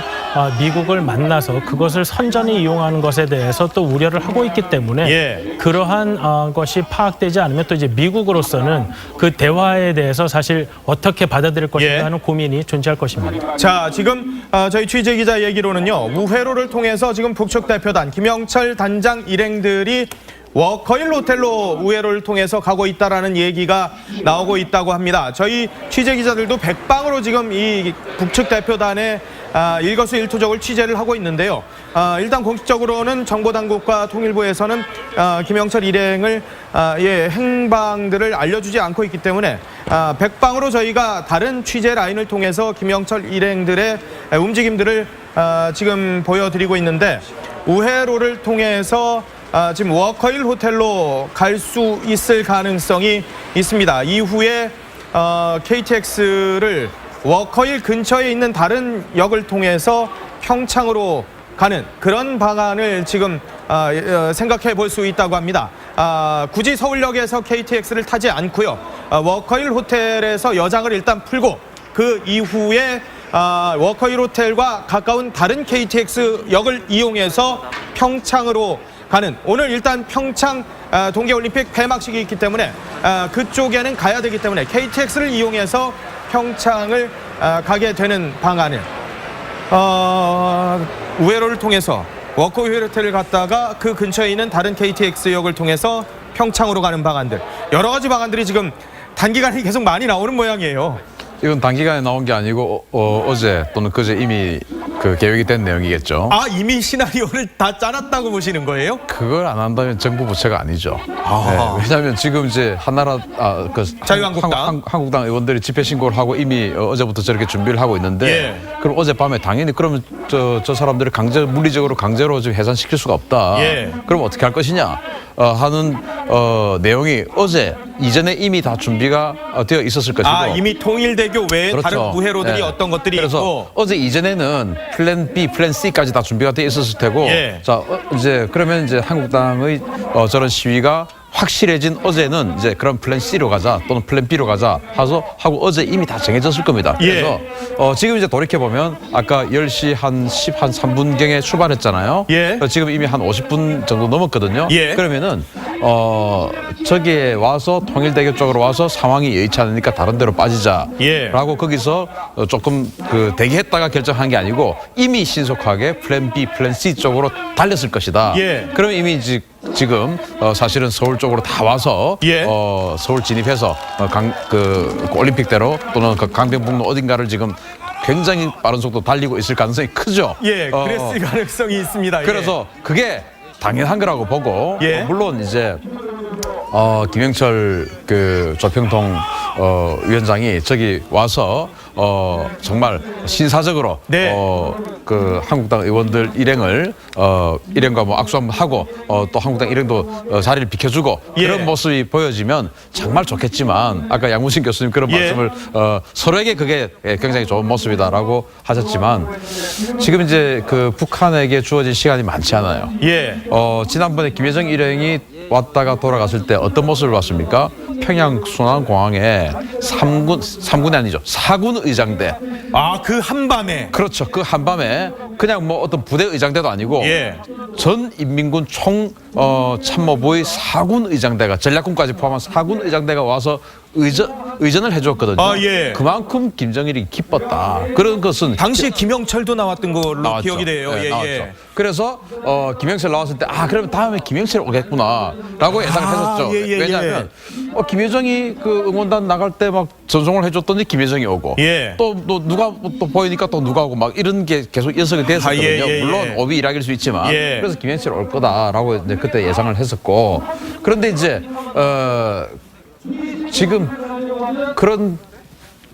미국을 만나서 그것을 선전히 이용하는 것에 대해서 또 우려를 하고 있기 때문에 그러한 것이 파악되지 않으면 또 이제 미국으로서는 그 대화에 대해서 사실 어떻게 받아들일 것인가 하는 고민이 존재할 것입니다. 자, 지금 저희 취재 기자 얘기로는요. 우회로를 통해서 지금 북측 대표단 김영철 단장 일행들이 워커힐 호텔로 우회로를 통해서 가고 있다라는 얘기가 나오고 있다고 합니다. 저희 취재 기자들도 백방으로 지금 이 북측 대표단의 일거수일투족을 취재를 하고 있는데요. 일단 공식적으로는 정보당국과 통일부에서는 김영철 일행을 행방들을 알려주지 않고 있기 때문에 백방으로 저희가 다른 취재 라인을 통해서 김영철 일행들의 움직임들을 지금 보여드리고 있는데 우회로를 통해서 지금 워커힐 호텔로 갈 수 있을 가능성이 있습니다. 이후에 KTX를 워커힐 근처에 있는 다른 역을 통해서 평창으로 가는 그런 방안을 지금 생각해 볼 수 있다고 합니다. 굳이 서울역에서 KTX를 타지 않고요. 워커힐 호텔에서 여장을 일단 풀고 그 이후에 워커힐 호텔과 가까운 다른 KTX 역을 이용해서 평창으로 가는, 오늘 일단 평창 동계올림픽 폐막식이 있기 때문에 그쪽에는 가야 되기 때문에 KTX를 이용해서 평창을 가게 되는 방안을 우회로를 통해서 워커힐 호텔을 갔다가 그 근처에 있는 다른 KTX역을 통해서 평창으로 가는 방안들, 여러 가지 방안들이 지금 단기간에 계속 많이 나오는 모양이에요. 이건 단기간에 나온 게 아니고 어제 또는 그제 이미 그 계획이 된 내용이겠죠. 이미 시나리오를 다 짜놨다고 보시는 거예요? 그걸 안 한다면 정부 부처가 아니죠. 왜냐하면 지금 이제 한나라 자유한국당 한국당 의원들이 집회 신고를 하고 이미 어제부터 저렇게 준비를 하고 있는데 그럼 어젯밤에 당연히 그러면 저 사람들을 물리적으로 강제로 지금 해산시킬 수가 없다. 그럼 어떻게 할 것이냐 하는 내용이 어제 이전에 이미 다 준비가 되어 있었을 것이고 이미 통일대교 외에 그렇죠. 다른 우회로들이 어떤 것들이 그래서 있고 어제 이전에는 플랜 B, 플랜 C까지 다 준비가 되어 있었을 테고 자 이제 그러면 이제 한국당의 저런 시위가 확실해진 어제는 이제 그런 플랜 C로 가자 또는 플랜 B로 가자 하고 어제 이미 다 정해졌을 겁니다. 그래서 지금 이제 돌이켜보면 아까 10시 한 3분경에 출발했잖아요. 지금 이미 한 50분 정도 넘었거든요. 그러면은 저기에 와서 통일대교 쪽으로 와서 상황이 여의치 않으니까 다른 데로 빠지자라고 거기서 조금 대기했다가 결정한 게 아니고 이미 신속하게 플랜 B, 플랜 C 쪽으로 달렸을 것이다. 그럼 이미 지금 사실은 서울 쪽으로 다 와서 서울 진입해서 올림픽대로 또는 강변북로 어딘가를 지금 굉장히 빠른 속도 달리고 있을 가능성이 크죠. 그랬을 가능성이 있습니다. 그래서 그게 당연한 거라고 보고 물론 이제 김영철 조평통 위원장이 저기 와서 정말 신사적으로 한국당 의원들 일행과 뭐 악수 한번 하고 또 한국당 일행도 자리를 비켜주고 그런 모습이 보여지면 정말 좋겠지만 아까 양문신 교수님 그런 말씀을 서로에게 그게 굉장히 좋은 모습이다라고 하셨지만 지금 이제 북한에게 주어진 시간이 많지 않아요. 지난번에 김여정 일행이 왔다가 돌아갔을 때 어떤 모습을 봤습니까? 평양 순환공항에 3군이 아니죠. 4군 의장대. 그 한밤에. 그렇죠. 그 한밤에 그냥 뭐 어떤 부대 의장대도 아니고 전 인민군 참모부의 4군 의장대가 전략군까지 포함한 4군 의장대가 와서 의전을 해줬거든요. 그만큼 김정일이 기뻤다. 그런 것은 당시에 김영철도 나왔던 걸로 나왔죠. 기억이 돼요. 나왔죠. 그래서 김영철 나왔을 때 그러면 다음에 김영철 오겠구나라고 예상을 했었죠. 왜냐하면 김여정이 응원단 나갈 때 막 전송을 해줬더니 김여정이 오고 또 누가 또 보이니까 또 누가 오고 막 이런 게 계속 연속이 됐었거든요. 물론 오비 일학일 수 있지만 그래서 김영철 올 거다라고 이제 그때 예상을 했었고 그런데 이제 지금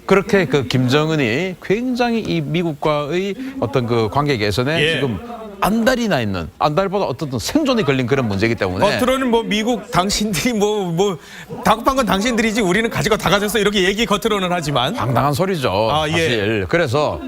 그렇게 그 김정은이 굉장히 이 미국과의 어떤 그 관계 개선에 지금 안달이나 있는, 안달보다 어떤 생존이 걸린 그런 문제이기 때문에 겉으로는 뭐 미국 당신들이 뭐 다급한 건 당신들이지 우리는 가지고 다 가졌어 이렇게 얘기 겉으로는 하지만 당당한 소리죠. 사실. 그래서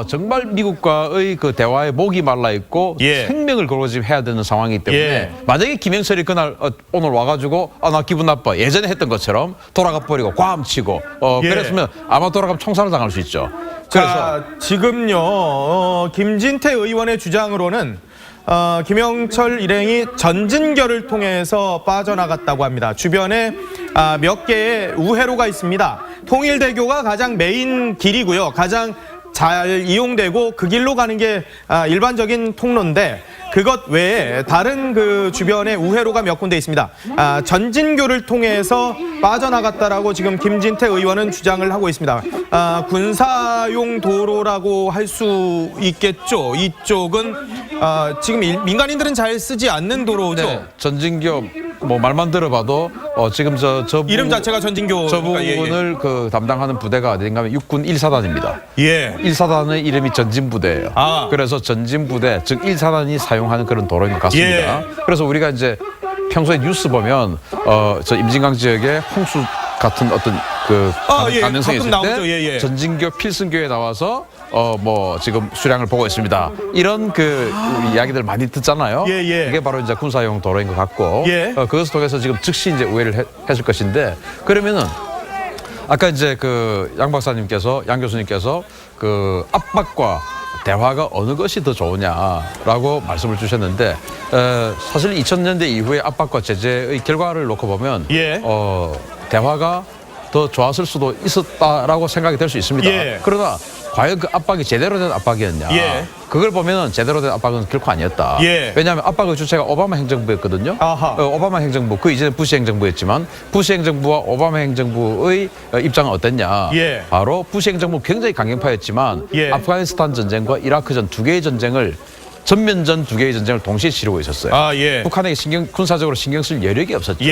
정말 미국과의 그 대화에 목이 말라 있고 생명을 걸고 지금 해야 되는 상황이기 때문에 만약에 김영철이 그날 오늘 와가지고 나 기분 나빠 예전에 했던 것처럼 돌아가 버리고 괌치고 그랬으면 아마 돌아가면 총살을 당할 수 있죠. 자, 지금요 김진태 의원의 주장으로는 김영철 일행이 전진결을 통해서 빠져나갔다고 합니다. 주변에 몇 개의 우회로가 있습니다. 통일대교가 가장 메인 길이고요. 가장 잘 이용되고 그 길로 가는 게 일반적인 통로인데 그것 외에 다른 그 주변에 우회로가 몇 군데 있습니다. 전진교를 통해서 빠져나갔다라고 지금 김진태 의원은 주장을 하고 있습니다. 군사용 도로라고 할 수 있겠죠. 이쪽은 지금 민간인들은 잘 쓰지 않는 도로죠. 네, 전진교 뭐 말만 들어봐도 지금 저 이름 자체가 전진교 저 부분을 그 담당하는 부대가 어딘가 하면 육군 1사단입니다. 1사단의 이름이 전진부대예요. 그래서 전진부대 즉 1사단이 사용하는 그런 도로인 것 같습니다. 그래서 우리가 이제 평소에 뉴스 보면 저 임진강 지역에 홍수 같은 어떤 그 가능성이 있을 때 전진교 필승교에 나와서 뭐 지금 수량을 보고 있습니다. 이런 그 이야기들 많이 듣잖아요. 이게 바로 이제 군사용 도로인 것 같고 그것을 통해서 지금 즉시 이제 우회를 했을 것인데 그러면은 아까 이제 그 양 박사님께서 양 교수님께서 그 압박과 대화가 어느 것이 더 좋으냐라고 말씀을 주셨는데 사실 2000년대 이후에 압박과 제재의 결과를 놓고 보면 대화가 더 좋았을 수도 있었다라고 생각이 될 수 있습니다. 그러나 과연 그 압박이 제대로 된 압박이었냐? 그걸 보면 제대로 된 압박은 결코 아니었다. 왜냐하면 압박의 주체가 오바마 행정부였거든요. 오바마 행정부, 그 이전에 부시 행정부였지만 부시 행정부와 오바마 행정부의 입장은 어땠냐? 바로 부시 행정부 굉장히 강경파였지만 아프가니스탄 전쟁과 이라크전 두 개의 전쟁을 전면전 두 개의 전쟁을 동시에 치르고 있었어요. 북한에게 군사적으로 신경 쓸 여력이 없었죠.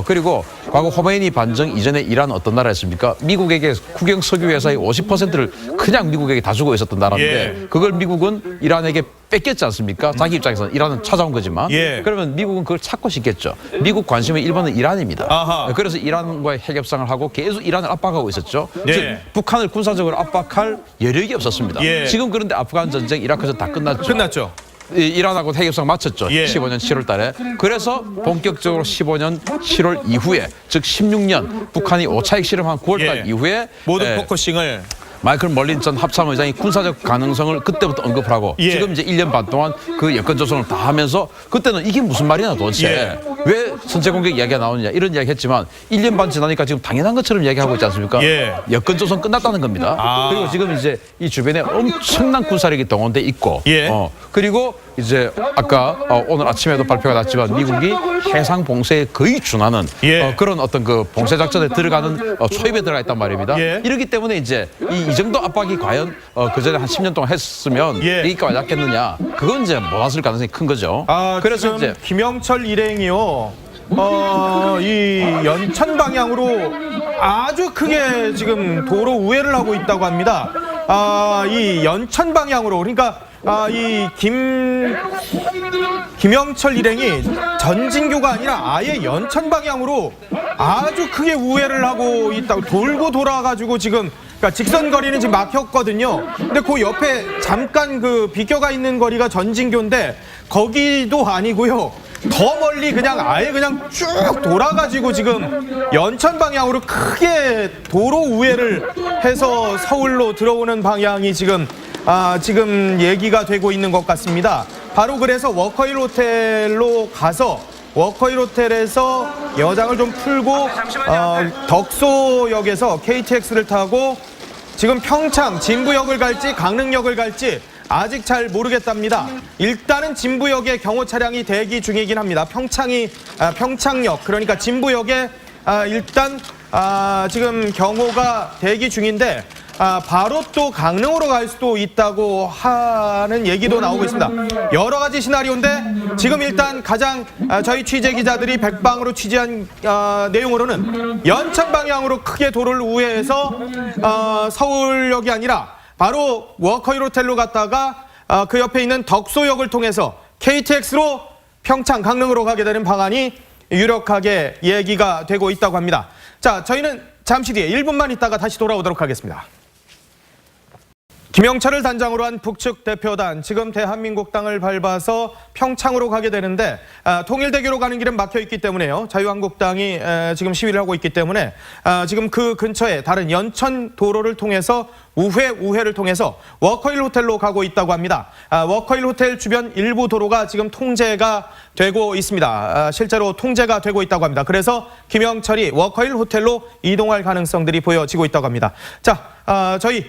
그리고 과거 호메이니 반정 이전에 이란은 어떤 나라였습니까? 미국에게 국영 석유 회사의 50%를 그냥 미국에게 다 주고 있었던 나라인데 그걸 미국은 이란에게 뺏겼지 않습니까? 자기 입장에서는 이란은 찾아온 거지만 그러면 미국은 그걸 찾고 싶겠죠. 미국 관심의 1번은 이란입니다. 그래서 이란과의 핵 협상을 하고 계속 이란을 압박하고 있었죠. 즉 북한을 군사적으로 압박할 여력이 없었습니다. 지금 그런데 아프간 전쟁, 이라크 전 다 끝났죠. 이란하고 핵 협상 마쳤죠. 15년 7월 달에. 그래서 본격적으로 15년 7월 이후에 즉 16년 북한이 5차 핵실험한 9월 달 이후에 모든 포커싱을 마이클 멀린 전 합참의장이 군사적 가능성을 그때부터 언급을 하고 지금 이제 1년 반 동안 그 여건 조성을 다 하면서 그때는 이게 무슨 말이냐 도대체 왜 선제 공격 이야기가 나오느냐 이런 이야기 했지만 1년 반 지나니까 지금 당연한 것처럼 이야기하고 있지 않습니까? 여건 조성 끝났다는 겁니다. 그리고 지금 이제 이 주변에 엄청난 군사력이 동원돼 있고 그리고 이제 아까 오늘 아침에도 발표가 났지만 미국이 해상 봉쇄에 거의 준하는 그런 어떤 그 봉쇄 작전에 들어가는 초입에 들어가 있단 말입니다. 이렇기 때문에 이제 이 정도 압박이 과연 그 전에 한 10년 동안 했으면 여기까지 왔겠느냐? 그건 이제 못 왔을 가능성이 큰 거죠. 그래서 이제 김영철 일행이요. 이 연천 방향으로 아주 크게 지금 도로 우회를 하고 있다고 합니다. 이 연천 방향으로 그러니까 이 김영철 일행이 전진교가 아니라 아예 연천 방향으로 아주 크게 우회를 하고 있다고 돌고 돌아가지고 지금 그러니까 직선 거리는 지금 막혔거든요. 근데 그 옆에 잠깐 그 비껴가 있는 거리가 전진교인데 거기도 아니고요. 더 멀리 그냥 아예 그냥 쭉 돌아가지고 지금 연천 방향으로 크게 도로 우회를 해서 서울로 들어오는 방향이 지금 얘기가 되고 있는 것 같습니다. 바로 그래서 워커힐 호텔로 가서 워커힐 호텔에서 여장을 좀 풀고 덕소역에서 KTX를 타고 지금 평창 진부역을 갈지 강릉역을 갈지 아직 잘 모르겠답니다. 일단은 진부역에 경호 차량이 대기 중이긴 합니다. 평창역 그러니까 진부역에 일단 지금 경호가 대기 중인데 바로 또 강릉으로 갈 수도 있다고 하는 얘기도 나오고 있습니다. 여러 가지 시나리오인데 지금 일단 가장 저희 취재 기자들이 백방으로 취재한 내용으로는 연천 방향으로 크게 도로를 우회해서 서울역이 아니라 바로 워커힐 호텔로 갔다가 그 옆에 있는 덕소역을 통해서 KTX로 평창, 강릉으로 가게 되는 방안이 유력하게 얘기가 되고 있다고 합니다. 자, 저희는 잠시 뒤에 1분만 있다가 다시 돌아오도록 하겠습니다. 김영철을 단장으로 한 북측 대표단, 지금 대한민국당을 밟아서 평창으로 가게 되는데 통일대교로 가는 길은 막혀 있기 때문에요. 자유한국당이 지금 시위를 하고 있기 때문에 지금 그 근처에 다른 연천 도로를 통해서 우회를 통해서 워커힐 호텔로 가고 있다고 합니다. 워커힐 호텔 주변 일부 도로가 지금 통제가 되고 있습니다. 실제로 통제가 되고 있다고 합니다. 그래서 김영철이 워커힐 호텔로 이동할 가능성들이 보여지고 있다고 합니다. 자, 저희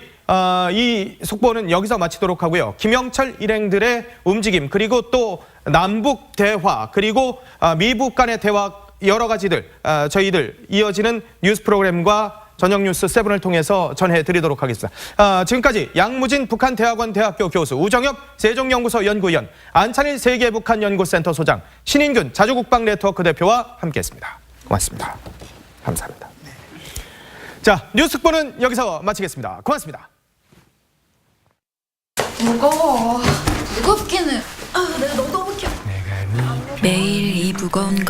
이 속보는 여기서 마치도록 하고요. 김영철 일행들의 움직임, 그리고 또 남북 대화, 그리고 미북 간의 대화, 여러 가지들 저희들 이어지는 뉴스 프로그램과 저녁 뉴스 7을 통해서 전해드리도록 하겠습니다. 지금까지 양무진 북한대학원 대학교 교수, 우정엽 세종연구소 연구위원, 안찬일 세계북한연구센터 소장, 신인균 자주국방네트워크 대표와 함께했습니다. 고맙습니다. 감사합니다. 자, 뉴스 속보는 여기서 마치겠습니다. 고맙습니다. 무거워. 무겁기는. 내가 너무 무거워. 매일 이 무거운 걸